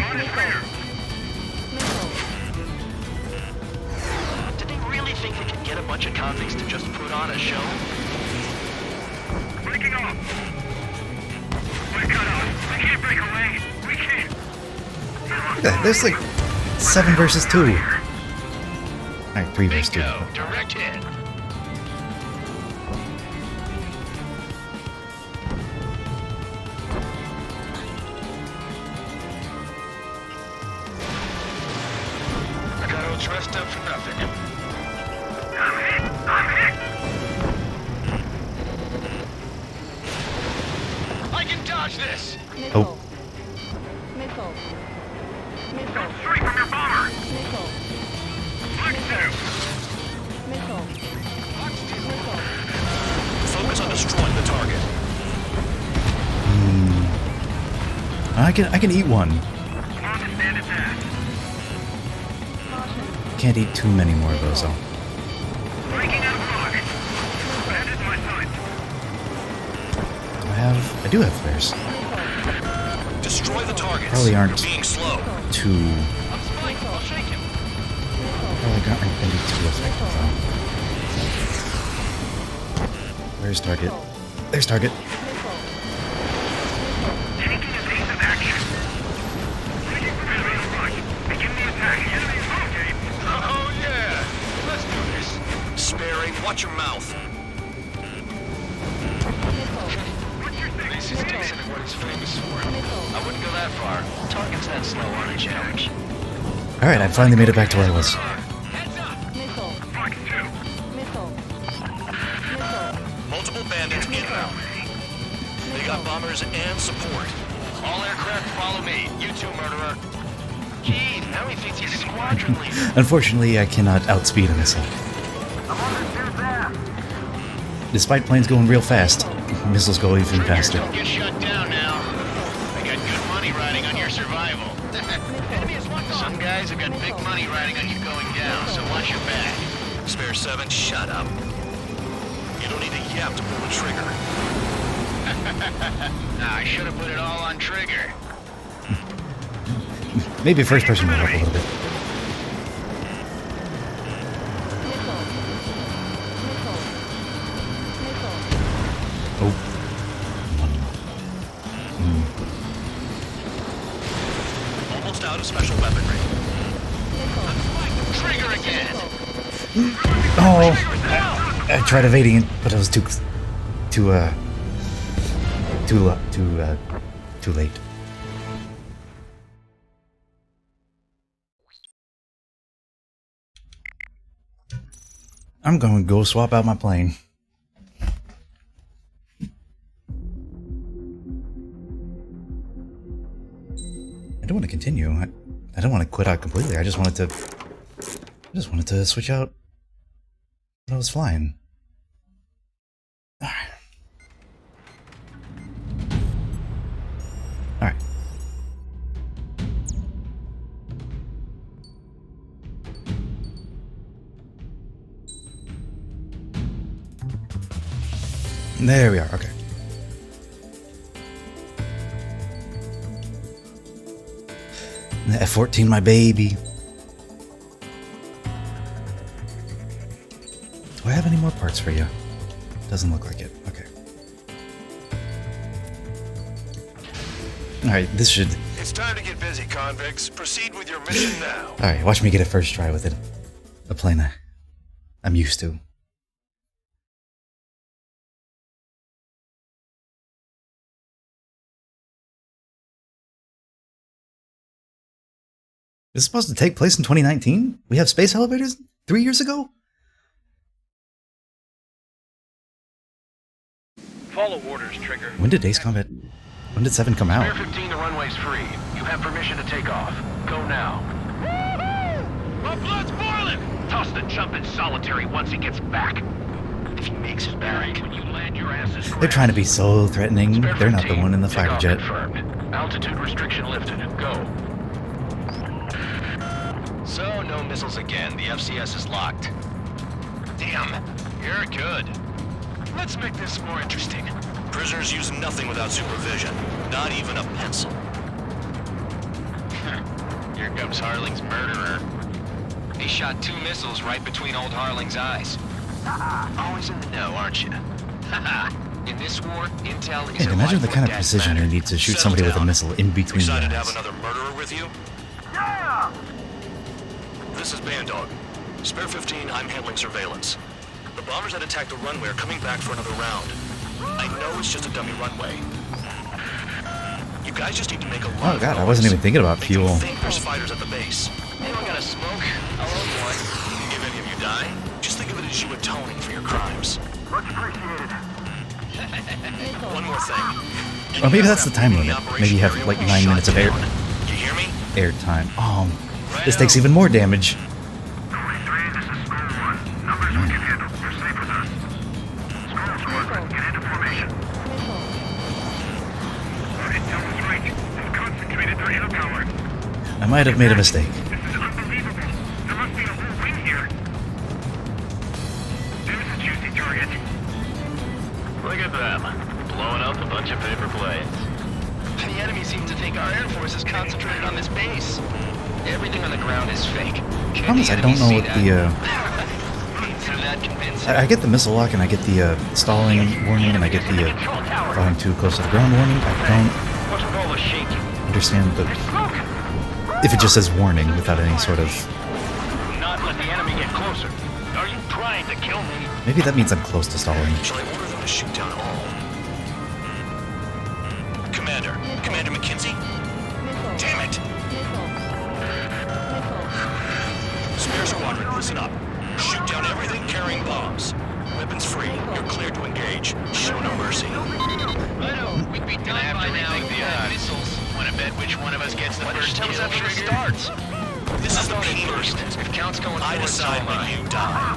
Did they really think they could get a bunch of convicts to just put on a show? Breaking off! We're cut off. We can't break away. We can't. There's like 7 versus 2. Alright, 3 versus 2. Direct hit. I got all dressed up for nothing. I'm hit! I'm hit! I can dodge this! Oh. Straight from your bomber! Focus on destroying the target. I can eat one. Can't eat too many more of those though. I do have flares. Destroy the targets. Probably aren't You're being slow. too. Probably aren't gonna be too effective though. Where's target? There's target. Oh yeah! Let's do this. Sparing, watch your mouth. This is decent at what it's famous for. I wouldn't go that far. Target's that slow on a charge. Alright, I finally made it back to where I was. Multiple bandits inbound. They got bombers and support. All aircraft follow me. You too, murderer. Jeez, now he thinks he's squadron leader. Unfortunately, I cannot outspeed a missile. Despite planes going real fast, missiles go even faster. Don't get shut down now. I got good money riding on your survival. Some guys have got big money riding on you going down, so watch your back. Spare 7, shut up. You don't need a yap to pull the trigger. Nah, I should have put it all on trigger. Maybe first person will help a little bit. Oh. Almost out of special weaponry. Trigger again. Oh, I tried evading it, but I was too late. I'm going to go swap out my plane. I don't want to continue. I don't want to quit out completely. I just wanted to switch out when I was flying. Alright. Alright. There we are, okay. The F-14, my baby. Do I have any more parts for you? Doesn't look like it. Okay. Alright, this should... It's time to get busy, convicts. Proceed with your mission now. Alright, watch me get a first try with it. A plane I'm used to. This is supposed to take place in 2019? We have space elevators 3 years ago? Follow orders, Trigger. When did Ace Combat... When did 7 come out? Spare 15, the runway's free. You have permission to take off. Go now. My blood's boiling! Toss the jump in solitary once he gets back. If he makes it back. When you land your asses. They're trying to be so threatening. Spare They're not the 15, one in the fighter takeoff jet. Confirmed. Altitude restriction lifted. Go. So, no missiles again. The FCS is locked. Damn, you're good. Let's make this more interesting. Prisoners use nothing without supervision. Not even a pencil. Here comes Harling's murderer. He shot 2 missiles right between old Harling's eyes. Always in the know, aren't you? In this war, intel is Hey, imagine the kind of precision you need to shoot somebody with a missile in between the Excited to have eyes. another murderer with you? Yeah! This is Bandog. Spare 15, I'm handling surveillance. The bombers that attacked the runway are coming back for another round. I know it's just a dummy runway. You guys just need to make a lot Oh god, I wasn't even thinking about fuel. I think there's fighters at the base. Anyone got a smoke? I'll own one. If any of you die, just think of it as you atoning for your crimes. Much appreciated. One more thing. Or maybe that's the time limit. Maybe you have like 9 minutes of air You hear me? time. Oh, this takes even more damage. 23, this is School 1. Numbers we can handle. You're safe with us. School Squadron, get into formation. Our intel was right. They've concentrated their air power. I might have made a mistake. This is unbelievable. There must be a whole wing here. There's a juicy target. Look at them. Blowing up a bunch of paper planes. The enemy seems to think our Air Force is concentrated on this base. Everything on the ground is fake. Promise I don't know what the Answer that convincing. I get the missile lock and I get the stalling warning and I get the flying too close to the ground warning. I What's with all the shaking? don't understand the if it just says warning without any sort of. Not let the enemy get closer. Are you trying to kill me? Maybe that means I'm close to stalling. Shall I order them to shoot down all? Commander McKenzie? Damn it! Spare squadron, listen up. Shoot down everything carrying bombs. Weapons free. You're cleared to engage. Show no mercy. We'd be done by now if we had missiles. Want to bet which one of us gets the first kill when it starts? This is the P first. If count's going I forward, decide so am when I. you die.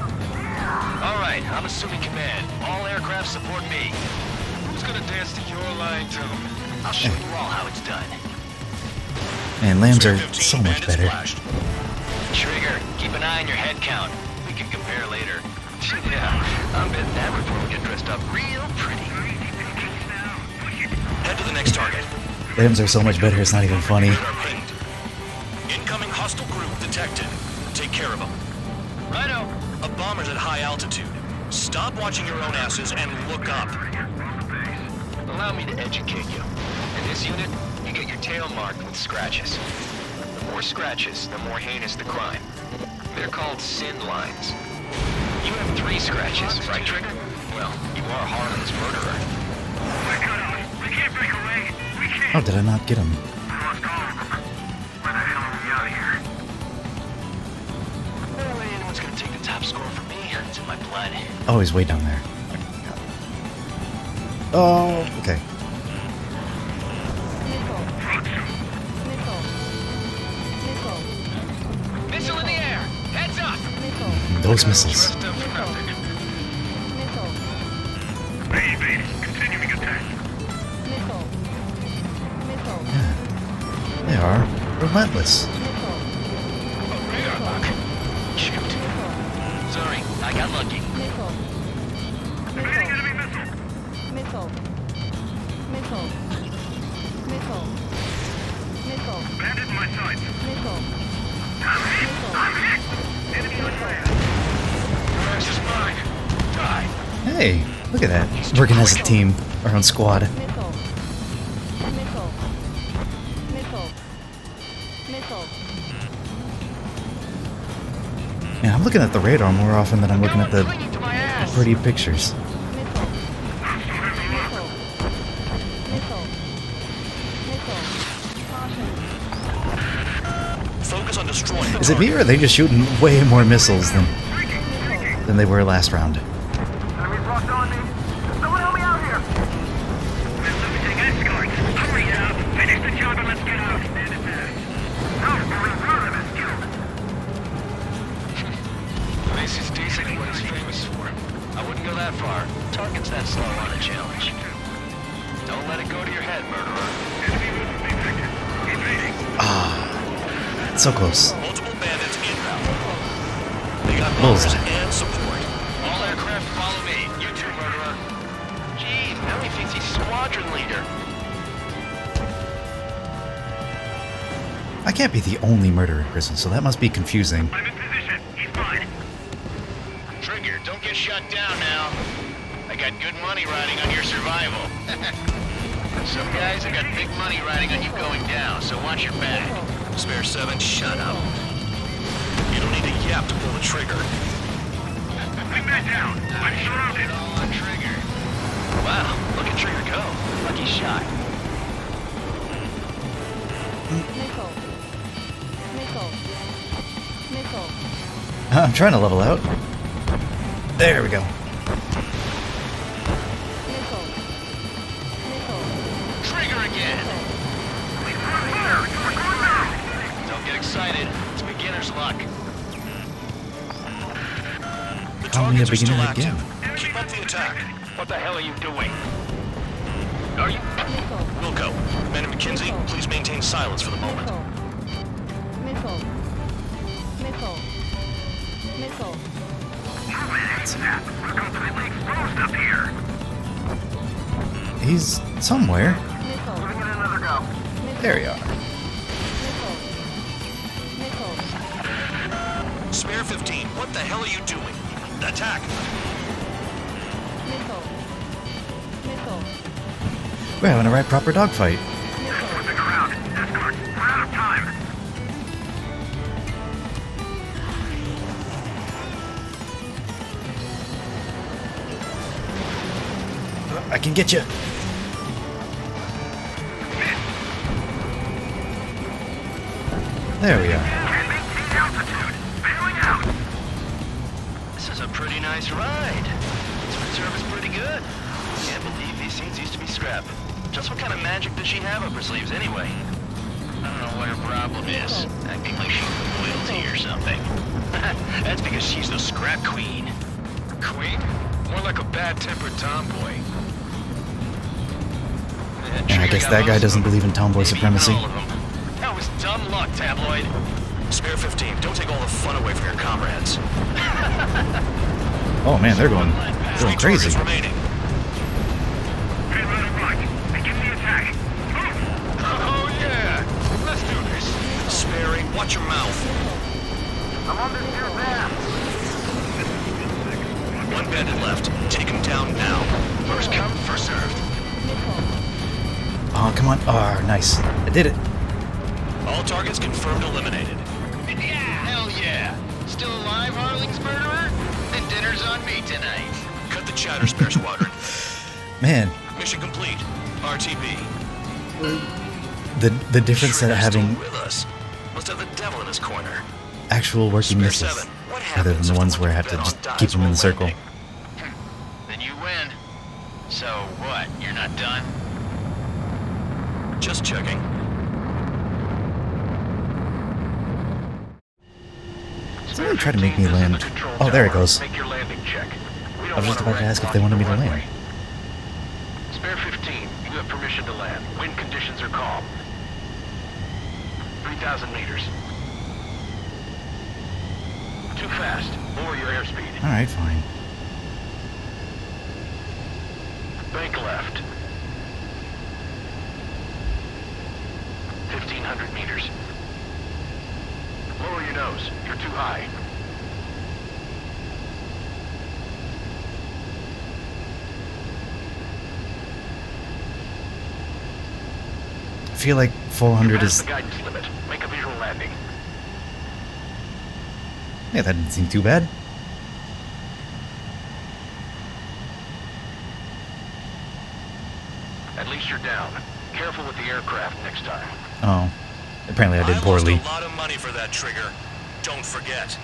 All right, I'm assuming command. All aircraft support me. Who's gonna dance to your line tune? I'll show you all how it's done. And lambs are so much better. Trigger, keep an eye on your head count. We can compare later. Yeah, I'm betting that before we get dressed up real pretty. Head to the next target. Lambs are so much better, it's not even funny. Incoming hostile group detected. Take care of them. Righto. A bomber's at high altitude. Stop watching your own asses and look up. Allow me to educate you. In this unit, you get your tail marked with scratches. The more scratches, the more heinous the crime. They're called sin lines. You have 3 scratches, right, Trigger? Well, you are Harlan's murderer. We're cut off. We can't break away. We can't. How did I not get him? We lost all of them. Where the hell are we out of here? No way anyone's gonna take the top score from me. It's in my blood. Oh, he's way down there. Oh, okay. Missile in the air! Heads up! Those missiles. Main base, continuing attack. They are relentless. Shoot. Sorry, I got lucky. Evading enemy missile. Bandit in my sights. I'm hit. Enemy on fire. This is mine. Die. Hey, look at that. Working as a team, our own squad. Yeah, I'm looking at the radar more often than I'm looking at the pretty pictures. Focus on destroying the Is it me or are they just shooting way more missiles than they were last round? Enemy locked on me. Someone help me out here. We're losing escorts. Hurry now. Finish the job and let's get out. Bandit there. No, only one of us killed. This is decent at what he's famous for. I wouldn't go that far. Target's that slow on a challenge. Don't let it go to your head, murderer. Enemy movement detected. Evading. So close. multiple bandits en route. They got Bullseye. bombers and support. All aircraft follow me. You too, murderer. Geez, now he thinks he's squadron leader. I can't be the only murderer in prison, so that must be confusing. I'm in position. He's mine. Trigger, don't get shut down now. I got good money riding on your survival. Some guys have got big money riding on you going down, so watch your back. Spare 7, shut up. You don't need to yap to pull the trigger. Bring that down. I'm surrounded. All on Trigger. Wow, look at Trigger go. Lucky shot. I'm trying to level out. There we go. Trigger again. Don't get excited. It's beginner's luck. The Call me a targets are still beginner active. again. Keep up the attack. What the hell are you doing? Are you? Wilco, Commander McKenzie, please maintain silence for the moment. We're completely exposed up here. He's somewhere. Giving it another go. There you are. Spare 15, what the hell are you doing? Attack! We're having a right proper dogfight. The crowd. Escort. We're out of time. I can get you. There we are. This is a pretty nice ride. This reserve is pretty good. Can't believe these scenes used to be scrap. Just what kind of magic does she have up her sleeves anyway? I don't know what her problem is. Acting like she's royalty or something. That's because she's the scrap queen. Queen? More like a bad-tempered tomboy. And I guess that guy doesn't believe in tomboy supremacy. That was dumb luck, tabloid. Spare 15. Don't take all the fun away from your comrades. Oh man, they're going crazy. Remaining. Oh yeah! Let's do this. Sparing, watch your mouth. I'm on this here van. One bandit left. Take him down now. First come, first served. Oh, come on. Oh, nice. I did it. All targets confirmed eliminated. Yeah, hell yeah. Still alive, Harling's murderer? Then dinner's on me tonight. Cut the chatter, Spare Squadron. Man, Mission complete. RTB. the difference that Trigger's having still with us. Must have the devil in his corner. actual working Spare missiles 7. What rather than happens the if ones the where I one have to you bet just on dies keep them in while the circle. landing? Then you win. So what, you're not done? Just checking. Somebody tried to make me land. Oh, there it goes. Make your landing check. We I don't was just want about to red ask if they wanted me to blocking the land. runway. Spare 15, you have permission to land. Wind conditions are calm. 3,000 meters. Too fast. Lower your airspeed. Alright, fine. Bank left. 1,500 meters. Lower your nose. You're too high. I feel like 400 Pass is... the guidance limit. Make a visual landing. Yeah, that didn't seem too bad. At least you're down. Careful with the aircraft next time. Oh. Apparently I did poorly. lost a lot of money for that trigger. Don't forget.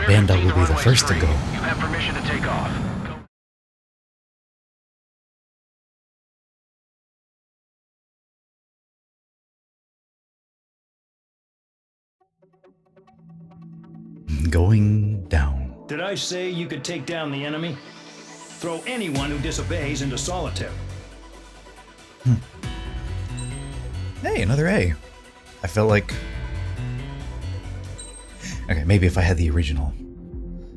Banda will be the first to go. You have permission to take off. Going down. Did I say you could take down the enemy? Throw anyone who disobeys into solitary. Hey, another A. I felt like... Okay, maybe if I had the original.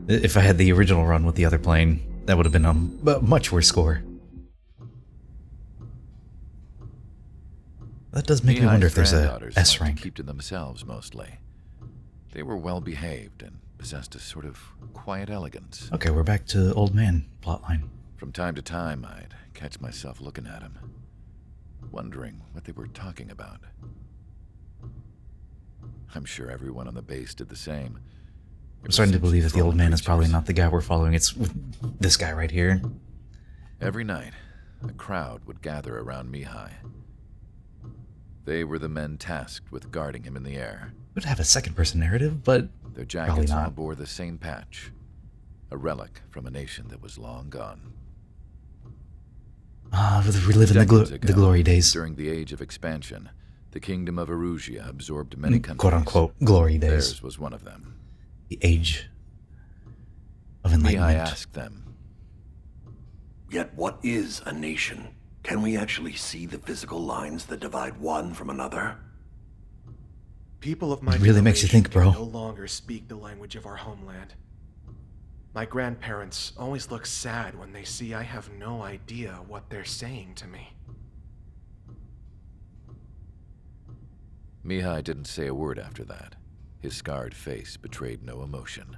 If I had the original run with the other plane, that would have been a much worse score. That does make me wonder if there's a S rank. Keep to themselves mostly. They were well behaved and possessed a sort of quiet elegance. Okay, we're back to old man plotline. From time to time, I'd catch myself looking at him, wondering what they were talking about. I'm sure everyone on the base did the same. I'm starting to believe that the old man is probably not the guy we're following. It's this guy right here. Every night, a crowd would gather around Mihai. They were the men tasked with guarding him in the air. Would have a second-person narrative, but their probably jackets all not. bore the same patch, a relic from a nation that was long gone. Ah, reliving the glory days. During the age of expansion, the kingdom of Erusia absorbed many countries. Quote-unquote glory days. Theirs was one of them. The age of enlightenment. Mihai asked them, Yet what is a nation? Can we actually see the physical lines that divide one from another? People of my It really makes you think, bro. no longer speak the language of our homeland. My grandparents always look sad when they see I have no idea what they're saying to me. Mihai didn't say a word after that. His scarred face betrayed no emotion.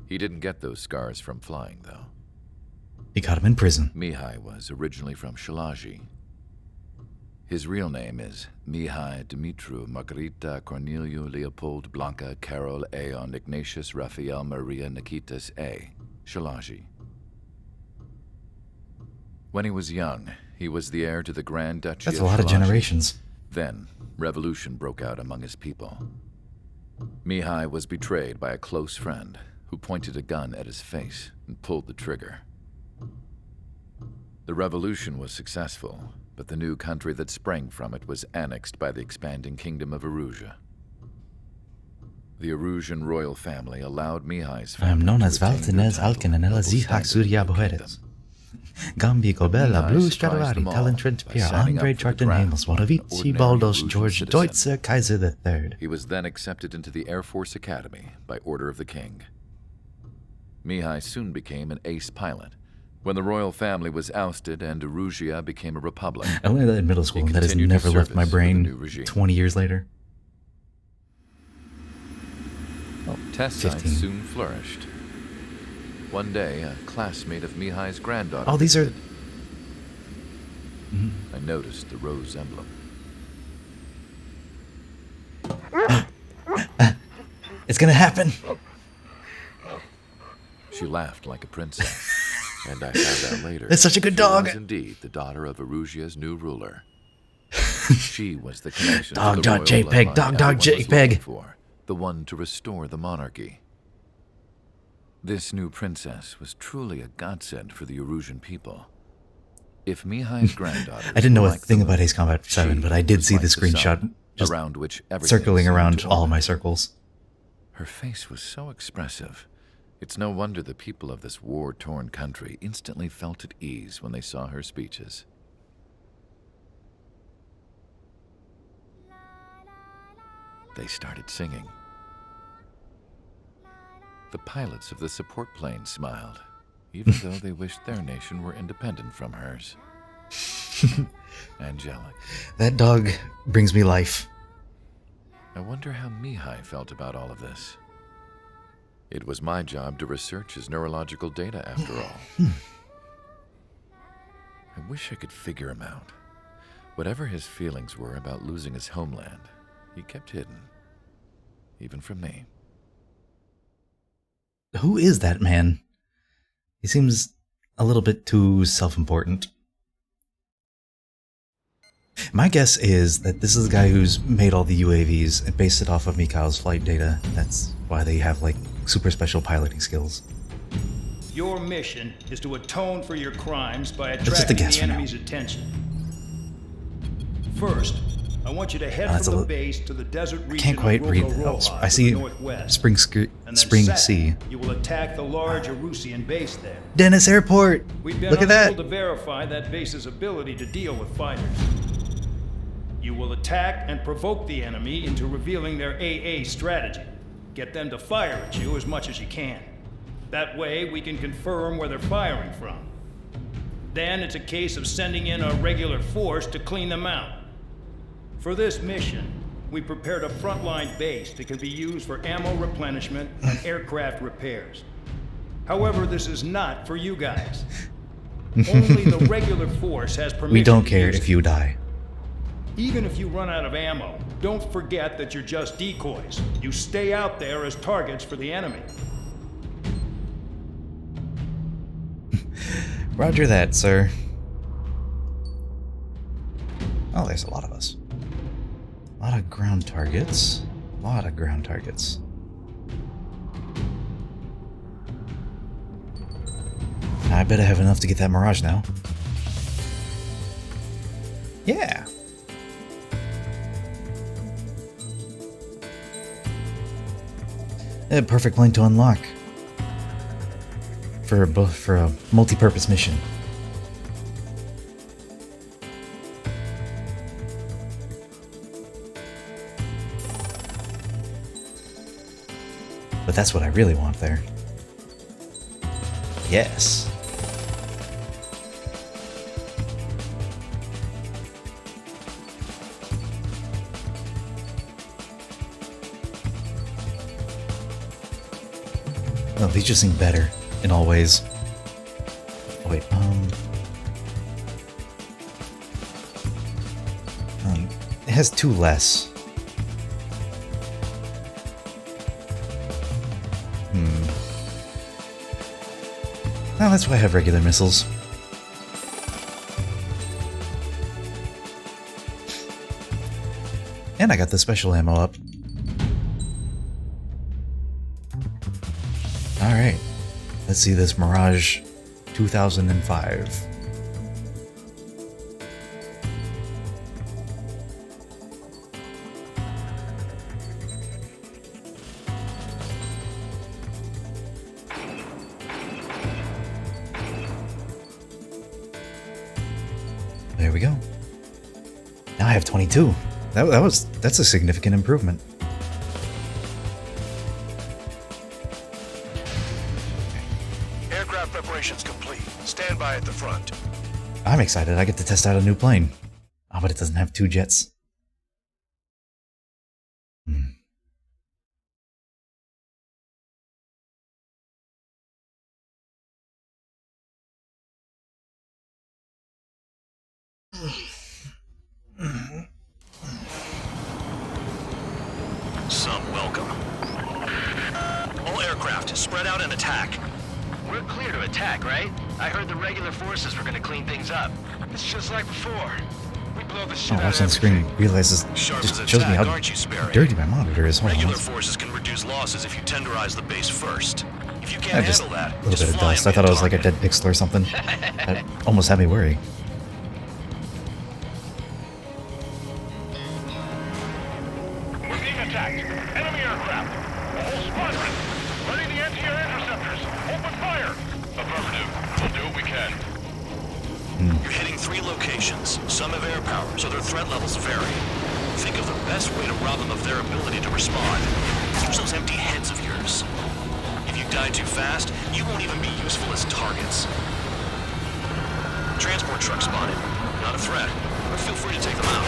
He didn't get those scars from flying, though. He got him in prison. Mihai was originally from Shalaji. His real name is Mihai Dumitru Margarita Corneliu Leopold Blanca Carol Aeon Ignatius Raphael Maria Nikitas A. Shalaji. When he was young, he was the heir to the Grand Duchy That's of a lot of Shalaji. generations. Then, revolution broke out among his people. Mihai was betrayed by a close friend who pointed a gun at his face and pulled the trigger. The revolution was successful, but the new country that sprang from it was annexed by the expanding kingdom of Erusia. The Erusian royal family allowed Mihai's family I am known as to retain Valtinez the title Alcananella of Zihak standard Surya of the Boheres. Gambi Gobella Mihai Blue surprised Stradivari them all Talentrent by Pierre signing Andre up for the Charten draft Hamos like an Wadovici ordinary Baldos Erusian George citizen. Deutsche Kaiser III. He was then accepted into the Air Force Academy by order of the king. Mihai soon became an ace pilot. When the royal family was ousted and Erusia became a republic, I learned that in middle school, and that has never left my brain 20 years later. Test 15. science soon flourished. One day, a classmate of Mihai's granddaughter. Oh, these are... I noticed the rose emblem. It's gonna happen! She laughed like a princess, and I found out later. It's such a good she dog! was indeed the daughter of Erusia's new ruler. She was the connection to the royal JPEG, bloodline dog everyone was JPEG. looking for, the one to restore the monarchy. This new princess was truly a godsend for the Erusian people. If Mihai's granddaughter, I didn't know a thing about Ace Combat 7, but I did see the screenshot just around which everything circling seemed around to all orbit. my circles. Her face was so expressive. It's no wonder the people of this war-torn country instantly felt at ease when they saw her speeches. They started singing. The pilots of the support plane smiled, even though they wished their nation were independent from hers. Angelic. That dog brings me life. I wonder how Mihai felt about all of this. It was my job to research his neurological data, after all. I wish I could figure him out. Whatever his feelings were about losing his homeland, he kept hidden, even from me. Who is that man? He seems a little bit too self-important. My guess is that this is the guy who's made all the UAVs and based it off of Mikhail's flight data. That's why they have, like, super special piloting skills. Your mission is to atone for your crimes by just a attracting guess the for now. enemy's attention. First, I want you to head That's from a the li- base to the desert I region can't quite of read Roca that. Roja I to see the northwest. Spring And then Spring second, Sea. You will attack the large Erusian base there. Dennis Airport! We've been Look at unable that! to verify that base's ability to deal with fighters. You will attack and provoke the enemy into revealing their AA strategy. Get them to fire at you as much as you can. That way, we can confirm where they're firing from. Then it's a case of sending in a regular force to clean them out. For this mission, we prepared a frontline base that can be used for ammo replenishment and aircraft repairs. However, this is not for you guys. Only the regular force has permission We don't to care use if it. you die. Even if you run out of ammo, don't forget that you're just decoys. You stay out there as targets for the enemy. Roger that, sir. Oh, there's a lot of us. A lot of ground targets. A lot of ground targets. I bet I have enough to get that Mirage now. Yeah. A perfect plane to unlock. For a multi-purpose mission. But that's what I really want there. Yes. No, these just seem better in all ways. Oh wait, it has 2 less. Well, that's why I have regular missiles. And I got the special ammo up. Alright, let's see this Mirage 2005. There we go. Now I have 22. That's a significant improvement. Aircraft preparations complete. Stand by at the front. I'm excited. I get to test out a new plane. Oh, but it doesn't have 2 jets. Some welcome. All aircraft, spread out and attack. We're clear to attack, right? I heard the regular forces were gonna clean things up. It's just like before. We blow the shit out watching of the screen everything. realizes Sharp just as shows me attack, how aren't you, Sperry? dirty my monitor is. Hold on. Regular forces can reduce losses if you tenderize the base first. If you can't Just handle that, a little bit of fly dust. I and thought be it was like a target. dead pixel or something. That almost had me worry. We're being attacked. Enemy aircraft. A whole squadron. Ready the anti-air interceptors. Open fire. Affirmative. We'll do what we can. You're hitting 3 locations. Some have air power, so their threat levels vary. Think of the best way to rob them of their ability to respond. Use those empty heads of yours. If you die too fast, you won't even be useful as targets. Transport truck spotted. Not a threat, but feel free to take them out.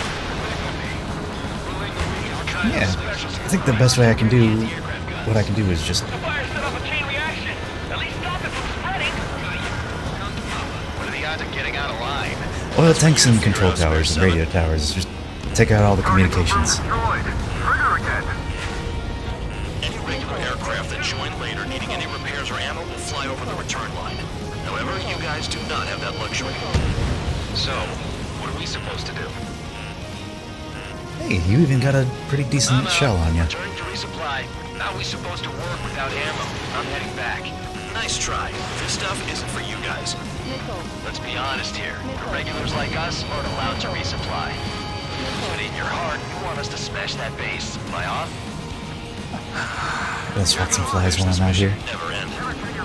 Yeah, I think the best way I can do what I can do is just Fire set off a chain reaction. At least stop it from spreading. What are the odds of getting out of line? oil tanks and control towers and radio towers. Just take out all the communications. Any regular aircraft that join later needing any repairs or ammo will fly over the return line. However, you guys do not have that luxury. So, what are we supposed to do? Hey, you even got a pretty decent shell on you. Returning to resupply. How are we supposed to work without ammo? I'm heading back. Nice try. This stuff isn't for you guys. Let's be honest here. The regulars like us aren't allowed to resupply. But in your heart, you want us to smash that base. Am I off? Let's swat some flies while I'm out here. Never end.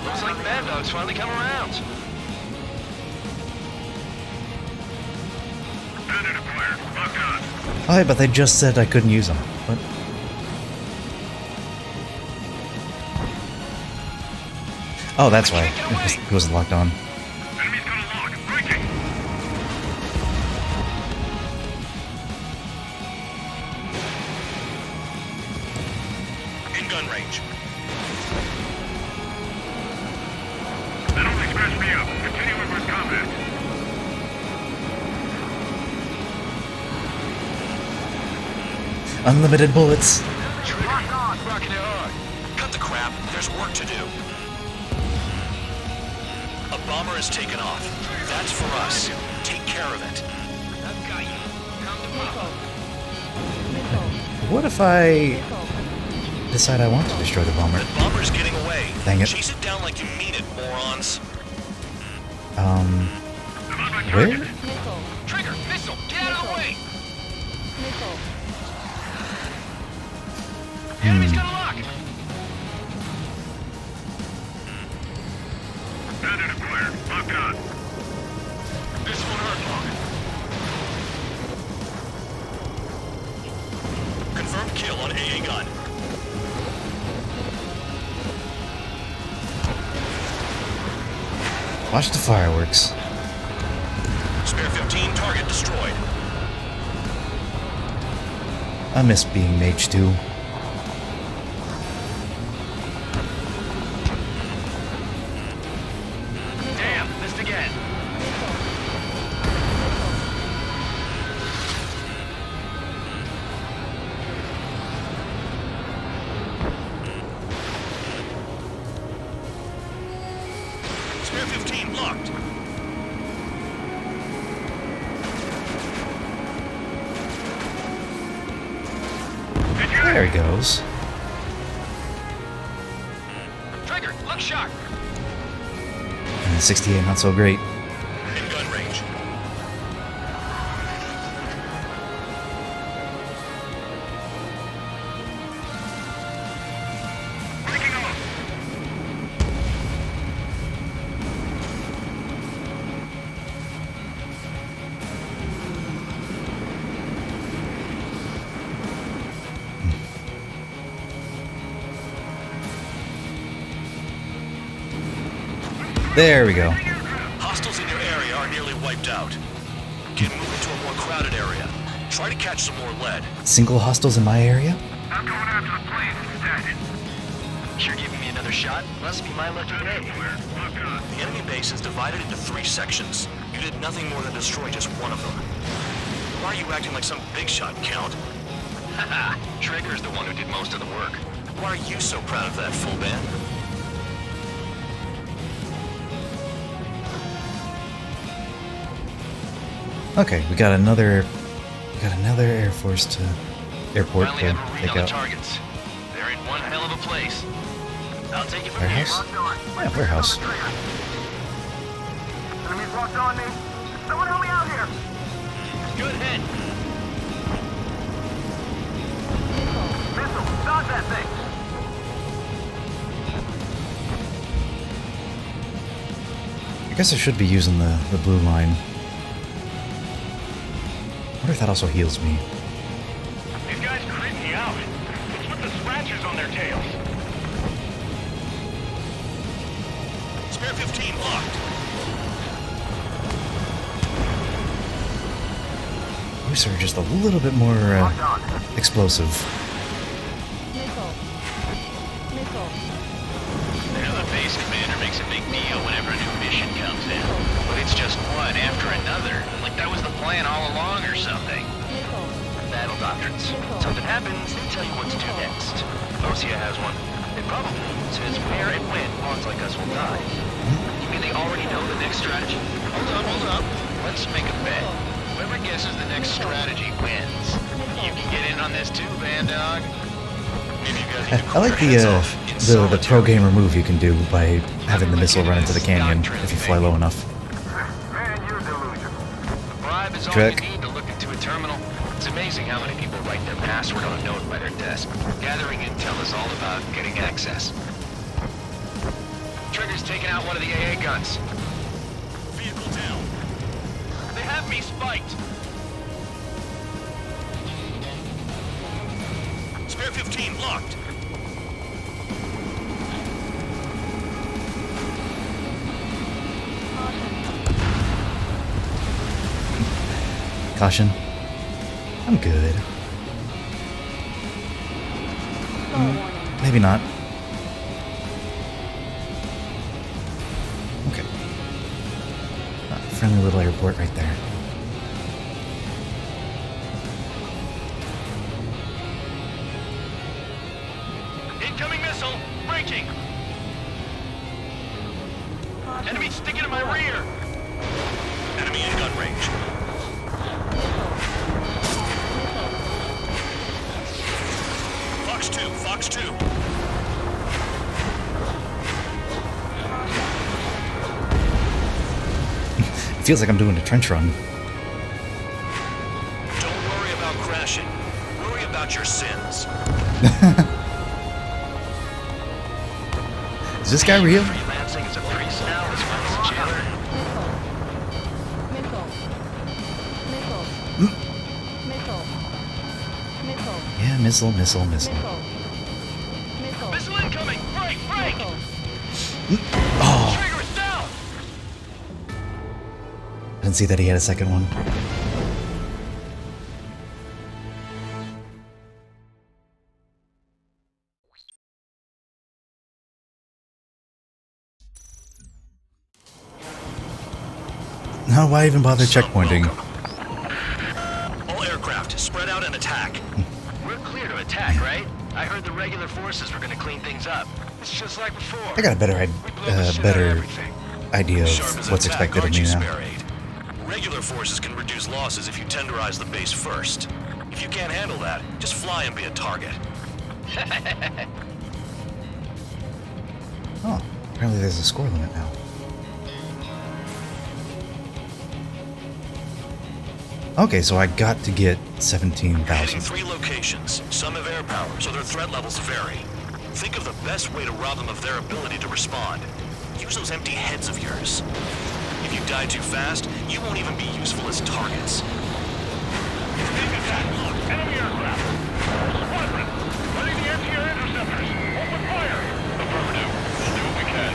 Looks like Mad Dog's finally come around. Oh, hey, but they just said I couldn't use them. What? Oh, that's why. It was locked on. In gun range. That only scratched me up. Continuing with combat. Unlimited bullets. Rocking it hard. Cut the crap. There's work to do. A bomber is taken off. That's for us. Take care of it. What if I decide I want to destroy the bomber? The bomber's getting away. Dang it. Chase it down like you mean it, morons. Where? Trigger, missile, get out of the way! Enemy's got a lock! Bandit acquired. Locked on. This won't hurt long. Confirmed kill on AA gun. Watch the fireworks. Spare 15, target destroyed. I miss being Mage 2. There he goes. Trigger, look sharp. And the 68, not so great. In gun range. There we go. Hostiles in your area are nearly wiped out. Get moving to a more crowded area. Try to catch some more lead. Single hostiles in my area? I'm going after the plane instead. You're giving me another shot? Must be my lucky day. The enemy base is divided into 3 sections. You did nothing more than destroy just one of them. Why are you acting like some big shot, Count? Haha, Trigger's the one who did most of the work. Why are you so proud of that, full band? Okay, we got another Air Force to airport Finally to have a read take on the out. targets. They're in one hell of a place. I'll take it from Warehouse? here. Yeah, warehouse. Enemies locked on me. Someone help me out here. Good hit. Missile, dodge that thing. I guess I should be using the blue line. I wonder if that also heals me. These guys creep me out. What's with the scratches on their tails? Spare 15 locked. These are just a little bit more explosive. I know the base commander makes a big deal whenever a new mission comes in, but it's just one after another, like that was the plan all along or something. Battle doctrines. Something happens, they tell you what to do next. Osea has one. It probably says where and when pawns like us will die. You mean they already know the next strategy? Hold up. Let's make a bet. Whoever guesses the next strategy wins. You can get in on this too, Van Dog. Maybe you guys need to I like the pro gamer move you can do by having the missile run into the canyon if you fly low enough. The bribe is all Trick. you need to look into a terminal. It's amazing how many people write their password on a note by their desk. Gathering intel is all about getting access. Trigger's taking out one of the AA guns. Vehicle down. They have me spiked. Spare 15 locked. Caution. I'm good. Maybe not. Okay. Friendly little airport right there. Incoming missile! Breaching! Enemy sticking in my rear! Enemy in gun range. Fox 2. It feels like I'm doing a trench run. Don't worry about crashing. Worry about your sins. Is this guy real? Freelancing as a priest now as well as a jailer. Yeah, missile. Missile incoming! Break! Oh, Trigger is down! I didn't see that he had a second one. Now, why even bother checkpointing? All aircraft, spread out and attack. We're clear to attack, right? I heard the regular forces were gonna clean things up. It's just like before. I got a better idea of Sharp as what's a tack, expected of aren't me you, now. Spare Aid? Regular forces can reduce losses if you tenderize the base first. If you can't handle that, just fly and be a target. Oh, apparently there's a score limit now. Okay, so I got to get 17,000. Hitting 3 locations. Some have air power, so their threat levels vary. Think of the best way to rob them of their ability to respond. Use those empty heads of yours. If you die too fast, you won't even be useful as targets. Enemy aircraft. Squadron, ready the anti-air interceptors. Open fire. Affirmative. We'll do what we can.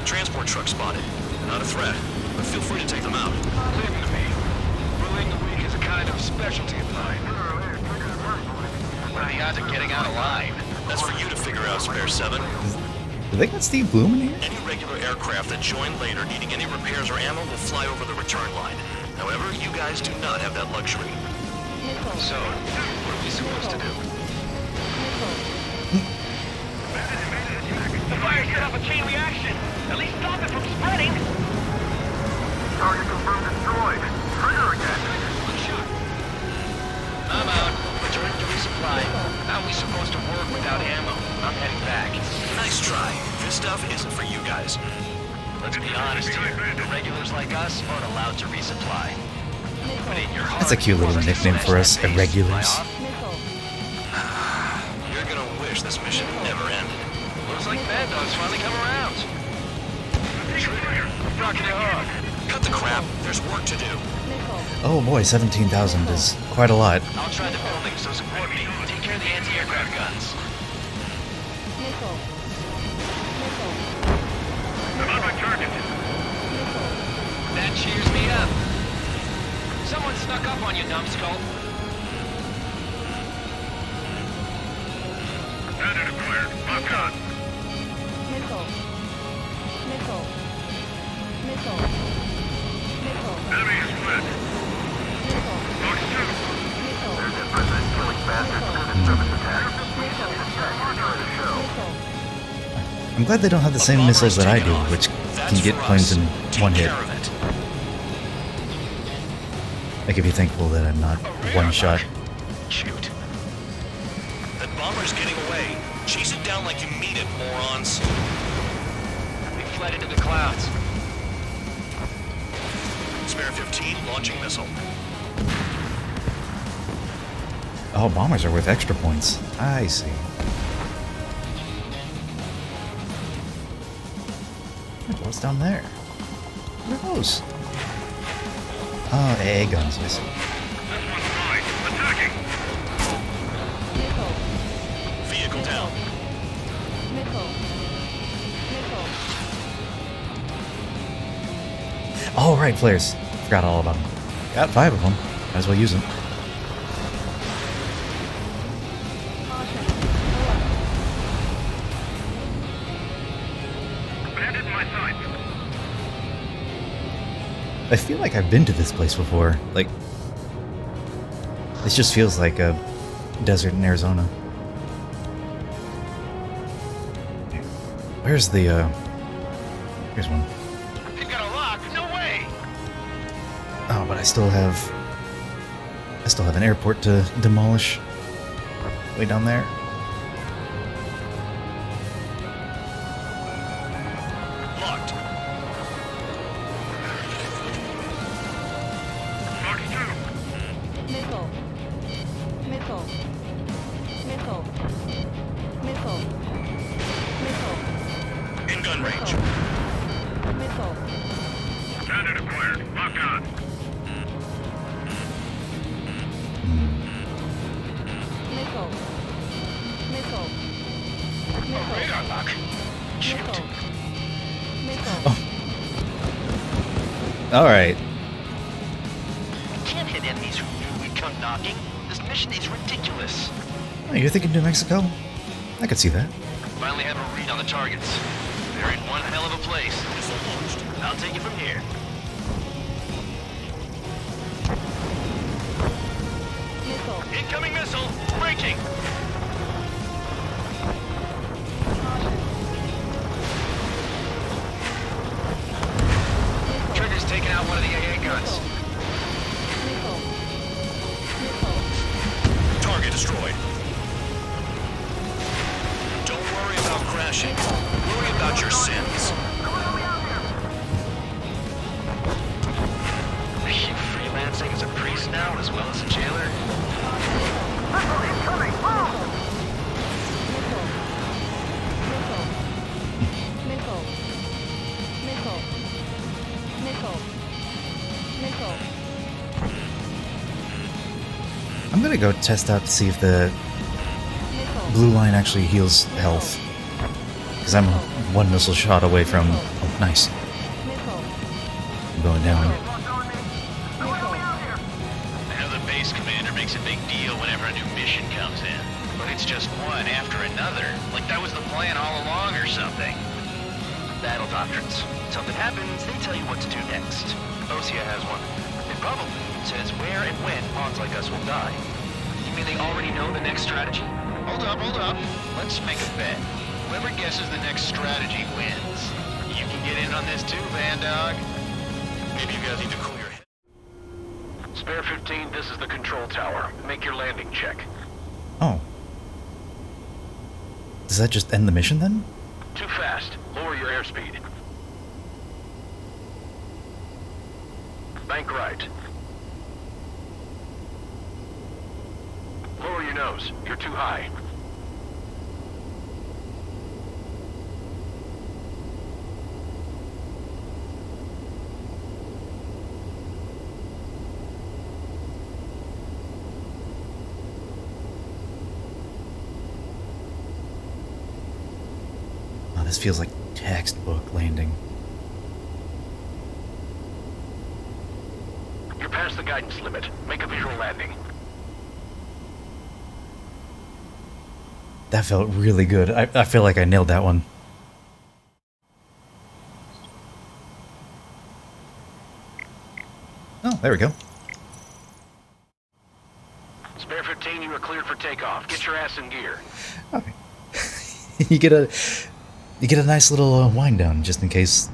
Transport truck spotted. Not a threat, but feel free to take them out. Leave them to me. Ruling the weak is a kind of specialty of mine. What are the odds of getting out alive? That's for you to figure out, Spare 7. Do they got Steve Bloom in here? Any regular aircraft that join later needing any repairs or ammo will fly over the return line. However, you guys do not have that luxury. So, what are we supposed to do? The fire set off a chain reaction. At least stop it from spreading. Target confirmed destroyed. Trigger again. I'm out. Return to resupply. How are we supposed to work without ammo? I'm heading back. Nice try. This stuff isn't for you guys. Let's be honest here. The regulars like us aren't allowed to resupply. But in your heart, That's a cute little nickname for us, irregulars. You're gonna wish this mission never ended. Looks like Bad Dog's finally come around. Rocket hog. Cut the crap. There's work to do. Oh boy, 17,000 is quite a lot. I'll try the building, so support me. Take care of the anti-aircraft guns. I'm on my target. That cheers me up. Someone snuck up on you, numbskull. Bandit acquired. Lock on. Enemy is split. Fox 2. There's that president-killing bastard student service attack. I'm glad they don't have the same missiles that I do, which can get planes in one hit. I can be thankful that I'm not one shot. Shoot. That bomber's getting away. Chase it down like you mean it, morons. We fled into the clouds. Spare 15, launching missile. Oh, bombers are worth extra points. I see. What's down there? What are those? Oh, AA guns, I see. Vehicle down. Oh, right, flares. Forgot all about them. Got 5 of them. Might as well use them. I feel like I've been to this place before. Like, this just feels like a desert in Arizona. Where's the, here's one. You got a lock? No way! Oh, but I still have an airport to demolish. Way down there. Locked. Fox 2. In gun range. Bandit acquired. Lock on. Radar lock. Shoot. All right. We can't hit enemies who knew we'd come knocking. This mission is ridiculous. Oh, you're thinking New Mexico? I could see that. Finally have a read on the targets. They're in one hell of a place. I'll take it from here. Incoming missile! Breaking! Trigger's taking out one of the AA guns. Target destroyed. I'm gonna go test out to see if the blue line actually heals health. Because I'm one missile shot away from... Oh, nice. I'm going down. I know the base commander makes a big deal whenever a new mission comes in, but it's just one after another. Like that was the plan all along or something. Battle doctrines. Something happens, they tell you what to do next. Osea has one. It probably says where and when pawns like us will die. You mean they already know the next strategy? Hold up. Let's make a bet. Whoever guesses the next strategy wins. You can get in on this too, Van Dog. Maybe you guys need to cool your head. Spare 15, this is the control tower. Make your landing check. Oh. Does that just end the mission then? Too fast. Lower your airspeed. Bank right. Lower your nose. You're too high. Oh, this feels like textbook landing. You're past the guidance limit. Make a visual landing. That felt really good. I feel like I nailed that one. Oh, there we go. Spare 15, you are cleared for takeoff. Get your ass in gear. Okay. you get a nice little wind down just in case.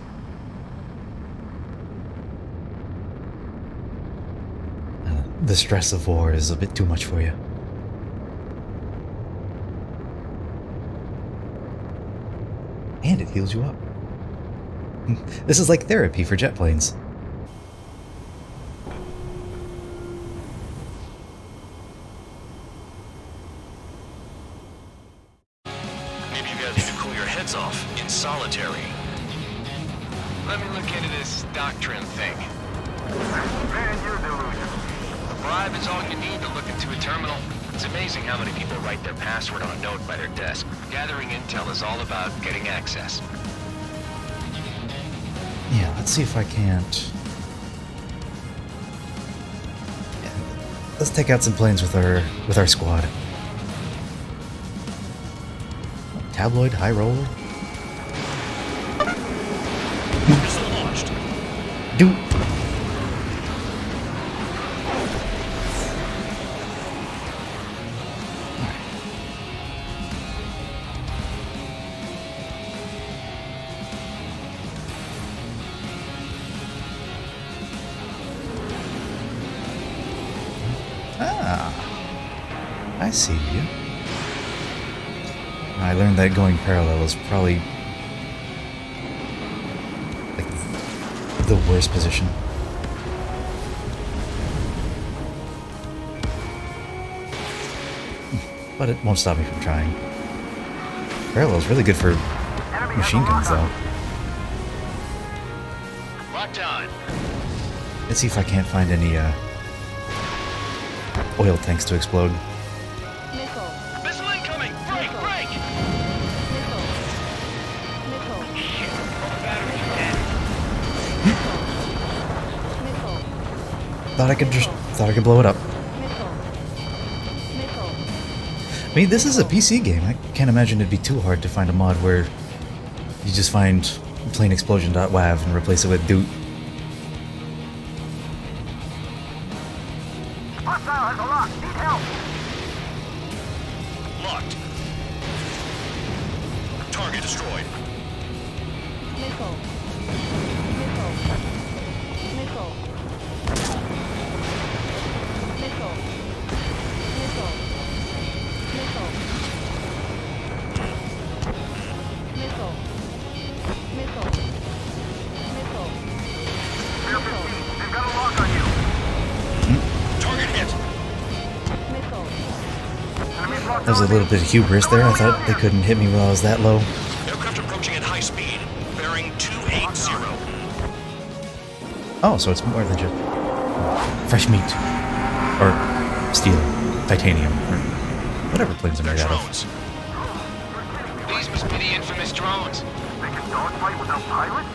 The stress of war is a bit too much for you. And it heals you up. This is like therapy for jet planes. Maybe you guys need to cool your heads off in solitary. Let me look into this doctrine thing. A bribe is all you need to look into a terminal. It's amazing how many people write their password on a note by their desk. Gathering intel is all about getting access. Yeah, let's see if I can't. Yeah, let's take out some planes with our squad. Tabloid high roll. Missile launched. Dude. I see you. I learned that going parallel is probably like the worst position. But it won't stop me from trying. Parallel is really good for machine guns, though. Locked on. Let's see if I can't find any oil tanks to explode. Missile incoming! Break! Break! Thought I could blow it up. I mean, this is a PC game. I can't imagine it'd be too hard to find a mod where you just find planeexplosion.wav and replace it with doot. Hostile has a lock. Need help. Locked. Target destroyed. Missile. That was a little bit of hubris there. I thought they couldn't hit me while I was that low. Aircraft approaching at high speed. Bearing 280. Oh, so it's more than just... fresh meat. Or steel, titanium, or whatever planes are made out of. Drones. These must be the infamous drones. They can dogfight without pilots?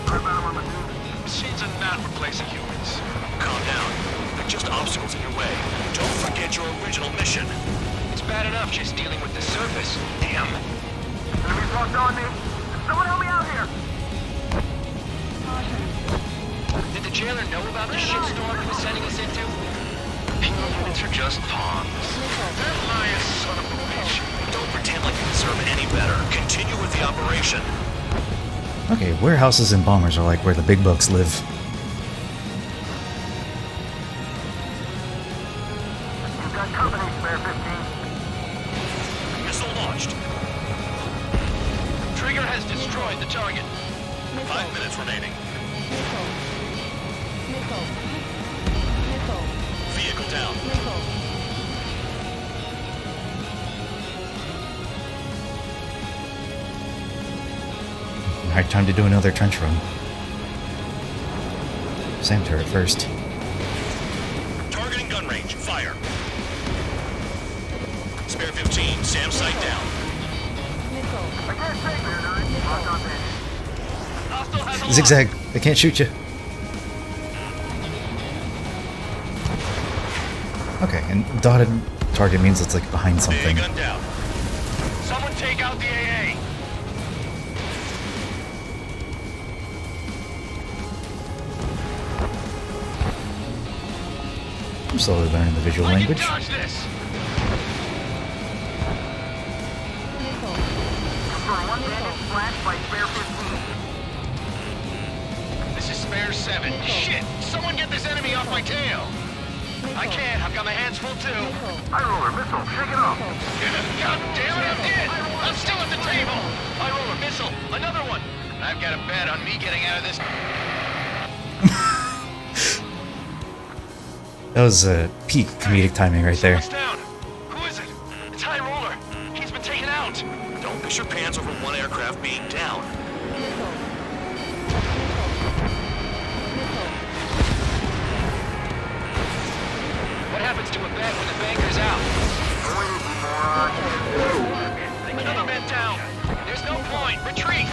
Heard about them on the news. Machines are not replacing humans. Calm down. They're just obstacles in your way. Don't forget your original mission. It's bad enough just dealing with the surface. Damn. Enemies locked on me. Someone help me out here. Did the jailer know about the shitstorm he was sending us into? Units are just pawns. That lion son of a bitch. Don't pretend like you deserve any better. Continue with the operation. Okay, warehouses and bombers are like where the big bucks live. You've got company, Spare 15. Missile launched. Trigger has destroyed the target. 5 minutes remaining. Vehicle down. Alright, time to do another trench run. Sam turret first. Targeting gun range. Fire. Spare 15. Sam sight down. I can't say, Spare 9. Locked on me. Hostile has a Zigzag, I can't shoot you. Okay, and dotted target means it's like behind something. Gun down. Someone take out the AA. I'm slowly learning the visual language. Dodge this. Confirm one bandit splashed by Spare 15. This is Spare 7. Shit! Someone get this enemy off my tail. I can't. I've got my hands full too. High roller missile. Shake it off. God damn it! I'm dead. I'm still at the table. High roller missile. Another one. I've got a bet on me getting out of this. That was peak comedic timing right there. Someone's down. Who is it? It's High Roller. He's been taken out. Don't piss your pants over one aircraft being down. What happens to a bet when the banker's out? Another man down. There's no point. Retreat.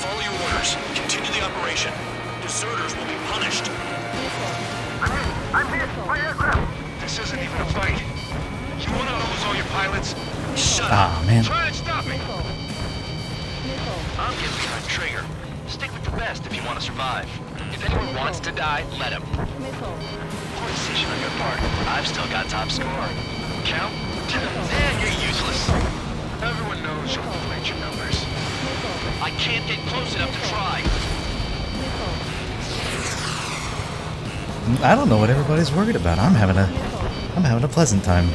Follow your orders. Continue the operation. Deserters will be punished. I'm hit. My aircraft. This isn't even a fight. You want to lose all your pilots? Shut Ah, up. man. Try and stop me. I'm getting behind Trigger. Stick with the best if you want to survive. If anyone wants to die, let him. Poor decision on your part. I've still got top score. Count? Man, you're useless. Everyone knows you'll inflate your numbers. I can't get close enough to try. I don't know what everybody's worried about. I'm having a pleasant time.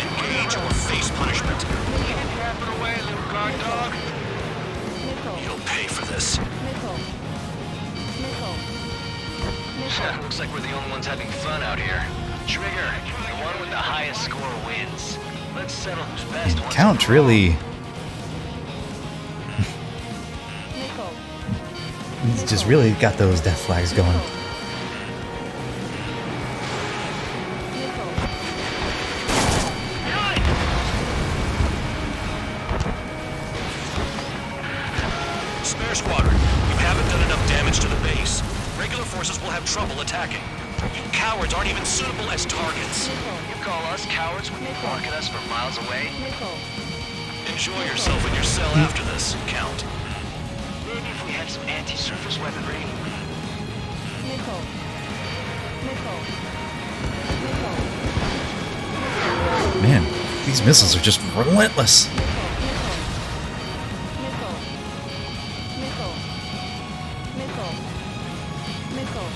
Engage or face punishment. Can't happen away, little guard dog. You'll pay for this. Looks like we're the only ones having fun out here. Trigger, the one with the highest score wins. Let's settle who's best once. Count really. He's just really got those death flags going. Spare squadron, you haven't done enough damage to the base. Regular forces will have trouble attacking. You cowards aren't even suitable as targets. You call us cowards when you bark at us from miles away? Enjoy yourself in your cell after this, Count. Maybe if we had some anti-surface weaponry. Man, these missiles are just relentless.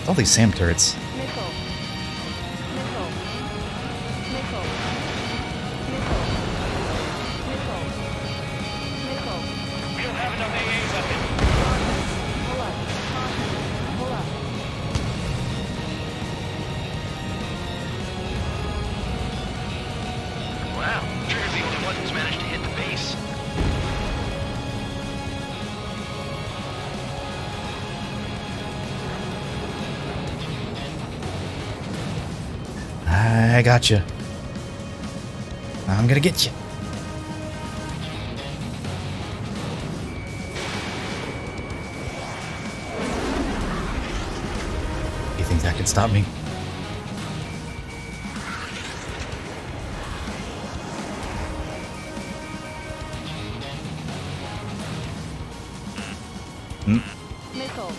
All these SAM turrets. We don't have enough AA weapons. Wow, Trigger's the only one who's managed to hit the base. I got you. I'm gonna get you. You think that could stop me? Missile.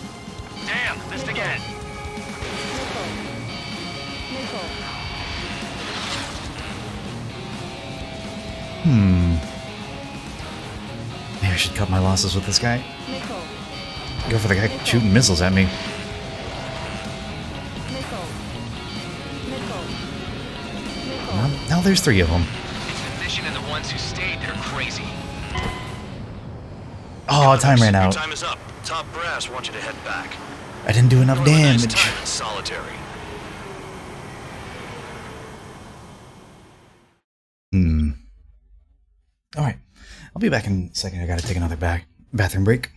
Damn, missed again. Missile. Maybe I should cut my losses with this guy. Missile. Go for the guy shooting missiles at me. Missile. Now there's 3 of them. It's the mission and the ones who stayed that are crazy. Oh, time ran out. Your time is up. Top brass wants you to head back. I didn't do enough You'll have a nice damage. time in solitary. Alright. I'll be back in a second. I gotta take another bathroom break.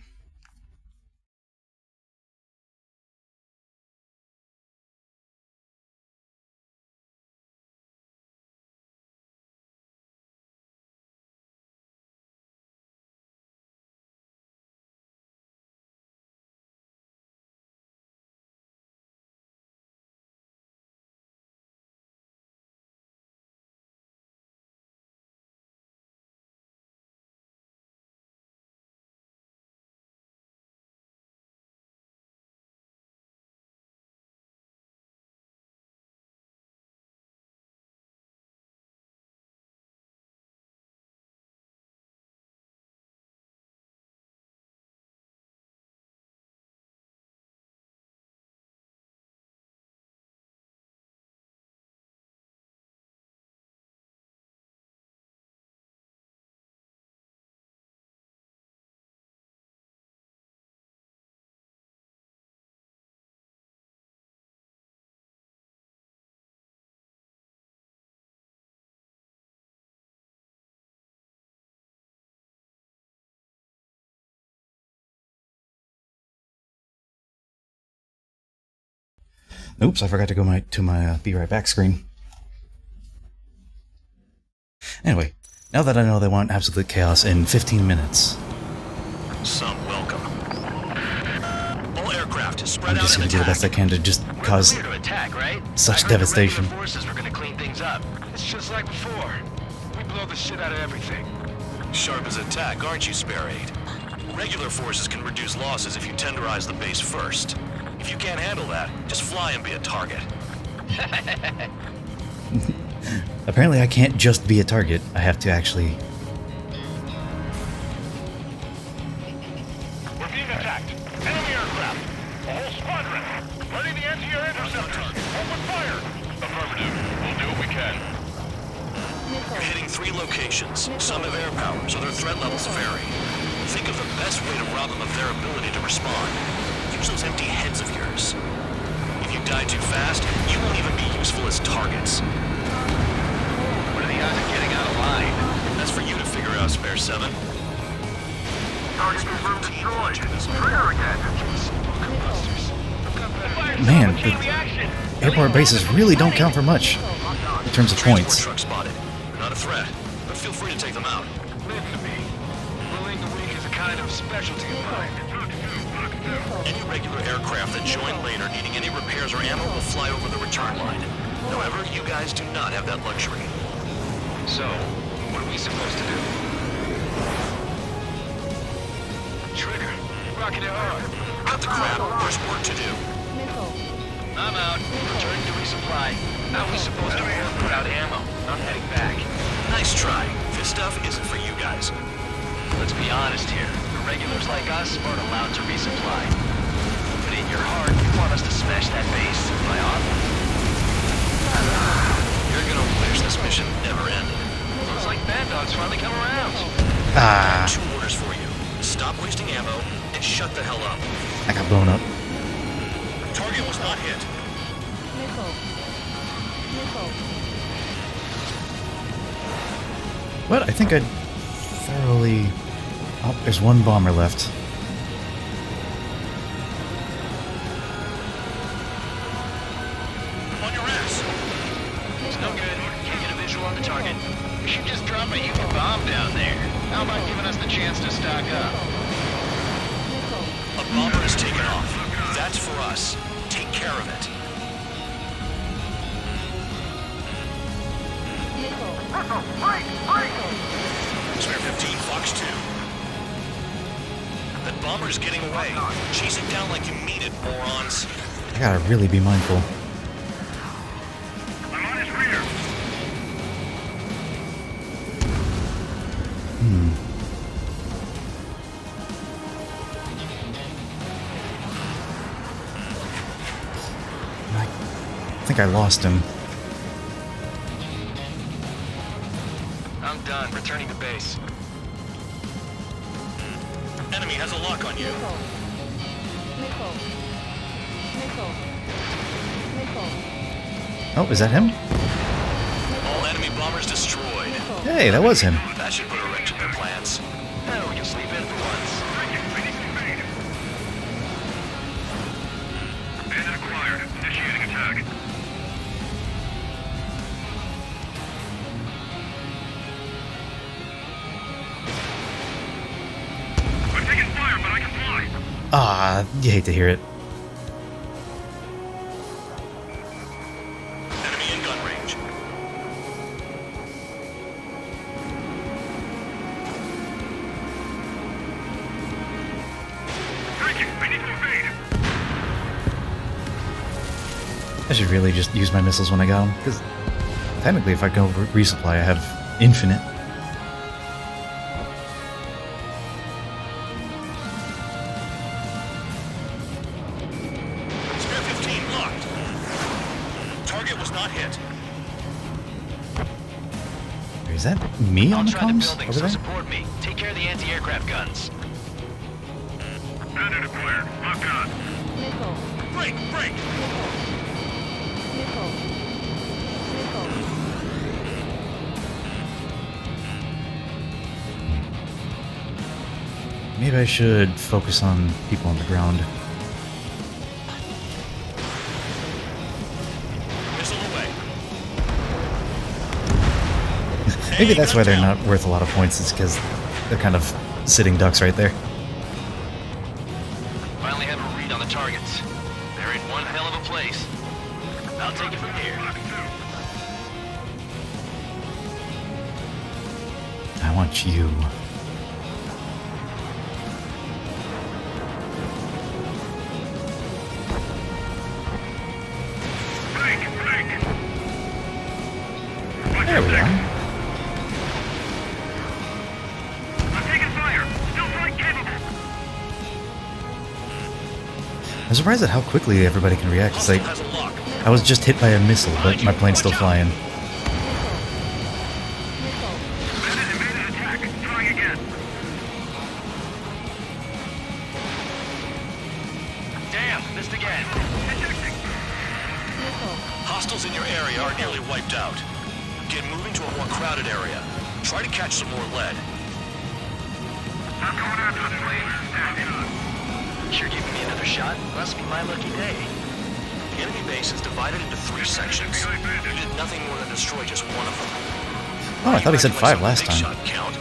Oops, I forgot to go to my be right back screen. Anyway, now that I know they want absolute chaos in 15 minutes, Some welcome. All aircraft spread I'm out just and gonna do the best I can to just cause Clear to attack, right? such I heard devastation. The regular forces were gonna clean things up. It's just like before. We blow the shit out of everything. Sharp as attack, aren't you, Spare 8? Regular forces can reduce losses if you tenderize the base first. If you can't handle that, just fly and be a target. Apparently I can't just be a target. I have to actually... We're being attacked. Enemy aircraft. A whole squadron. Ready the anti-air interceptors. Open fire. Affirmative. We'll do what we can. You're hitting 3 locations. Some have air power, so their threat levels vary. Think of the best way to rob them of their ability to respond. Use those empty heads of yours. If you die too fast, you won't even be useful as targets. What are the odds of getting out of line? That's for you to figure out, Spare 7. Target confirmed destroyed. Trigger again. Man, the airport bases really don't count for much in terms of points. Truck spotted. They're not a threat, but feel free to take them out. Listen to me. Bullying the weak is a kind of specialty of mine. Any regular aircraft that join later needing any repairs or ammo will fly over the return line. However, you guys do not have that luxury. So, what are we supposed to do? Trigger, rocket it hard. Cut the crap. There's work to do. I'm out. Returning to resupply. How are we supposed to work without ammo? I'm heading back. Nice try. This stuff isn't for you guys. Let's be honest here. The regulars like us aren't allowed to resupply. But in your heart, you want us to smash that base. Am I on? You're gonna wish this mission never ended. Looks like Bad Dog's finally come around. Ah, 2 orders for you. Stop wasting ammo and shut the hell up. I got blown up. Target was not hit. What? I think I thoroughly... Oh, there's 1 bomber left. On your ass. There's no about giving us the chance to stock up? A bomber has taken off. That's for us. Take care of it. Spare 15, Fox 2. That bomber's getting away. Chase it down like you mean it, morons. I gotta really be mindful. I'm on his rear. I think I lost him. I'm done. Returning to base. Enemy has a lock on you. Oh, is that him? All enemy bombers destroyed. Hey, that was him. That should put a wrench in their plans. Now we can sleep in for once. Bandit acquired. Initiating attack. I'm taking fire, but I can fly. Ah, you hate to hear it. Enemy in gun range. Breaking. I need to evade. I should really just use my missiles when I got them, because technically if I go resupply, I have infinite. Spare 15 locked. Target was not hit. Is that me on I'll the try the comms building, over so there? support me. Take care of the anti-aircraft guns. Bandit acquired. Locked on. Break! Break! Maybe I should focus on people on the ground. Missile away. Maybe that's why they're not worth a lot of points, it's because they're kind of sitting ducks right there. Finally have a read on the targets. They're in one hell of a place. I'll take it from here. I want you. There we are. I'm taking fire. Still flight capable. I'm surprised at how quickly everybody can react. It's like, I was just hit by a missile, but my plane's still flying. Bandit evaded attack. Trying again. Damn, missed again. Hostiles in your area are nearly wiped out. Get moving to a more crowded area. Try to catch some more lead. I'm going after the plane. You're giving me another shot? Must be my lucky day. The enemy base is divided into 3 sections. You did nothing more than destroy just one of them. Oh, I thought he said 5 last time. Shot count.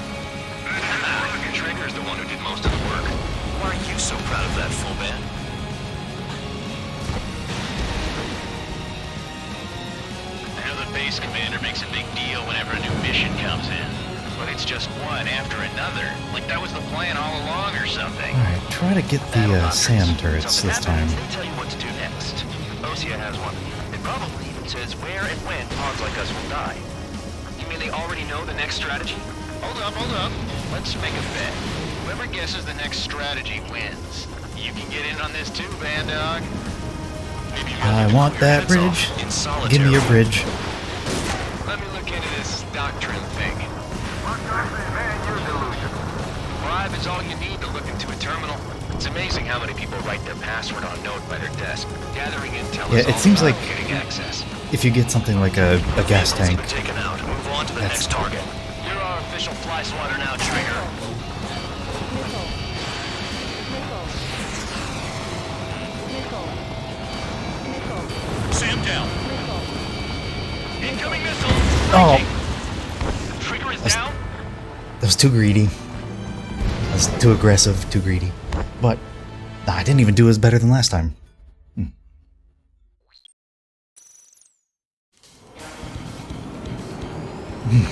Trigger's the one who did most of the work. Why are you so proud of that, full band? I know the base commander makes a big deal whenever a new mission comes in. But it's just one after another. Like that was the plan all along or something. Alright, try to get the SAM turrets this time. They tell you what to do next. Osea has one. It probably even says where and when pods like us will die. You mean they already know the next strategy? Hold up. Let's make a bet. Whoever guesses the next strategy wins. You can get in on this too, Band Dog. I want that bridge. Give me your bridge. Let me look into this doctrine thing. Bribe is all you need to look into a terminal. It's amazing how many people write their password on note by their desk. Gathering intel Yeah, is it all seems about like getting access. if you get something like a gas tank, Taken out. Move on to the next target. You're our official fly swatter now, Trigger. Sam down. Incoming missile. Oh. Trigger is down. that was too greedy. Just too aggressive, too greedy. But I didn't even do as better than last time.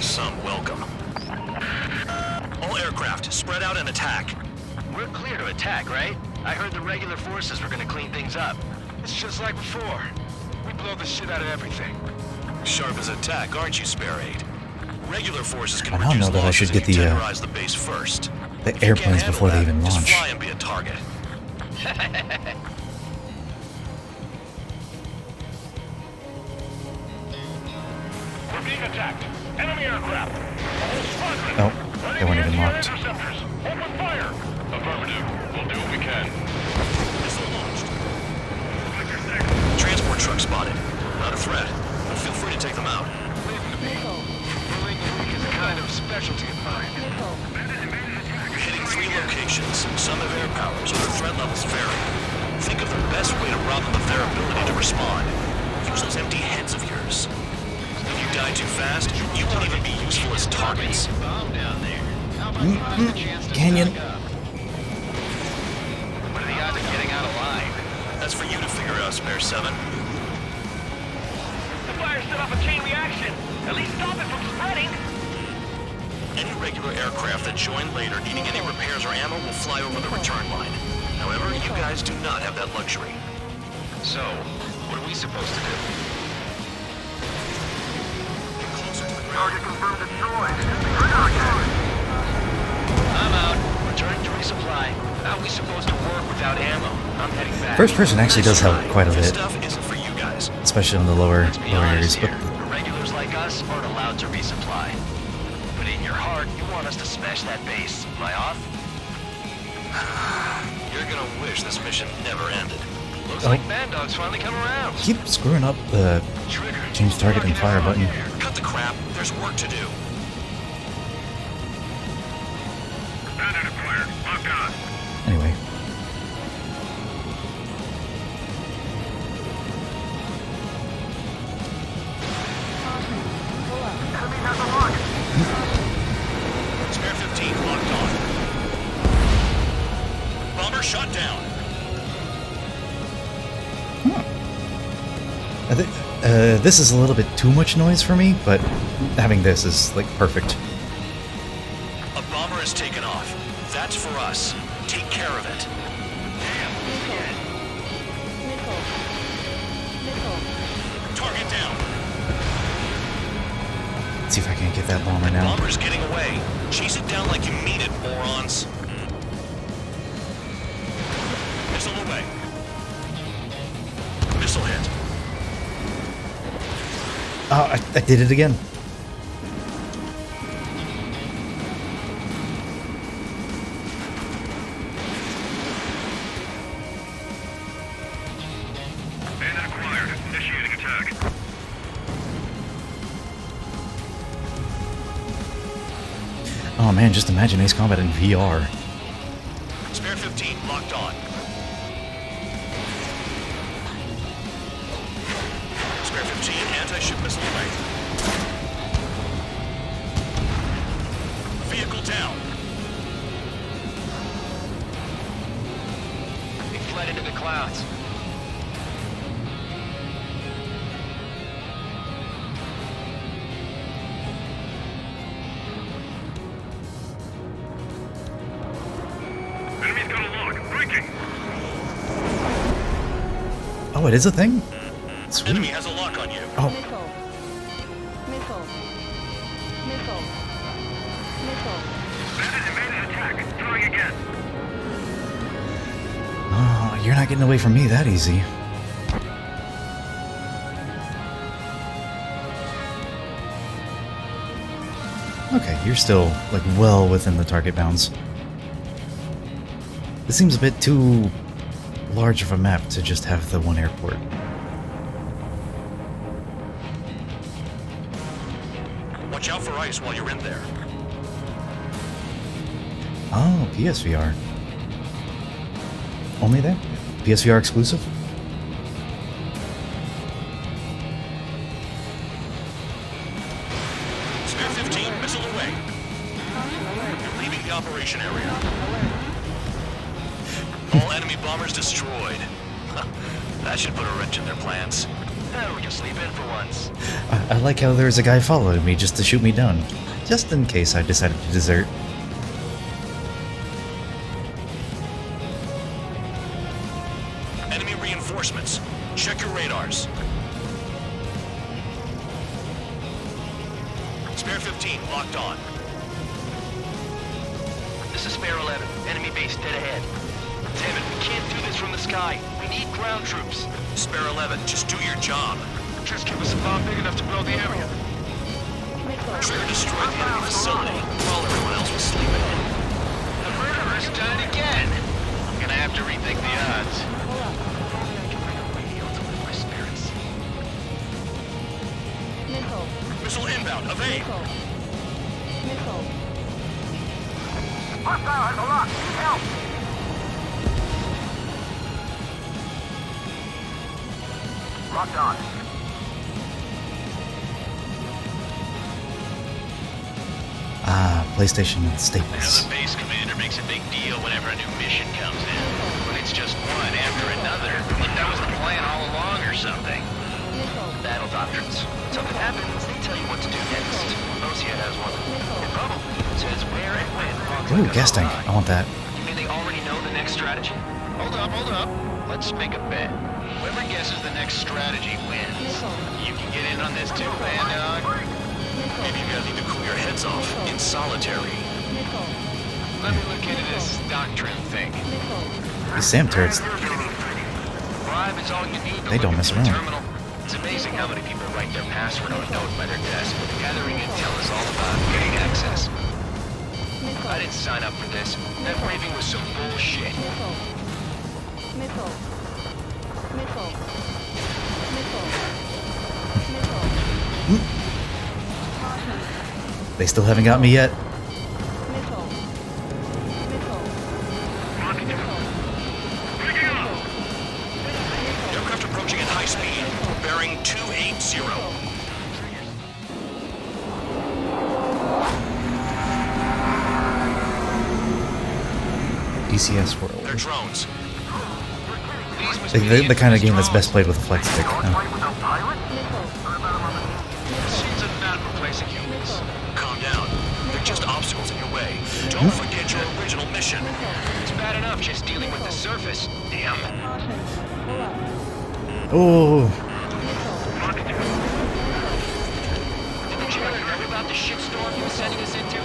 Some welcome. All aircraft, spread out and attack. We're clear to attack, right? I heard the regular forces were gonna clean things up. It's just like before. We blow the shit out of everything. Sharp as a tack, aren't you, Spare 8? Regular forces can I don't reduce know that I losses should if get you the tenderize the base first. the airplanes before they even Just launch. fly and be a target. We're being attacked. Enemy aircraft. Oh, they weren't even locked. Open fire. Affirmative. We'll do what we can. Missile launched. Transport truck spotted. Not a threat, but feel free to take them out. Moving weak is a kind of specialty of mine. You're hitting 3 locations. Some have air powers, but the threat levels vary. Think of the best way to rob them of their ability to respond. Use those empty heads of yours. If you die too fast, you won't even be useful as targets. Canyon. What are the odds of getting out alive? That's for you to figure out, Spare 7. The fire set off a chain reaction. At least stop it from spreading. Any regular aircraft that join later needing any repairs or ammo will fly over the return line. However, you guys do not have that luxury. So, what are we supposed to do? Target confirmed destroyed. I'm out. Returning to resupply. How are we supposed to work without ammo? I'm heading back. First person actually does help quite a This bit, stuff isn't for you guys. especially on the lower areas. But The regulars like us aren't allowed to resupply. But in your heart, you want us to smash that base. Am I off? You're gonna wish this mission never ended. Looks like Bad Dog's finally come around. keep screwing up the change target and fire button. Cut the crap. There's work to do. Bandit acquired. Locked on. Anyway, Spare 15 locked on. Bomber shot down. I think this is a little bit too much noise for me, but having this is like perfect. A bomber has taken off. That's for us. Take care of it. Target down. Let's see if I can't get that bomber now. Bomber's getting away. Chase it down like you mean it, morons. Missile away. Missile hit. Oh, I did it again. Bandit acquired. Initiating attack. Oh man, just imagine Ace Combat in VR. Spare 15 locked on. Spare 15 anti-ship missile away. Vehicle down. He fled into the clouds. Enemy's got a lock. Breaking. Oh, it is a thing? Sweet. Enemy has a lock on you. Oh, Bandit evaded attack. Throwing again. oh, you're not getting away from me that easy. Okay, you're still like well within the target bounds. This seems a bit too large of a map to just have the one airport. Watch out for ice while you're in there. Oh, PSVR. Only there? PSVR exclusive? Spare 15 missile away. You're leaving the operation area. destroyed. That should put a wrench in their plans. We can sleep in for once. I like how there's a guy following me just to shoot me down. Just in case I decided to desert. Enemy reinforcements. Check your radars. Spare 15, locked on. This is Spare 11. Enemy base dead ahead. Damn it, we can't do this from the sky. We need ground troops. Spare 11, just do your job. Just give us a bomb big enough to blow the area. Trigger destroyed the enemy facility while everyone else was sleeping. The murderer's done it again. I'm gonna have to rethink the odds. Missile inbound, evade. Hostile has a lock. Help! Locked on. PlayStation staples. The base commander makes a big deal whenever a new mission comes in. But it's just one after another. Like that was the plan all along or something. Battle doctrines. Something happens, they tell you what to do next. Osea has one. It probably says where and when. Ooh, gas tank. I want that. You mean they already know the next strategy? Hold up. Let's make a bet. Whoever guesses the next strategy wins. You can get in on this too, man, dog. Maybe you guys need to cool your heads off in solitary. Let me look into this doctrine thing. These SAM turrets, Bribe is all you need to they don't look mess into the around. terminal. It's amazing how many people write their password on a note by their desk. Gathering intel is all about getting access. I didn't sign up for this. That briefing was some bullshit. They still haven't got me yet. Aircraft approaching at high speed, bearing 280. DCS World. They're drones. The kind of game that's best played with a flex stick. Machines are not replacing humans. Calm down. They're just obstacles in your way. Don't forget your original mission. It's bad enough just dealing with the surface. Damn. Oh, Did Jared hear about the shitstorm he was sending us into?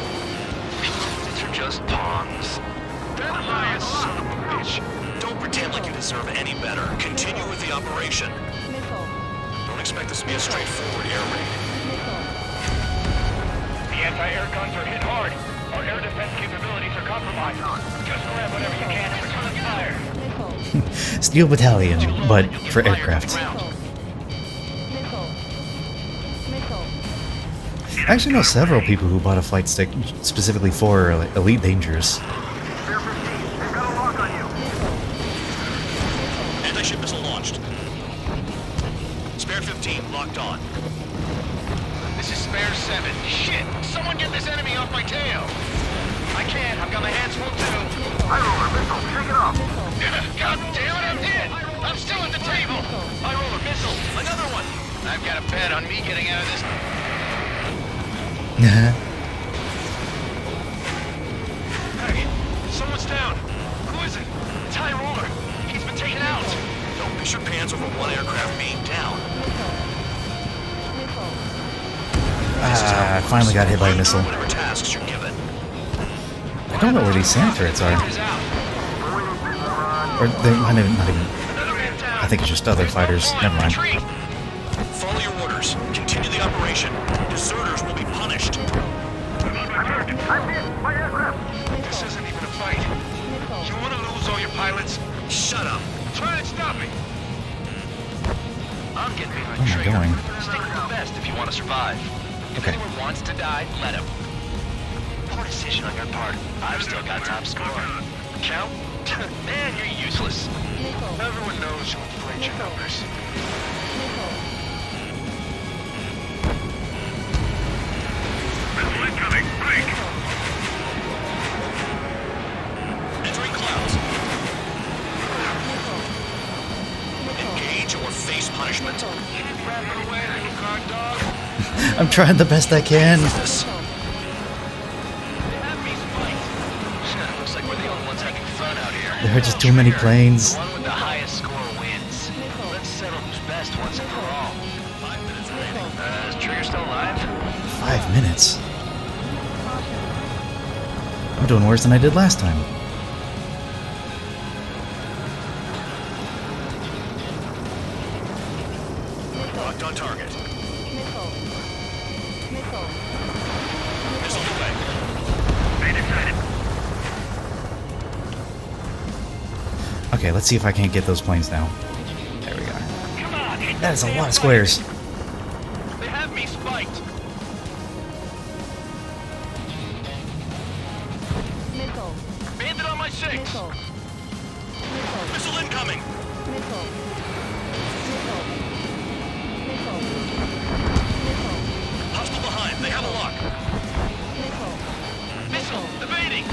These are just pawns. They're the liars, son of a bitch. Don't pretend like you deserve any better. Continue with the operation. Don't expect this to be a straightforward air raid. The anti-air guns are hit hard. Our air defense capabilities are compromised. Just grab whatever you can and return fire. Steel Battalion, but for aircraft. I actually know several people who bought a flight stick specifically for like, Elite Dangerous. Anti-ship missile launched. Spare 15 locked on. This is Spare 7. Shit! Someone get this enemy off my tail! I can't. I've got my hands full too. High roller missile. Shake it off. God damn it, I'm hit! I'm still at the table! High roller missile. Another one! I've got a bet on me getting out of this. Hey, someone's down. Who is it? It's High roller. He's been taken out. Don't piss your pants over one aircraft being down. I finally got hit by a missile. Whatever tasks you're given. I don't know where these SAM turrets are. Or they might have not even... I think it's just other fighters. Never mind. Follow your orders. Continue the operation. Deserters will be punished. I'm hit. My aircraft. This isn't even a fight. You want to lose all your pilots? Shut up. Try and stop me. I'm getting behind Where am I trigger. going? Stick with the best if you want to survive. If Okay. anyone wants to die, let him. Poor decision on your part. I've still got top score. Count? Man, you're useless. Everyone knows you inflate your numbers. Missile incoming. Break. Entering clouds. face punishment. I'm trying the best I can. Looks like we're the only ones having fun out here. There are just too many planes. The one with the highest score wins. Let's settle who's best once and for all. 5 minutes remaining. Is Trigger still alive? 5 minutes. I'm doing worse than I did last time. Locked on target. Missile away. Okay, let's see if I can't get those planes now. There we go. That is a lot of squares. They have me spiked. Bandit on my 6. Missile incoming. Hostile behind. They have a lock. Missile evading.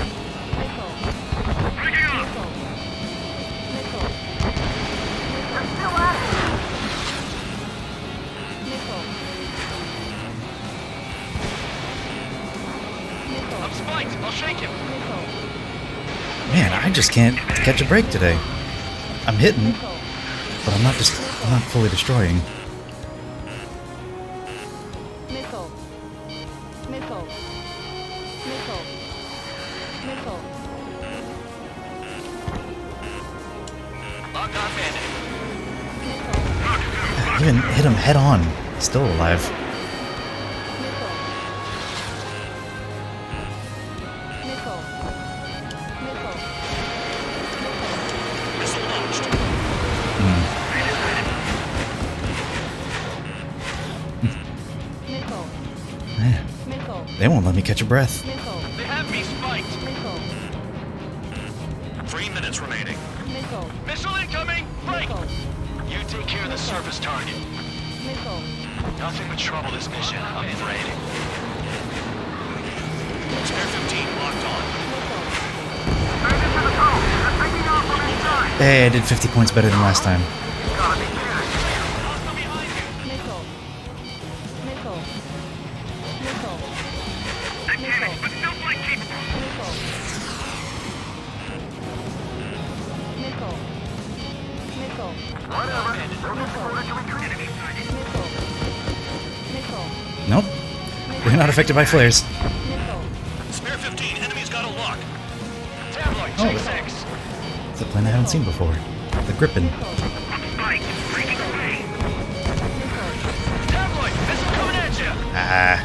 Breaking off. I'm spiked. I'll shake him. Man, I just can't catch a break today. I'm hitting, but I'm not fully destroying. Locked on bandit. I even hit him head on. Still alive. Missile launched. Man, they won't let me catch a breath. They have me spiked. 3 minutes remaining. Missile incoming. Break. You take care of the surface target. Nothing but trouble this mission, I'm afraid. Spare 15 locked on. Hey, I did 50 points better than last time. Nope. We're not affected by flares. Spare 15. Enemy's got a lock. Tabloid, Oh. take 6. It's a plane I haven't seen before. The Griffin. Tabloid, missile coming at you. Ah.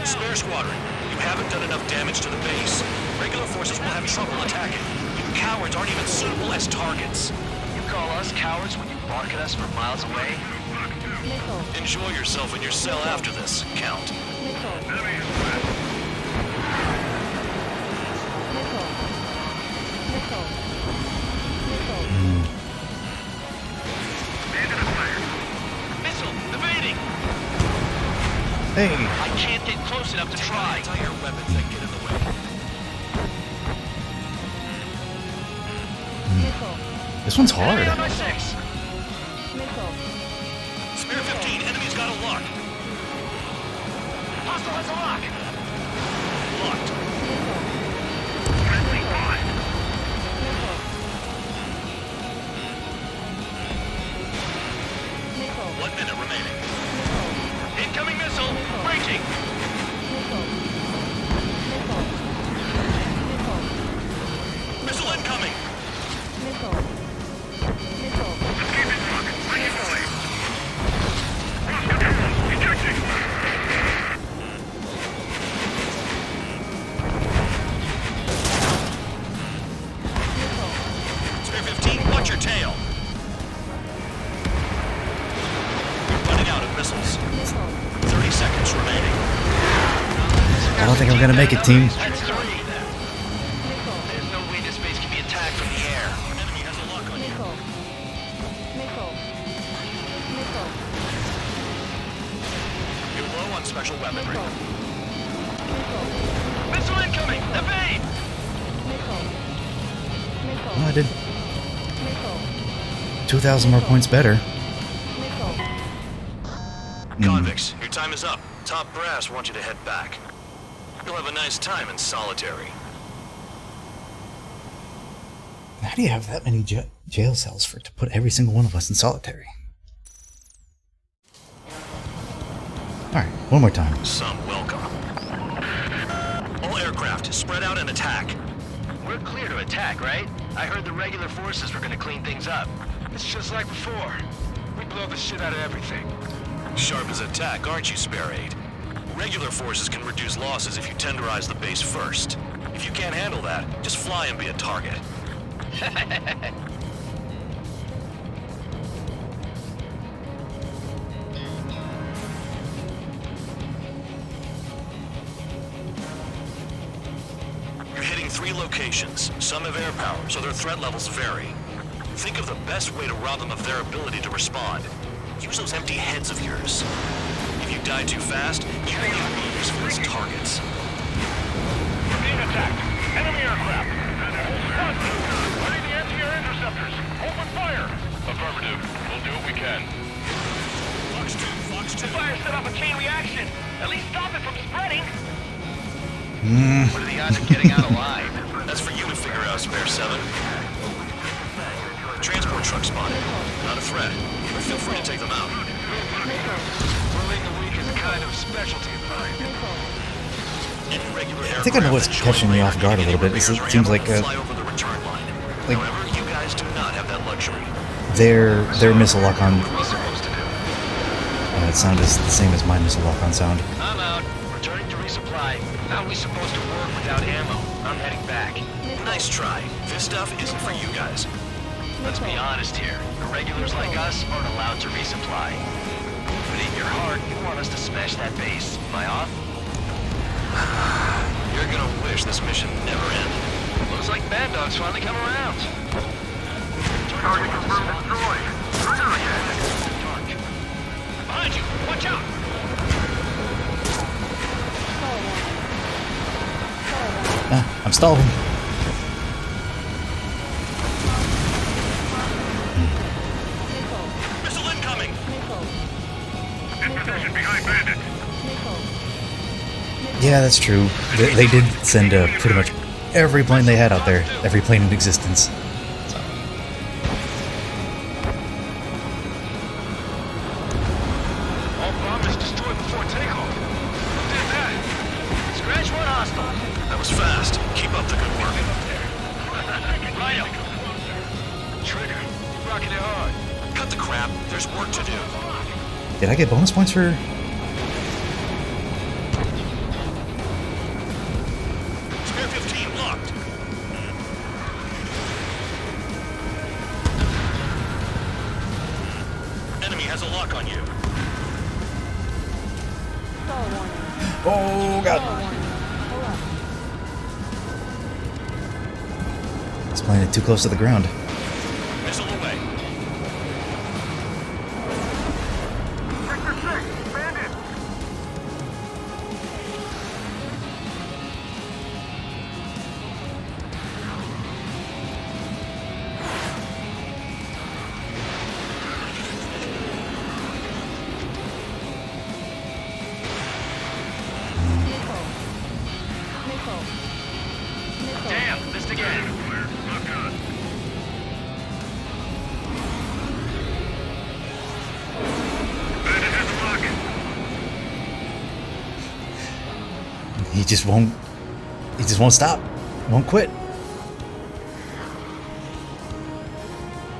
Spare squadron, you haven't done enough damage to the base. Regular forces will have trouble attacking. You cowards aren't even suitable as targets. You call us cowards when you bark at us from miles away? Enjoy yourself in your cell after this, Count. Missile evading. Hey. I can't get close enough to try. Entire weapons that get in the way. This one's hard. Enemy on my 6. Spare 15, enemy's got a lock. Hostile has a lock. Locked. Friendly on. 1 minute remaining. Incoming missile. Breaking. Missile incoming. Spare 15, watch your tail. You're running out of missiles. 30 seconds remaining. I don't think I'm gonna make it, team. That's 3. There's no way this base can be attacked from the air. Enemy has a lock on you. You're low on special weaponry. Missile incoming! Evade! Oh, I did 2,000 more points better. Convicts, your time is up. Top brass wants you to head back. You'll have a nice time in solitary. How do you have that many jail cells to put every single one of us in solitary? Alright, one more time. Some welcome. All aircraft, spread out and attack. We're clear to attack, right? I heard the regular forces were gonna clean things up. It's just like before. We blow the shit out of everything. Sharp as attack, aren't you, Spare 8? Regular forces can reduce losses if you tenderize the base first. If you can't handle that, just fly and be a target. You're hitting 3 locations. Some have air power, so their threat levels vary. Think of the best way to rob them of their ability to respond. Use those empty heads of yours. If you die too fast, you won't even be useful as targets. We're being attacked. Enemy aircraft. Squad 2, ready the anti-air interceptors. Open fire. Affirmative. We'll do what we can. Fox 2. Fire set off a chain reaction. At least stop it from spreading. What are the odds of getting out alive? That's for you to figure out, Spare 7. Transport truck spotted. Not a threat, but feel free to take them out. Bullying the weak is a kind of specialty of mine. I think I know what's catching me off guard a little bit. It seems like However, you guys do not have that luxury. their missile lock-on. It sounded the same as my missile lock-on sound. I'm out. Returning to resupply. How are we supposed to work without ammo? I'm heading back. Nice try. This stuff isn't for you guys. Let's be honest here. The regulars like us aren't allowed to resupply. But in your heart, you want us to smash that base. Am I off? You're gonna wish this mission never ended. Looks like Bad Dog's finally come around. Target confirmed destroyed. Trigger again. Dark. Behind you! Watch out! I'm stalling. Missile incoming! In position behind bandit. Yeah, that's true. They did send pretty much every plane they had out there. Every plane in existence. All bombers destroyed before takeoff. Who did that? Scratch one hostile. That was fast. Keep up the good work. Rhino. Trigger. Rocking it hard. Cut the crap. There's work to do. Did I get bonus points for... Spare 15 locked. Enemy has a lock on you. Oh, God. It's playing it too close to the ground. Missile away. Sector 6, bandit. Damn, missed again. Look good. Bandit has a rocket. He just won't stop. Won't quit.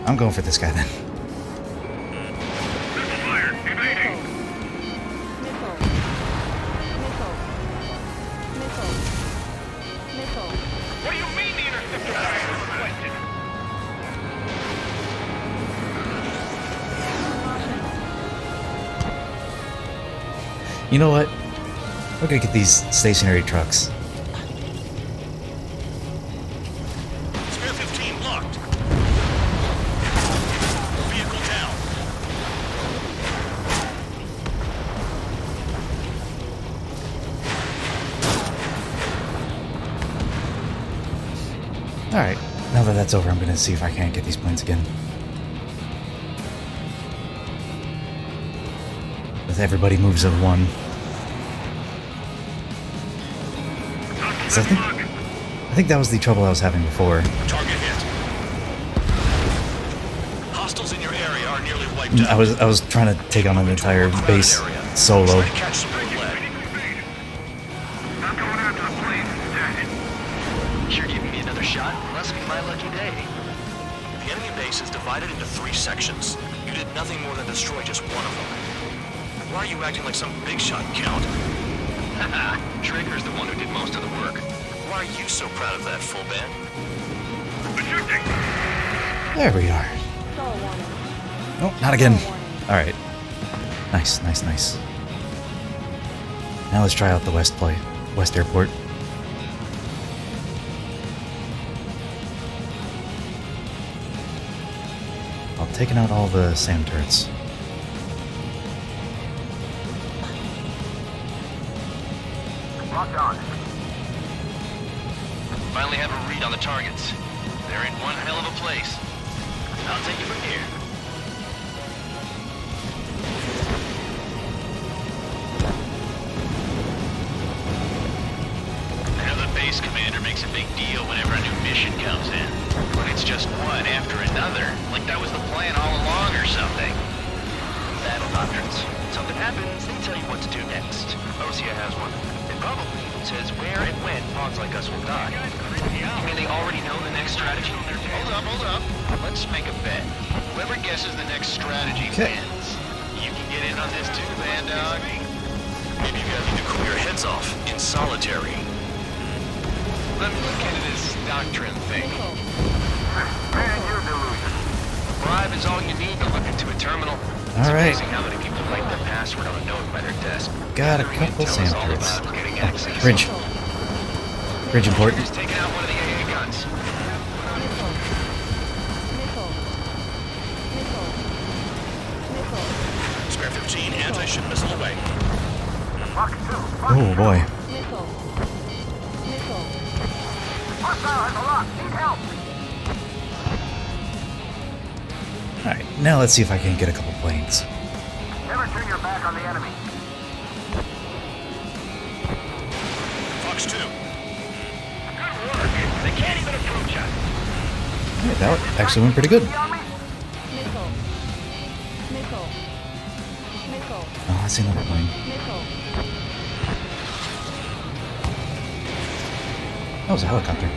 I'm going for this guy then. Missile fired. Evading. What do you mean the interceptor fire was requested? You know what? We're gonna get these stationary trucks. Spare 15 locked. Vehicle down. Alright, now that that's over, I'm gonna see if I can't get these planes again. With everybody moves at one. So I think that was the trouble I was having before. Target hit. Hostiles in your area are nearly wiped out. I was trying to take on an entire base solo. Catch some lead. You're giving me another shot? Must be my lucky day. The enemy base is divided into 3 sections. You did nothing more than destroy just one of them. Why are you acting like some big shot, Count? Haha, Trigger's the one who did most of the work. Why are you so proud of that, full band? There we are. Oh, not again. Alright. Nice, nice, nice. Now let's try out the West Airport. I'll taking out all the SAM turrets. Locked on. Finally have a read on the targets. They're in one hell of a place. I'll take it from here. I know the base commander makes a big deal whenever a new mission comes in. But it's just one after another. Like that was the plan all along or something. Battle doctrines. Something happens, they tell you what to do next. Osea has one. It probably says where and when pawns like us will die. You mean they already know the next strategy? Hold up. Let's make a bet. Whoever guesses the next strategy wins. You can get in on this too, Van Dog. Maybe you guys need to cool your heads off in solitary. Let me look into this doctrine thing. Bribe is all you need to look into a terminal. It's amazing how many people like their password on a note by their desk. Got a couple SAM turrets. Oh, bridge. Bridge important. Just taking out one of the AA guns. Spare 15 anti-ship missile away. Oh boy. Alright, now let's see if I can get a couple planes. Never turn your back on the enemy. Fox 2. Good work. They can't even approach us. Yeah, that actually went pretty good. Oh, I see another plane. That was a helicopter.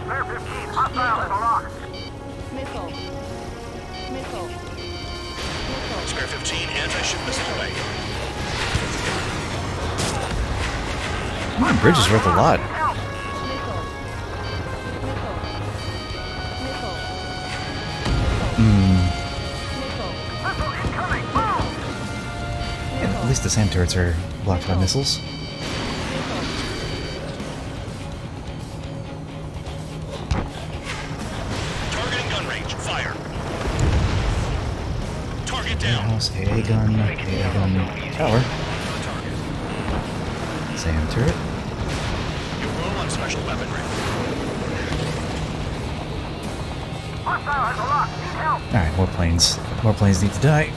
Spare 15, hostile at the lock. Spare 15 anti-ship missile away. My bridge is worth a lot. Yeah, at least the SAM turrets are blocked by missiles. Targeting gun range. Fire. Target down. House, AA gun, tower. SAM turret. You roll on special weaponry. Hostile at the lock. Need help. Alright, more planes. More planes need to die.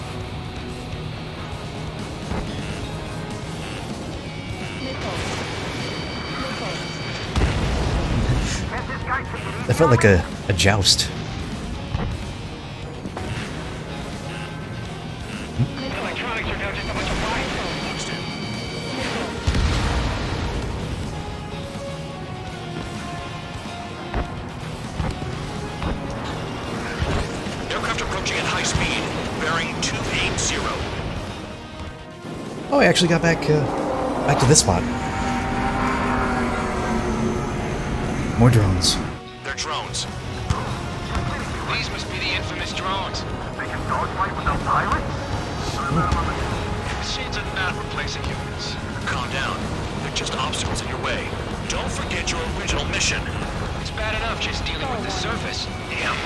That felt like a joust. Electronics are now just a bunch of wires. Aircraft approaching at high speed. Bearing 280. Oh, I actually got back to this spot. More drones. They're drones. These must be the infamous drones. They can dogfight without pilots? Machines are not replacing humans. Calm down. They're just obstacles in your way. Don't forget your original mission. It's bad enough just dealing with the surface. Damn.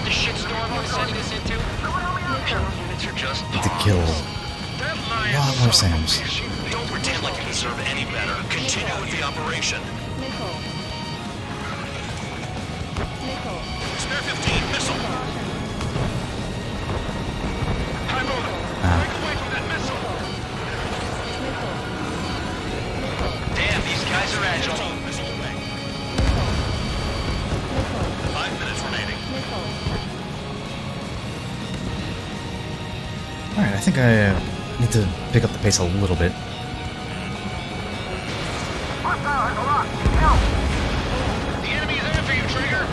the shitstorm we're sending us into? Units are just To kill a lot more Sams. Don't pretend like you deserve any better. Continue with the operation. Spare 15, missile. High roller, break away from that missile. Damn, these guys are agile. 5 minutes remaining. Alright, I think I need to pick up the pace a little bit. The enemy is after you, Trigger.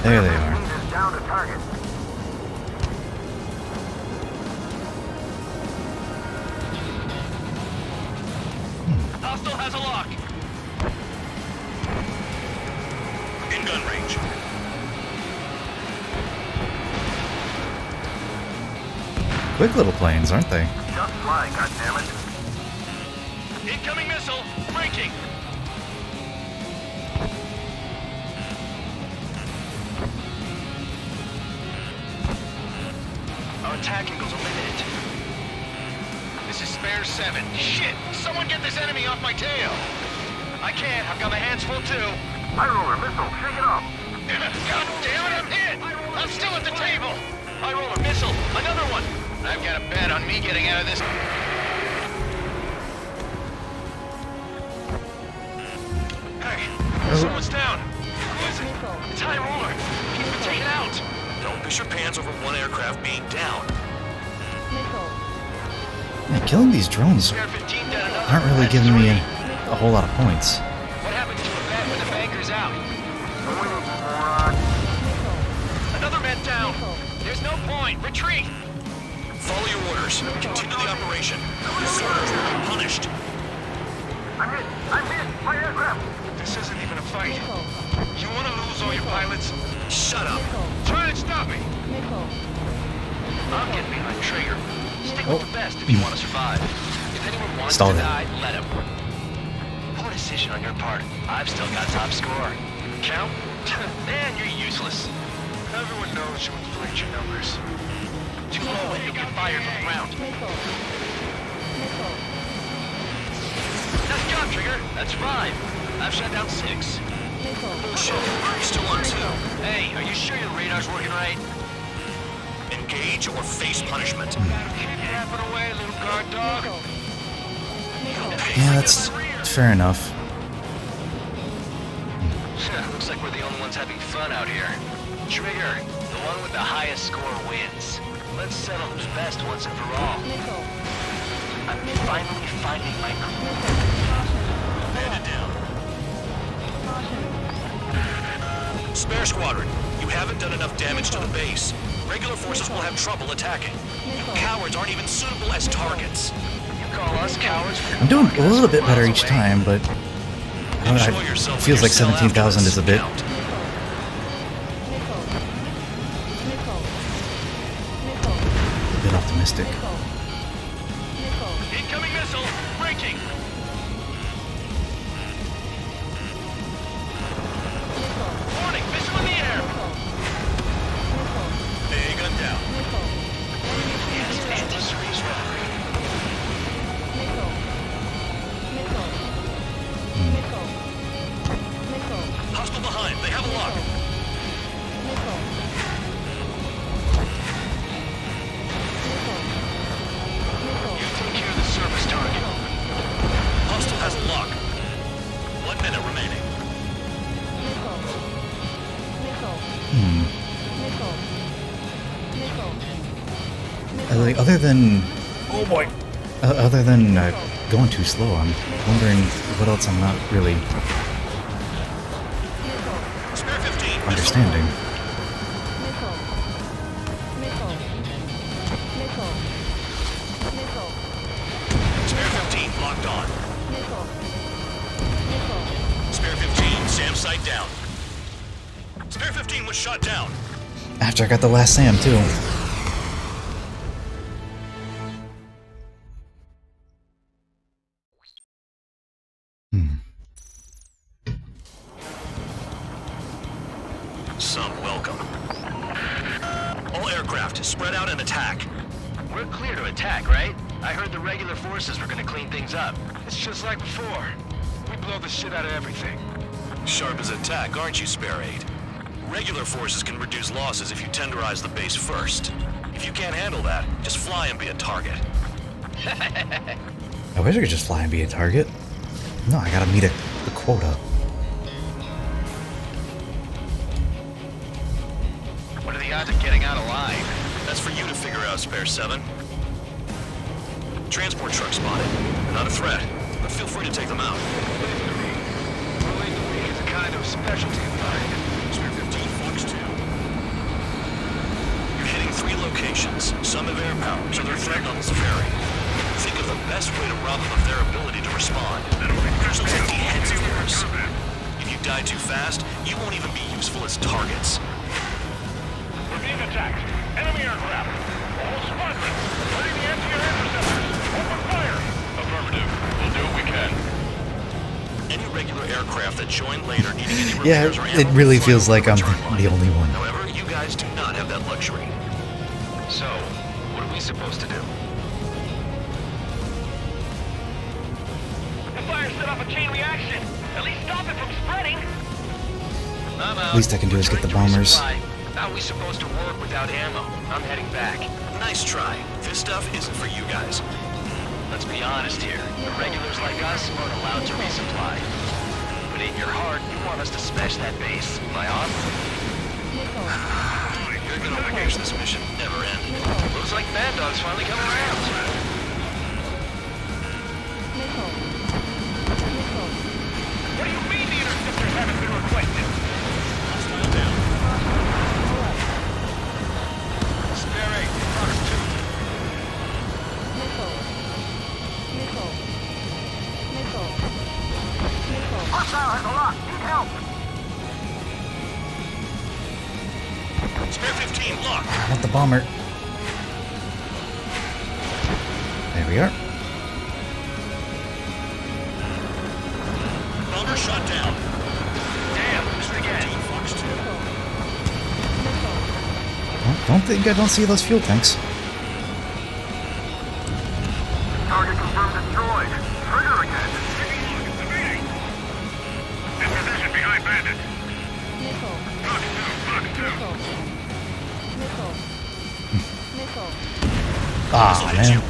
There they are. Down to target. Hostile has a lock. In gun range. Quick little planes, aren't they? Just fly, goddammit. Incoming missile, breaking. Our attack angles are limited. This is Spare 7. Shit! Someone get this enemy off my tail! I can't. I've got my hands full too. High roller missile, shake it off. God damn it, I'm hit! I'm still at the table! High roller missile, another one! I've got a bet on me getting out of this. Hey, someone's down. Who is it? It's High roller. He's been taken out. Don't piss your pants over one aircraft being down. Man, killing these drones aren't really giving me a whole lot of points. What happens to a bet when the banker's out? Another man down. There's no point. Retreat. Follow your orders. Continue the operation. Deserters will be punished. I'm hit. My aircraft. This isn't even a fight. You want to lose all your pilots? Shut up. Try and stop me. I'm getting behind Trigger. Stick with the best if you want to survive. If anyone wants to die, let him. Poor decision on your part. I've still got top score. Count? Man, you're useless. Everyone knows you inflate your numbers. Too low and you'll get fired from the ground. Nice job, Trigger. That's 5. I've shut down 6. Bullshit. You're still on 2. Hey, are you sure your radar's working right? Engage or face punishment. Keep yapping away, little guard dog. Yeah, that's fair enough. Looks like we're the only ones having fun out here. Trigger, the one with the highest score wins. Let's settle who's best once and for all. I'm finally finding my crew. Banded down. Spare squadron, you haven't done enough damage to the base. Regular forces will have trouble attacking. You cowards aren't even suitable as targets. You call us cowards? I'm doing a little bit better each time, but I don't know, it feels like 17,000 is a bit optimistic. Incoming missile, breaking. Warning, missile in the air. A gun down. Yes, anti-series referee. Hostile behind, they have a lock. You take care of the service target. Hostile has a lock. 1 minute remaining. Like, other than other than going too slow, I'm wondering what else I'm not really understanding. Spare 15 locked on. Spare 15 SAM site down. Spare 15 was shot down. After I got the last SAM, too. Some welcome. All aircraft, spread out and attack. We're clear to attack, right? I heard the regular forces were gonna clean things up. It's just like before. We blow the shit out of everything. Sharp as attack, aren't you, Spare 8? Regular forces can reduce losses if you tenderize the base first. If you can't handle that, just fly and be a target. I wish I could just fly and be a target. No, I gotta meet a quota. What are the odds of getting out alive? That's for you to figure out, Spare 7. Transport truck spotted. They're not a threat, but feel free to take them out. Rolling the wing is a kind of specialty of mine. Spare 15, Fox 2. You're hitting 3 locations. Some have air power, so their threat levels vary. Think of the best way to rob them of their ability to respond. There's those empty heads of yours. If you die too fast, you won't even be useful as targets. We're being attacked. Enemy aircraft. All squadrons. Ready the anti-air interceptors. Open fire. Affirmative. We'll do what we can. Any regular aircraft that join later needing any Yeah, repairs or it ammo really will feels fly like I'm return line. the only one. However, you guys do not have that luxury. So, what are we supposed to do? The fire set off a chain reaction. At least stop it from spreading. Least I can do is get the bombers. How are we supposed to work without ammo? I'm heading back. Nice try. This stuff isn't for you guys. Let's be honest here. The regulars like us aren't allowed to resupply. But in your heart, you want us to smash that base. Am I on? You're gonna wish this mission never end. Looks like Mad Dog's finally come around. What do you mean the interceptors haven't been requested? Hostile down. Spare 8. Fox 2. Hostile has a lock. Need help. Spare 15, lock. I want the bomber. There we are. Bomber shot down. Damn, missed again. Fox 2. Well, don't think I don't see those fuel tanks. Target confirmed destroyed. Trigger again. In position behind bandit. Fox 2. Ah, man.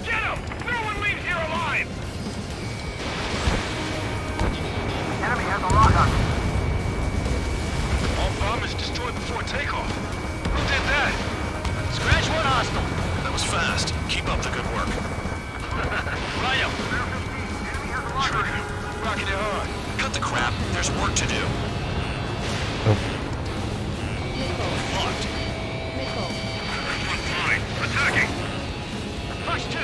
Get him! No one leaves here alive! Enemy has a lock on me. All bombers destroyed before takeoff. Who did that? Scratch one hostile. That was fast. Keep up the good work. Rhino. Trigger. Rocking it hard. Cut the crap. There's work to do. Oh, Locked. Fine. Attacking. Fox 2.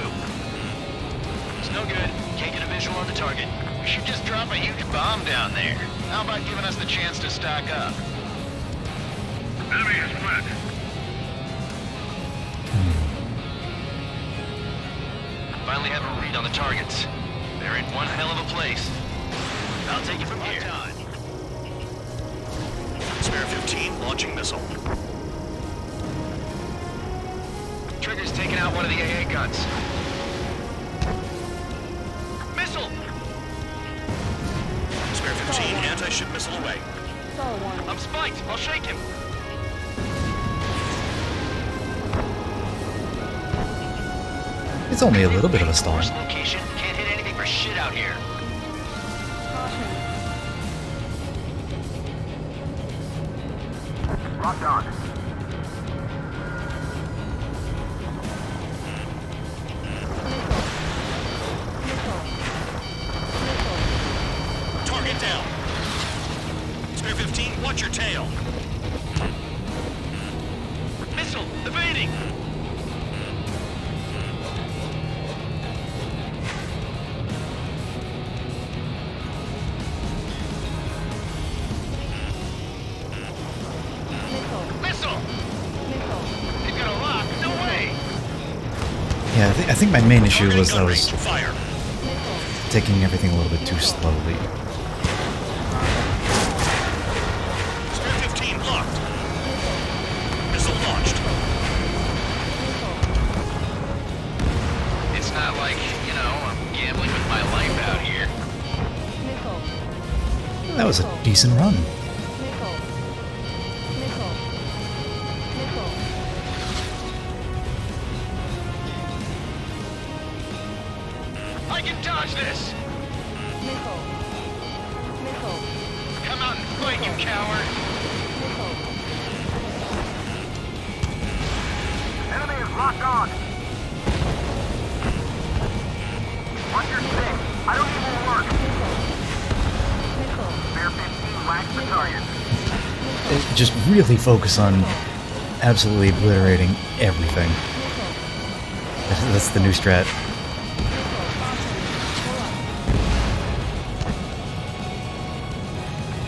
It's no good. Can't get a visual on the target. We should just drop a huge bomb down there. How about giving us the chance to stock up? Enemy is split. Finally have a read on the targets. They're in one hell of a place. I'll take it from here. Spare 15, launching missile. Trigger's taking out one of the AA guns. Missile! Spare 15, anti-ship missile away. I'm spiked. I'll shake him. it's only a little bit of a stall. Force location. Can't hit anything for shit out here. Locked on. Target down. Spare 15, watch your tail. Missile! Evading! missile! They've got a lock. No way! Yeah, I think my main issue was I was taking everything a little bit too slowly. Spare 15 locked. Missile launched. It's not like, you know, I'm gambling with my life out here. That was a decent run. I can dodge this! Come out and fight, you coward! Enemy is locked on. Watch your six. I don't even work. Spare 15 wax the target. Just really focus on absolutely obliterating everything. That's the new strat.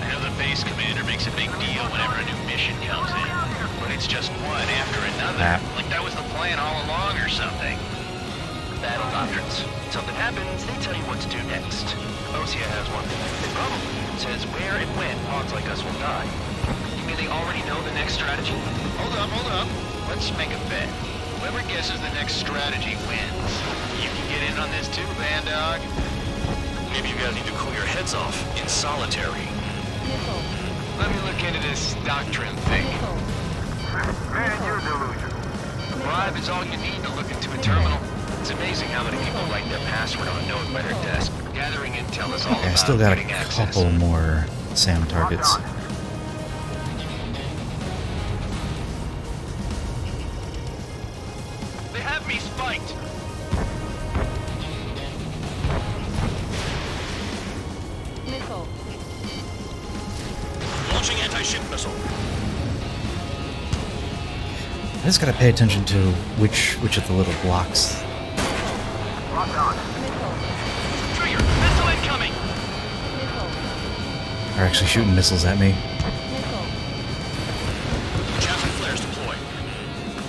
I know the base commander makes a big deal whenever a new mission comes in, but it's just one after another. Like that was the plan all along or something. Battle doctrines. Something happens, they tell you what to do next. Osea has one. It probably says where and when pawns like us will die. You mean they already know the next strategy? Hold up. Let's make a bet. Whoever guesses the next strategy wins. You can get in on this too, Bandog. Maybe you guys need to cool your heads off in solitary. Let me look into this doctrine thing. Man, you're delusional. Bribe is all you need to look into a terminal. It's amazing how many people write their password on a note by their desk. Gathering intel is all Okay, I about still got a getting couple access. more SAM targets. They have me spiked. Launching anti-ship missile. I just gotta pay attention to which of the little blocks Locked on. Trigger, missile incoming. are actually shooting missiles at me. Chaplain flares deployed.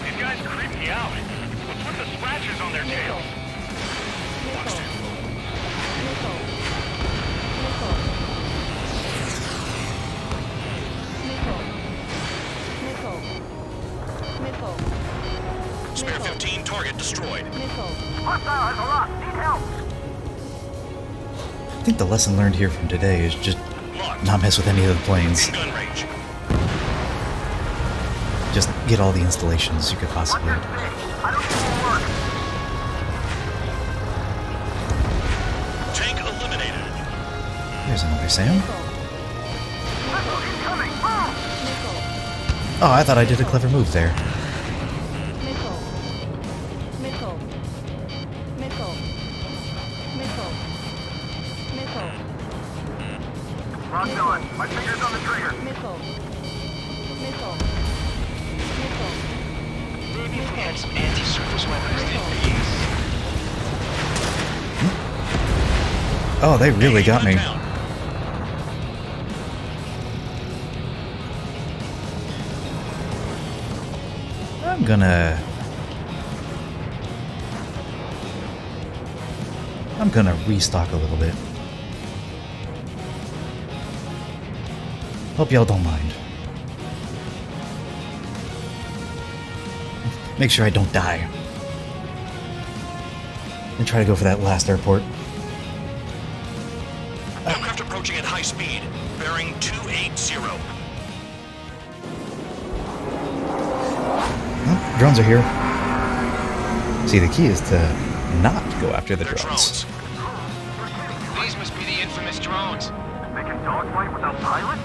These guys creep me out. What's with the scratches on their tails? Spare 15 target destroyed. Hostile has a lock. Need help. I think the lesson learned here from today is just not mess with any of the planes. Gun range. Just get all the installations you could possibly. I don't even work. Tank eliminated. There's another SAM. Missile incoming. Move. Oh, I thought I did a clever move there. Locked on. My finger's on the trigger. Maybe if we had some anti-surface weapons, they'd be. Oh, they really got me. I'm gonna restock a little bit. Hope y'all don't mind. Make sure I don't die. And try to go for that last airport. Aircraft approaching at high speed. Bearing 280. Well, drones are here. See, the key is to not go after the drones. These must be the infamous drones. They can dogfight without pilot?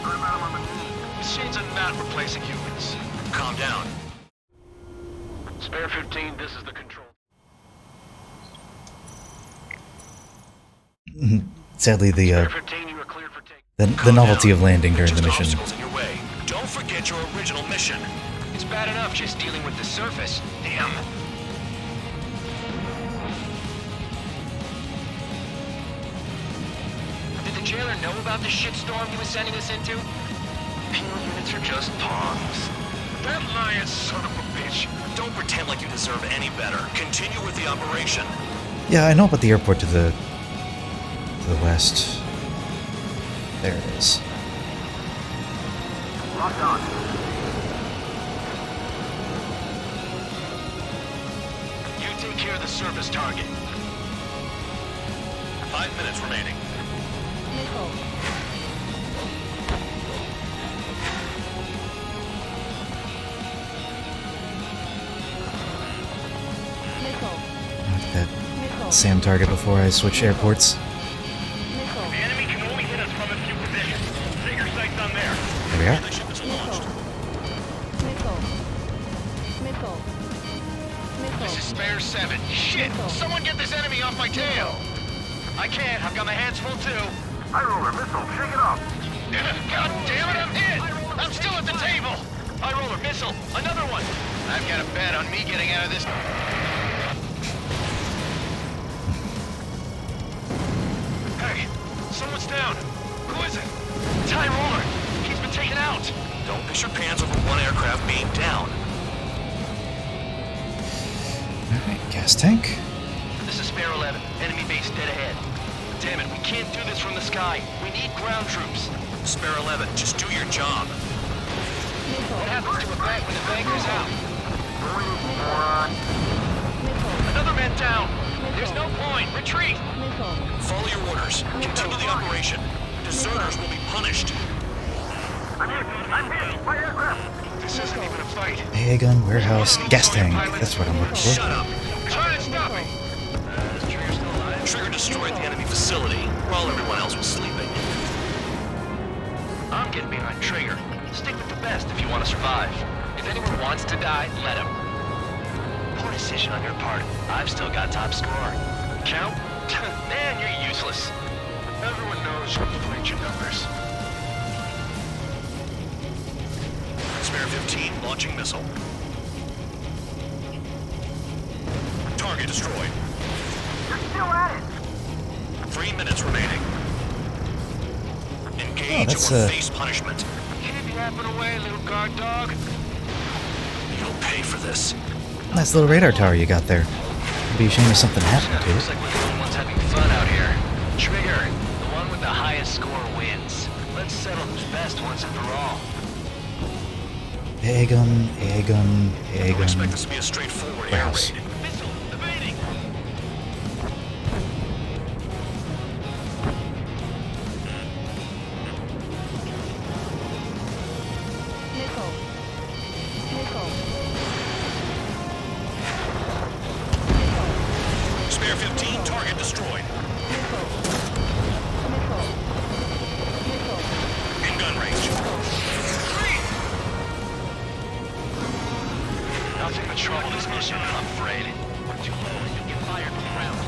Heard about them on the news. Machines are not replacing humans. Calm down. Spare 15, this is the control. Sadly, the Spare 15, you are cleared for take. the novelty of landing during the Just mission. obstacles in your way. Don't forget your original mission. It's bad enough just dealing with the surface. Damn. Did the jailer know about the shitstorm he was sending us into? Penal units are just pawns. That lion son of a bitch. Don't pretend like you deserve any better. Continue with the operation. Yeah, I know about the airport to the west. There it is. Locked on. You take care of the surface target. 5 minutes remaining. That SAM target before I switch airports. The enemy can only hit us from a few positions. Trigger sights on there. There we are. The ship is launched. This is Spare 7. Shit! Someone get this enemy off my tail! I can't. I've got my hands full too. High roller missile, shake it off. God damn it, I'm hit! I'm still at the table! High roller missile, another one! I've got a bet on me getting out of this. Hey, someone's down. Who is it? It's High roller. He's been taken out. Don't piss your pants over one aircraft being down. Alright, gas tank. This is Spare 11. Enemy base dead ahead. Damn it, we can't do this from the sky. We need ground troops. Spare 11, just do your job. What happens to a bank when the banker's out? Another man down. There's no point. Retreat. Follow your orders. Continue the operation. Deserters will be punished. I'm hit. My aircraft. This isn't even a fight. AA gun, warehouse, gas tank. That's what I'm looking for. Shut up. Try to stop me. Is Trigger still alive? Trigger destroyed the enemy facility while everyone else was sleeping. I'm getting behind Trigger. Stick with the best if you want to survive. If anyone wants to die, let him. Poor decision on your part. I've still got top score. Count? Man, you're useless. Everyone knows you played your numbers. Spare 15, launching missile. Target destroyed. You're still at it. 3 minutes remaining. Engage that's, or face punishment. Keep yapping away, little guard dog. You'll pay for this. Nice little radar tower you got there. It'd be a shame if something happened to Looks it. like we're the only ones having fun out here. Trigger, the one with the highest score wins. Let's settle who's best once and for all. AA gun, AA gun, AA Don't expect gun. this to be a straightforward air Warehouse. raid. Missile, evading. Spare 15, target destroyed. In gun range. Nothing but trouble this mission, I'm afraid. We're too low, you'll get fired from the ground.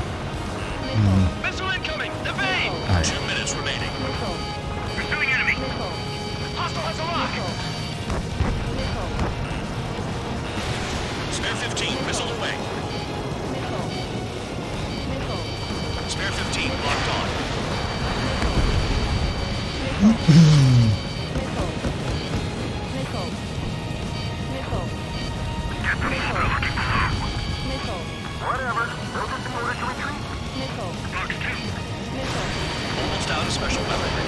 Missile incoming! Evade! Alright. 2 minutes remaining. Pursuing enemy! Hostile has a lock! Spare 15, missile away. Spare 15, locked on. Whatever. Those are some orders to retreat. Box 2. Almost out of special weaponry.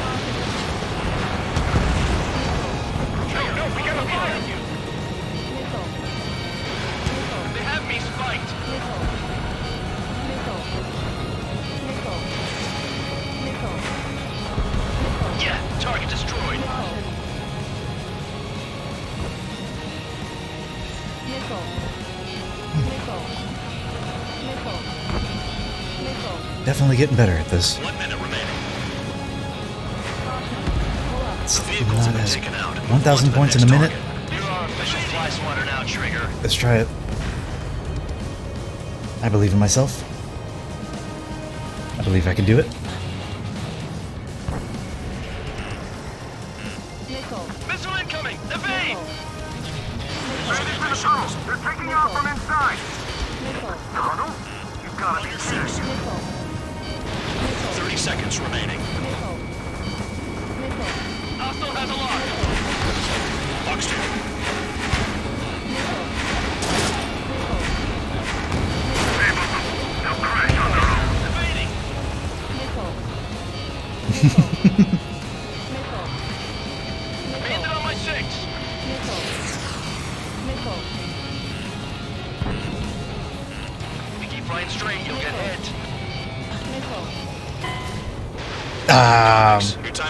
No, we gotta fire you! They have me spiked! Yeah, target destroyed. Definitely getting better at this. 1 minute remaining. It's Vehicles not have been as taken out. 1,000 points in a minute. You're our official fly swatter now, Trigger. Let's try it. I believe in myself. I believe I can do it. Missile incoming! Evade! They're taking off from inside. Tunnel? You've gotta be serious. 30 seconds remaining. Hostile has a lock! Box 2. If you keep flying straight, you'll get hit.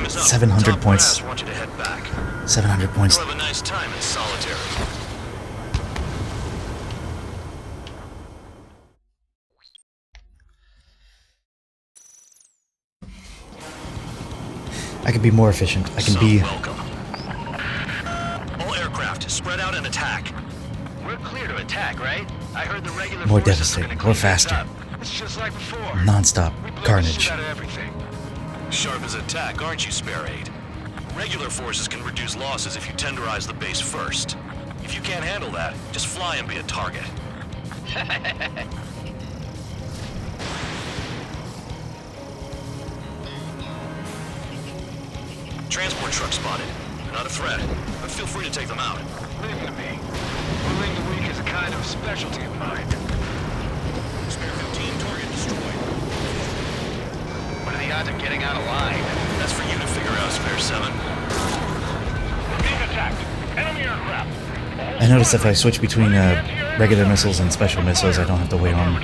700 points. I want you to head back. 700 points. You'll have a nice time in solitary. I can be more efficient. I can be Welcome. All aircraft, spread out and attack. We're clear to attack, right? I heard the regular more forces are devastating, gonna more clean things faster. up. It's just like before. Non-stop We blow the carnage. shit out of everything. Sharp as a tack, aren't you, Spare 8? Regular forces can reduce losses if you tenderize the base first. If you can't handle that, just fly and be a target. Transport truck spotted. They're not a threat, but feel free to take them out. Leave them to me. Ruling the weak is a kind of specialty of mine. Spare 15 target destroyed. What are the odds of getting out alive? That's for you to figure out, Spare 7. We're being attacked. Enemy aircraft. I noticed if I switch between regular missiles and special missiles, I don't have to wait on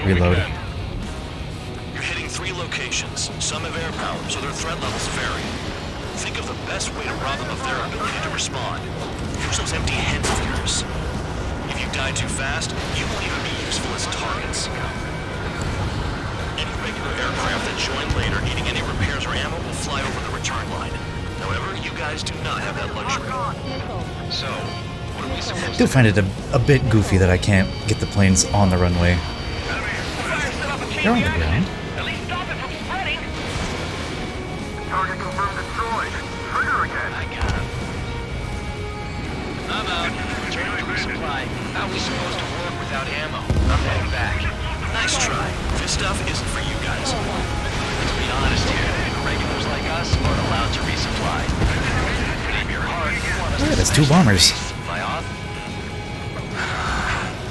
reload. You're hitting 3 locations. Some have air power, so their threat levels vary. Think of the best way to rob them of their ability to respond. Use those empty heads of yours. If you die too fast, you won't even be useful as targets. Any regular aircraft that join later needing any repairs or ammo will fly over the return line. However, you guys do not have that luxury. So, what are we I supposed do to find it a bit goofy that I can't get the planes on the runway. They're on the ground. At least stop it from spreading. Target confirmed destroyed. Trigger again. I got him. I'm out. Returning to resupply. How are we supposed to work without ammo? I'm heading back. Nice try. This stuff isn't for you guys. Let's be honest here. Regulars like us aren't allowed to resupply. But in your heart, you want us Yeah, to that's smash 2 bombers. the base. Am I off?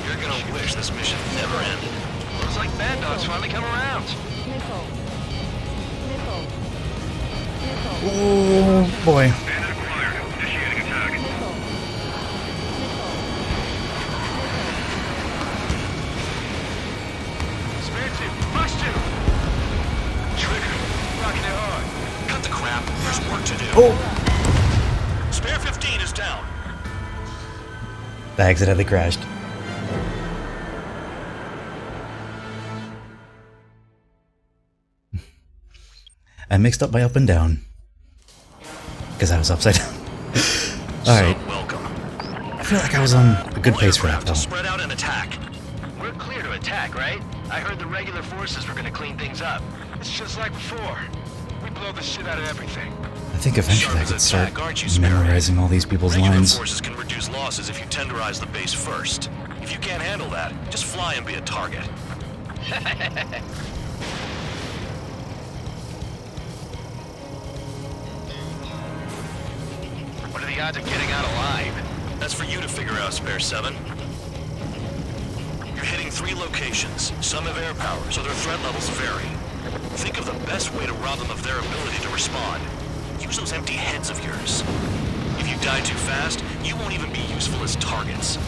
You're gonna wish this mission never ended. Looks like Bad Dog's finally come around. Oh boy. Spare 2. Push 2. Trigger. Rocking it hard. Cut the crap. There's work to do. Oh! Spare 15 is down. I accidentally crashed. I mixed up my up and down. Because I was upside down. Alright. Welcome. I feel like I was on a good pace for that, though. Spread out and attack. We're clear to attack, right? I heard the regular forces were gonna clean things up. It's just like before. We blow the shit out of everything. I think eventually I could start aren't you, Sparrow? memorizing all these people's Regular lines. forces can reduce losses if you tenderize the base first. If you can't handle that, just fly and be a target. What are the odds of getting out alive? That's for you to figure out, Spare 7. You're hitting 3 locations. Some have air power, so their threat levels vary. Think of the best way to rob them of their ability to respond. Use those empty heads of yours. If you die too fast, you won't even be useful as targets.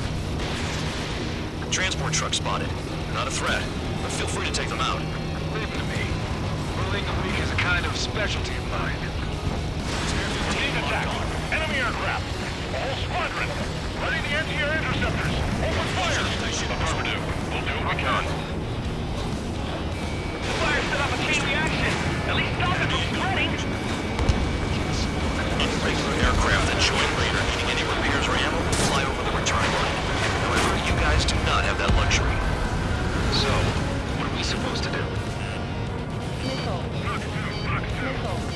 Transport truck spotted. They're not a threat, but feel free to take them out. Leave them to me. Ruling the weak is a kind of specialty of mine. Being attacked. Enemy aircraft. All squadron. Ready the anti-air interceptors. Open fire. Affirmative. We'll do what we can. Fire set off a chain reaction. At least stop it from spreading. Any regular aircraft that join later needing any repairs or ammo will fly over the return line. However, you guys do not have that luxury. So, what are we supposed to do?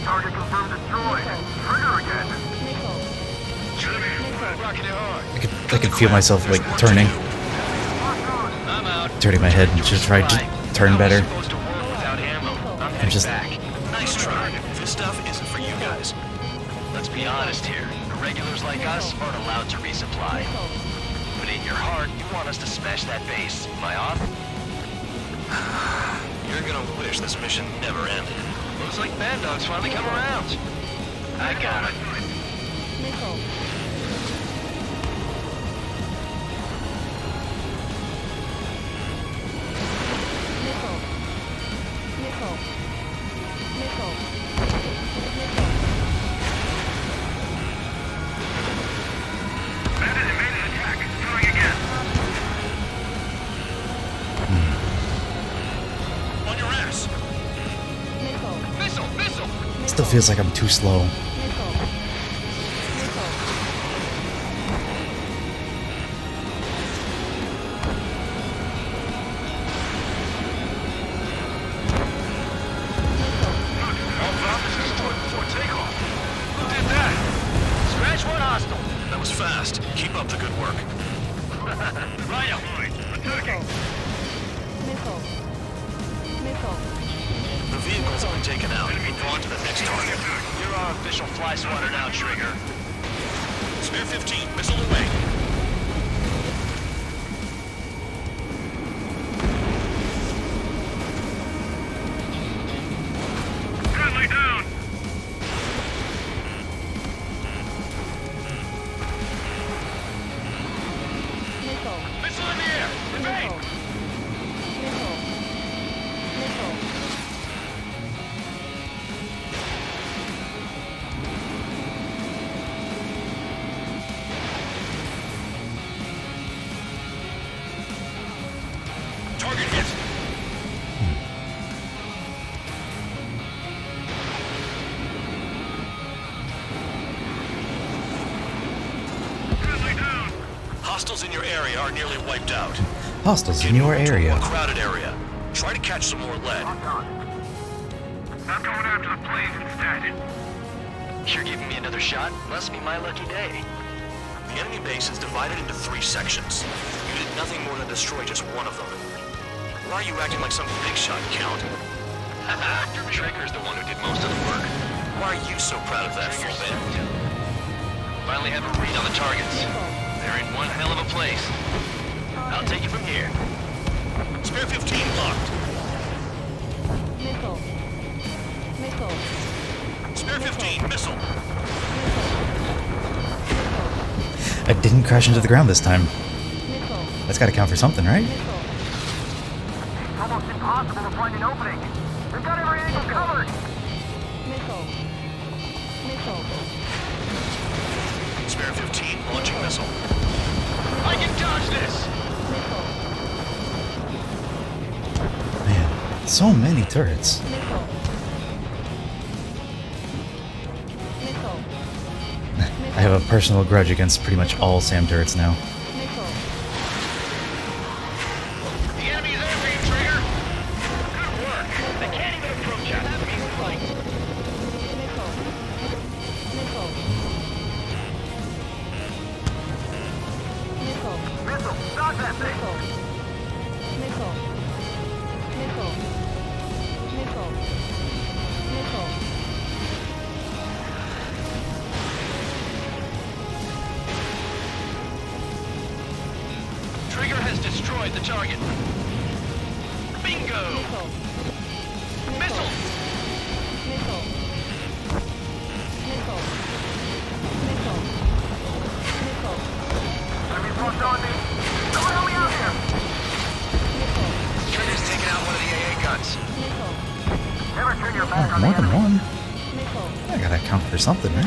Target confirmed destroyed. Trigger again. Rocking it hard. I could feel myself, like, turning. I'm out. Turning my head and just try to turn better. Supposed to work without ammo. I'm I'm heading just... back. Nice try. This stuff isn't for you guys. Let's be honest here. The regulars like us aren't allowed to resupply. But in your heart, you want us to smash that base. Am I off? You're gonna wish this mission never ended. Looks like Bad Dog's finally come around. I got it. Still feels like I'm too slow. Hostiles in your area are nearly wiped out. Hostiles in your area. Crowded area. Try to catch some more lead. I'm going after the planes instead. You're giving me another shot? Must be my lucky day. The enemy base is divided into 3 sections. You did nothing more than destroy just one of them. Why are you acting like some big shot, Count? Trigger's the one who did most of the work. Why are you so proud of that, full man? Finally have a read on the targets. They're in one hell of a place. I'll take it from here. Spare 15 locked. Missile. Missile. Spare 15 missile. I didn't crash into the ground this time. That's got to count for something, right? It's almost impossible to find an opening. We've got every angle covered. Missile. Missile. Spare 15 launching missile. I can dodge this! Man, so many turrets. I have a personal grudge against pretty much all SAM turrets now. The enemy's after you, Trigger! Good work! They can't even approach us. Enemy's flanked. Missile, stop that thing! Trigger has destroyed the target. Bingo! Missile! Enemy's locked on me. Someone help me out here! Trigger's taking out one of the AA guns. Never turn your back Oh, on more the than enemy. one. I gotta count for something, right?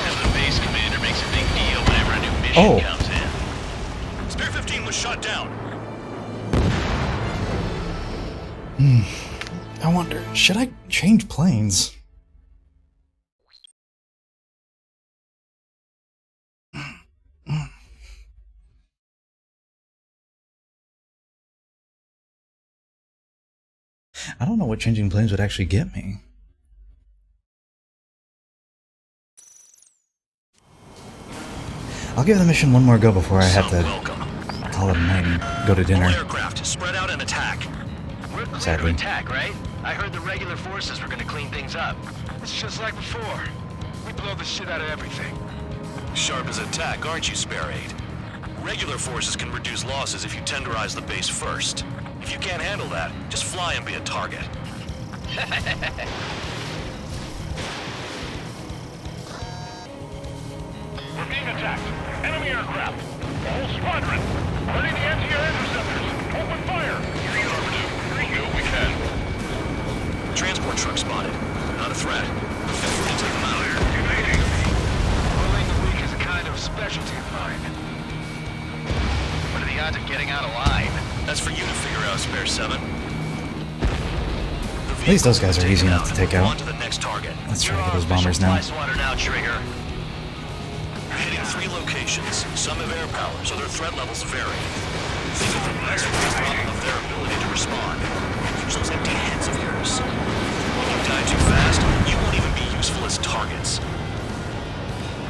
And the base commander makes a big deal whenever a new mission comes in. Spare 15 was shot down. I wonder, should I change planes? I don't know what changing planes would actually get me. I'll give the mission one more go before I have to call it a night and go to dinner. All aircraft, spread out and attack. We're clear Sadly. to attack, right? I heard the regular forces were gonna clean things up. It's just like before. We blow the shit out of everything. Sharp as a tack, aren't you, Spare 8? Regular forces can reduce losses if you tenderize the base first. If you can't handle that, just fly and be a target. We're being attacked. Enemy aircraft. The whole squadron. Ready the anti-air interceptors. Open fire. Here you are, Gringo, we can. Transport truck spotted. Not a threat. Feel free to take them out. Pulling the weak is a kind of specialty of mine. What are the odds of getting out alive? That's for you to figure out, Spare 7. At least those guys are easy enough to take out. On to the next target. Let's try to get those bombers now. Now, Trigger. You're hitting 3 locations. Some have air power, so their threat levels vary. Think of them as a problem of their ability to respond. Use those empty hands of yours. If you die too fast, you won't even be useful as targets.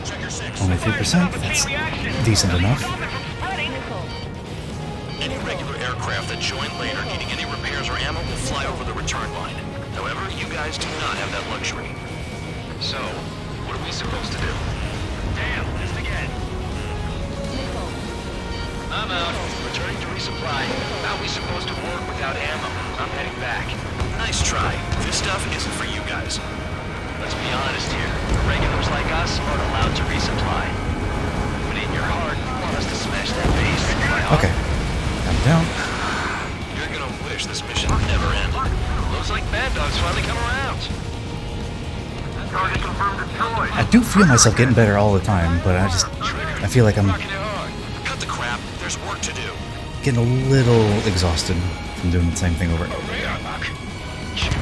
Trigger 6. Only 3%. That's decent enough. Any regular aircraft that join later needing any repairs or ammo will fly over the return line. However, you guys do not have that luxury. So, what are we supposed to do? Damn, missed again. I'm out. Returning to resupply. How are we supposed to work without ammo? I'm heading back. Nice try. This stuff isn't for you guys. Let's be honest here. Regulars like us aren't allowed to resupply. But in your heart, you want us to smash that base. Okay. I'm down. You're gonna wish this mission never ended. Looks like Bad Dog's finally come around. I do feel myself getting better all the time, but I feel like I'm Cut the crap. There's work to do. getting a little exhausted from doing the same thing over. Shoot.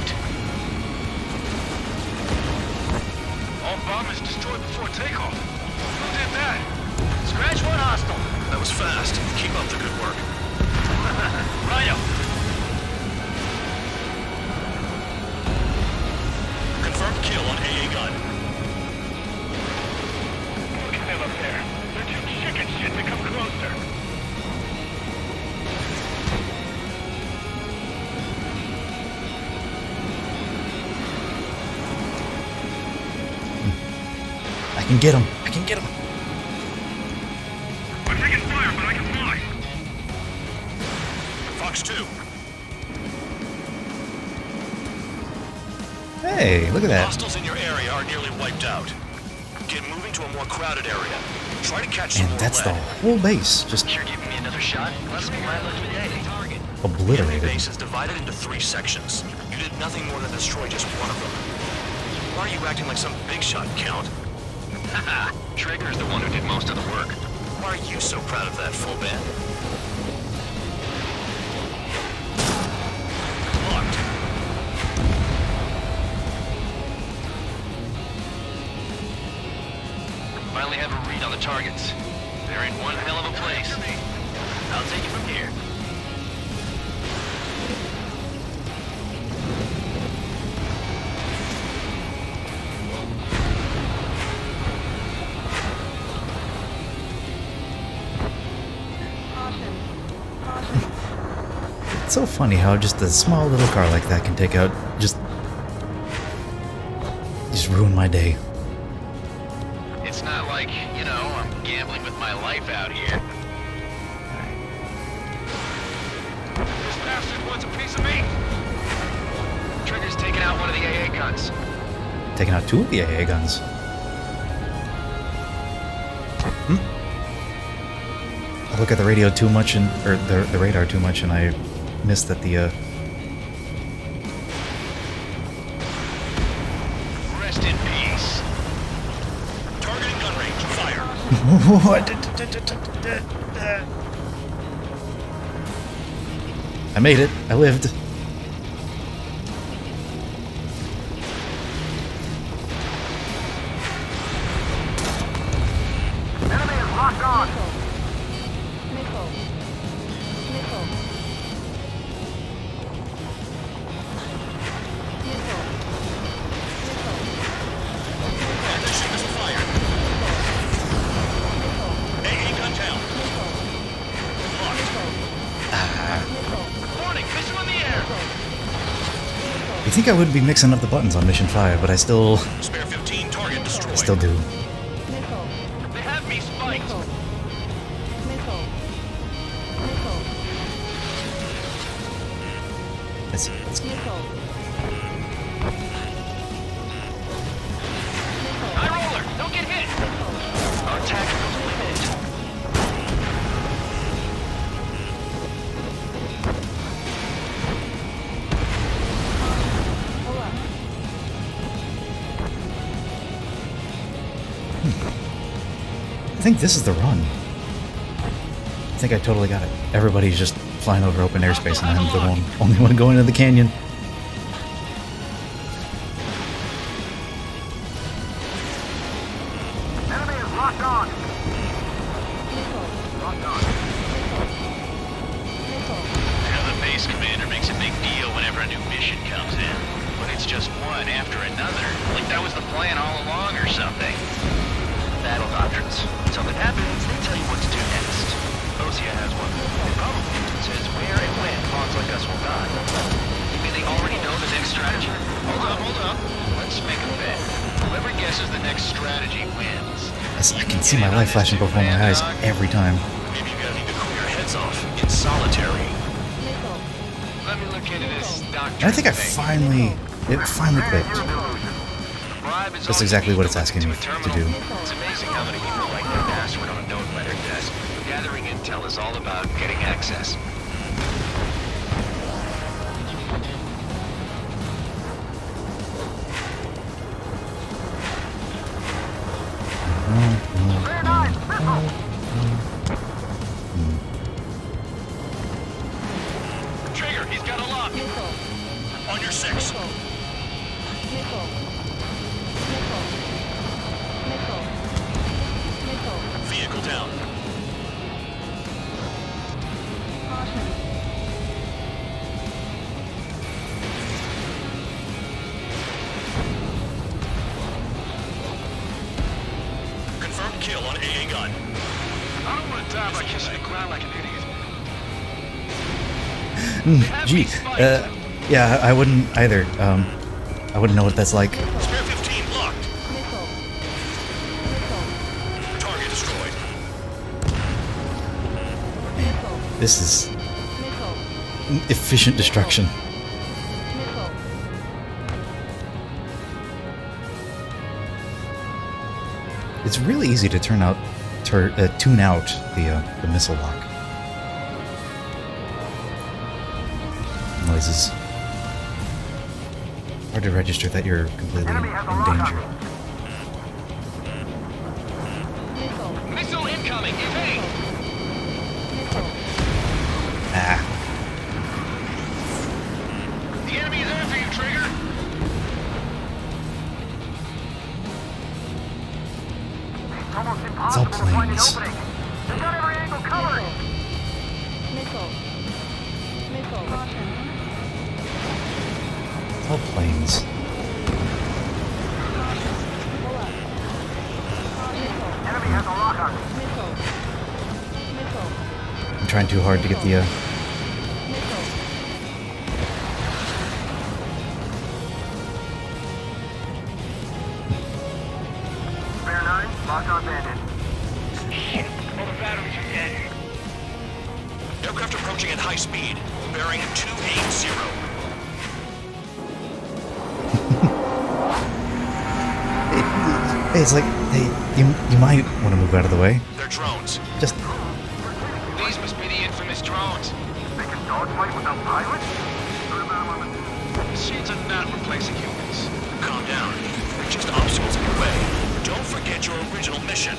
All bombers destroyed before takeoff. Who did that? Scratch one hostile. That was fast. Keep up the good work. Righto. Confirmed kill on AA gun. Look at them up there. They're too chicken shit to come closer. I can get him. I can get him. I'm taking fire, but I can fly. Fox 2. Hey, look at that. Hostiles in your area are nearly wiped out. Get moving to a more crowded area. Try to catch some And more that's the lead. whole base. Just You're giving me another shot? Let's be my lucky day. The obliterated. base is divided into 3 sections. You did nothing more than destroy just one of them. Why are you acting like some big shot, Count? Haha, Trigger's the one who did most of the work. Why are you so proud of that, full band? Locked. Finally have a read on the targets. They're in one hell of a place. I'll take it from here. It's so funny how just a small little car like that can take out just ruin my day. It's not like, you know, I'm gambling with my life out here. This bastard wants a piece of me. Trigger's taking out one of the AA guns. Taking out 2 of the AA guns. I look at the radio too much or the radar too much, and I missed that the Rest in peace. Targeting gun range. Fire. I made it. I lived. Enemy is locked on. You think I would be mixing up the buttons on Mission 5, but I still Spare 15, target destroyed. I still do. They have me spiked. Let's High roller, don't get hit. Our tactical's limited. I think this is the run. I think I totally got it. Everybody's just flying over open airspace, and I'm the only one going into the canyon. I know the base commander makes a big deal whenever a new mission comes in, but it's just one after another. Like that was the plan all along or something. Battle doctrines. Something happens, they tell you what to do next. Osea has one. It probably says where and when pawns like us will die. You mean they already know the next strategy? Hold up. Let's make a bet. Whoever guesses the next strategy wins. I can see my life flashing before my eyes every time. Maybe you guys need to cool your heads off in solitary. Let me look into this doctrine. And I think it finally clicked. That's exactly what it's asking me to do. It's amazing how many people like their password on a note by their desk. Gathering intel is all about getting access. Trigger, he's got a lock. On your 6. Vehicle down. Confirmed kill on AA gun. I don't want to die by kissing the ground like an idiot. Gee, yeah, I wouldn't either. I wouldn't know what that's like. Spare 15 locked. Target destroyed. Man, this is efficient destruction. It's really easy to tune out the missile lock noises. Hard to register that you're completely in danger. Missile incoming. Evade. Ah. The enemy is after you, Trigger. It's all planes. They got every angle covered. It's all planes. Enemy has a lock on. I'm trying too hard to get the Spare 9, lock on bandit. Shit, all the batteries are dead. Aircraft approaching at high speed, bearing 280. Hey, it's like, hey, you might want to move out of the way. They're drones. Just These must be the infamous drones. They can dogfight without pilots? Machines are not replacing humans. Calm down. They're just obstacles in your way. Don't forget your original mission.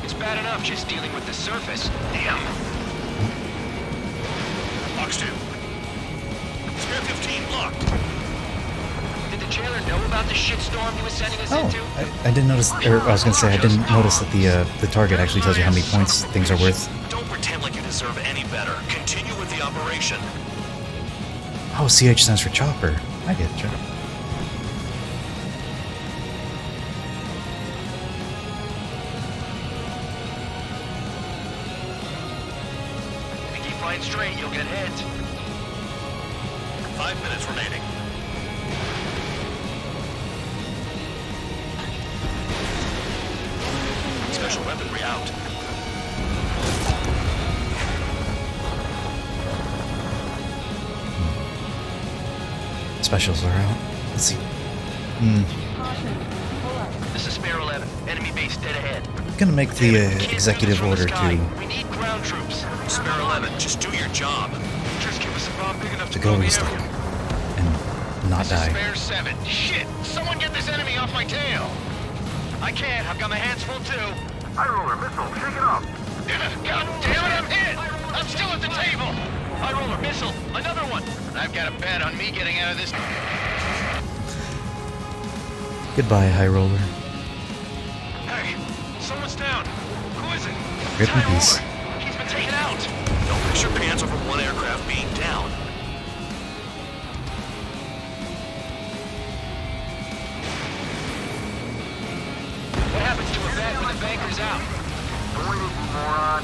It's bad enough just dealing with the surface. Damn. Box 2. Spare 15 locked. Did the jailer know about the shitstorm he was sending us into? I didn't notice, or I was gonna say I didn't notice that the target actually tells you how many points things are worth. Don't pretend like you deserve any better. Continue with the operation. Oh, CH stands for chopper. I get you. If you keep flying straight, you'll get hit. 5 minutes remaining. Special weaponry out. Specials are out. Let's see. This is Spare 11. Enemy base dead ahead. Gonna make the executive order We need ground troops. Spare 11, just do your job. Just give us a bomb big enough to go restock and not die. Spare 7. Shit! Someone get this enemy off my tail! I can't. I've got my hands full too. High roller missile. Shake it off. God damn it! I'm hit. I'm still at the table. High roller missile. Another one. I've got a bet on me getting out of this. Goodbye, High Roller. Hey, Okay, someone's down. Who is it? Rip in peace. He's been taken out. Don't piss your pants over one aircraft being down. What happens to a vet when the banker's out? Moron.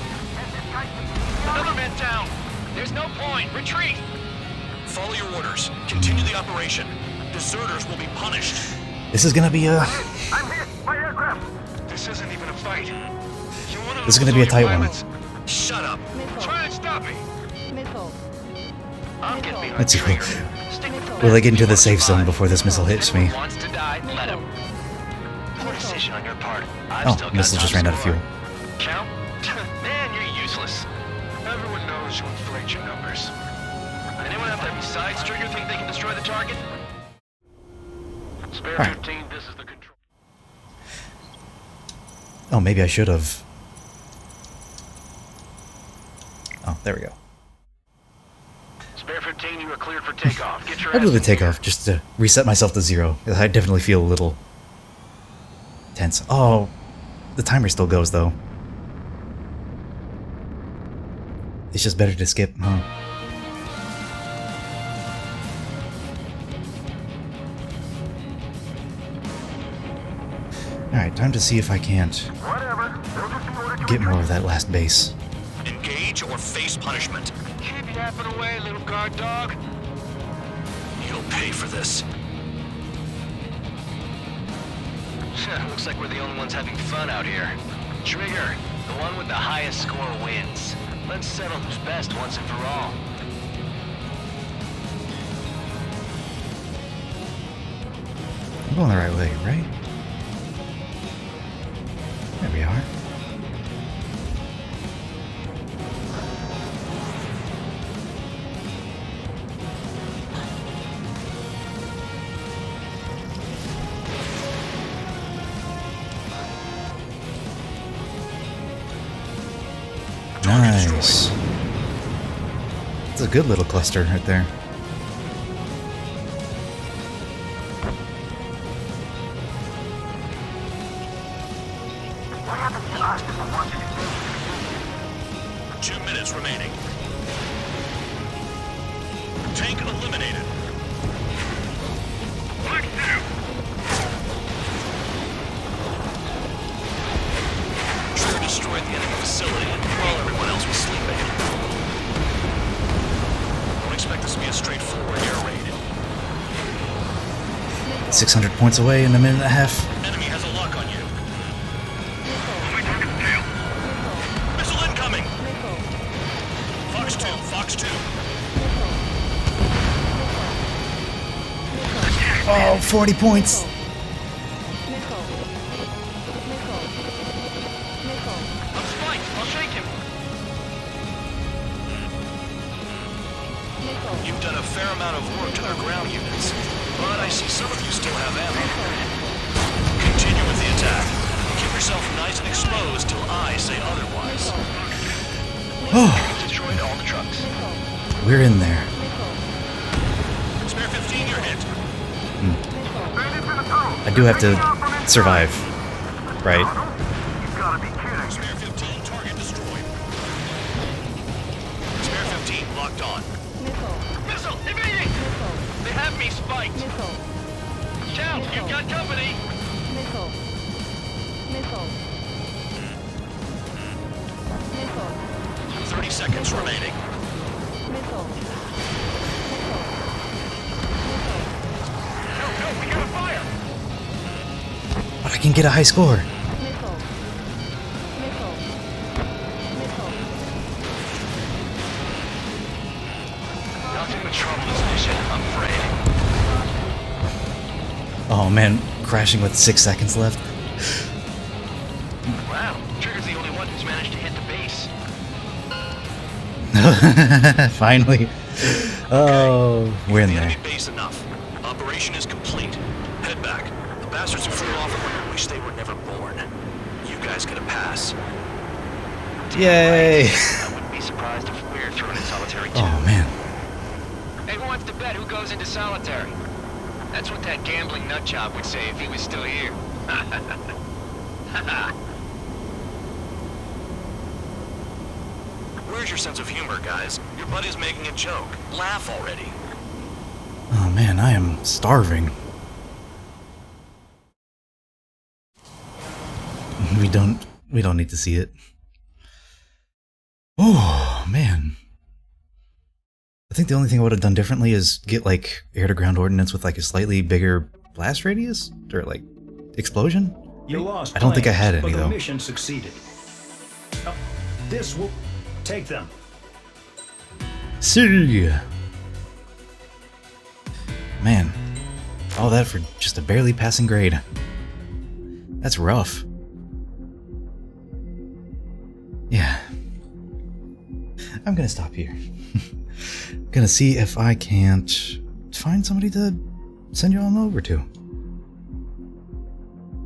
Another man down. There's no point. Retreat. Follow your orders. Continue the operation. Deserters will be punished. This is gonna be a. I'm hit by aircraft. This isn't even a fight. This is gonna be a tight one. Shut up. Try and stop me. Missile. I'm getting behind Let's see. trigger. Will I get into the safe zone before this missile hits me? Wants to die, let him. Poor decision on your part. I've Oh, still got missile just ran out of fuel. Count? Man, you're useless. Everyone knows you inflate your numbers. Anyone out there besides Trigger think they can destroy the target? Spare 15, this is the control. Oh, maybe I should have. Oh, there we go. Spare 15, you are cleared for takeoff. Get your I'll do the ass in here. takeoff just to reset myself to 0. I definitely feel a little tense. Oh, the timer still goes though. It's just better to skip, huh? Alright, time to see if I can't get more of that last base. Engage or face punishment. Keep yapping away, little guard dog. You'll pay for this. Looks like we're the only ones having fun out here. Trigger, the one with the highest score wins. Let's settle who's best once and for all. I'm going the right way, right? There we are. Nice. It's a good little cluster right there. What happens to us if we want to? 2 minutes remaining. Tank eliminated. Trigger destroyed the enemy facility while everyone else was sleeping. Don't expect this to be a straightforward air raid. 600 points away in a minute and a half. Enemy has a lock on you. Missile incoming! Fox 2, Fox 2. Oh, 40 points. I'm spiked. I'll shake him. You've done a fair amount of work to their ground units, but I see some of you still have ammo. Continue with the attack. Keep yourself nice and exposed till I say otherwise. Destroyed all the trucks. We're in there. Spare 15, you're hit. I do have to survive, right? Spare 15, target destroyed. Spare 15, locked on. Missile, evading! They have me spiked. Shout, you've got company. 30 seconds remaining. No, we gotta fire! But I can get a high score. Nothing but trouble this mission, I'm afraid. Oh man, crashing with 6 seconds left. Wow, Trigger's the only one who's managed to hit the base. Finally. Oh, we're in there. Enemy base enough. Operation is complete. Head back. The bastards who flew off would wish they were never born. You guys get a pass. Yay! I wouldn't be surprised if we're thrown in solitary too. Oh man. Hey, who wants to bet who goes into solitary? That's what that gambling nutjob would say if he was still here. Where's your sense of humor, guys? Your buddy's making a joke. Laugh already. Oh man, I am starving. We don't need to see it. Oh man. I think the only thing I would have done differently is get like air-to-ground ordnance with like a slightly bigger blast radius or like explosion. You lost. I don't think I had any but the though. mission succeeded. This will take them. See. Man, all that for just a barely passing grade. That's rough. Yeah. I'm gonna stop here. Gonna see if I can't find somebody to send you all over to.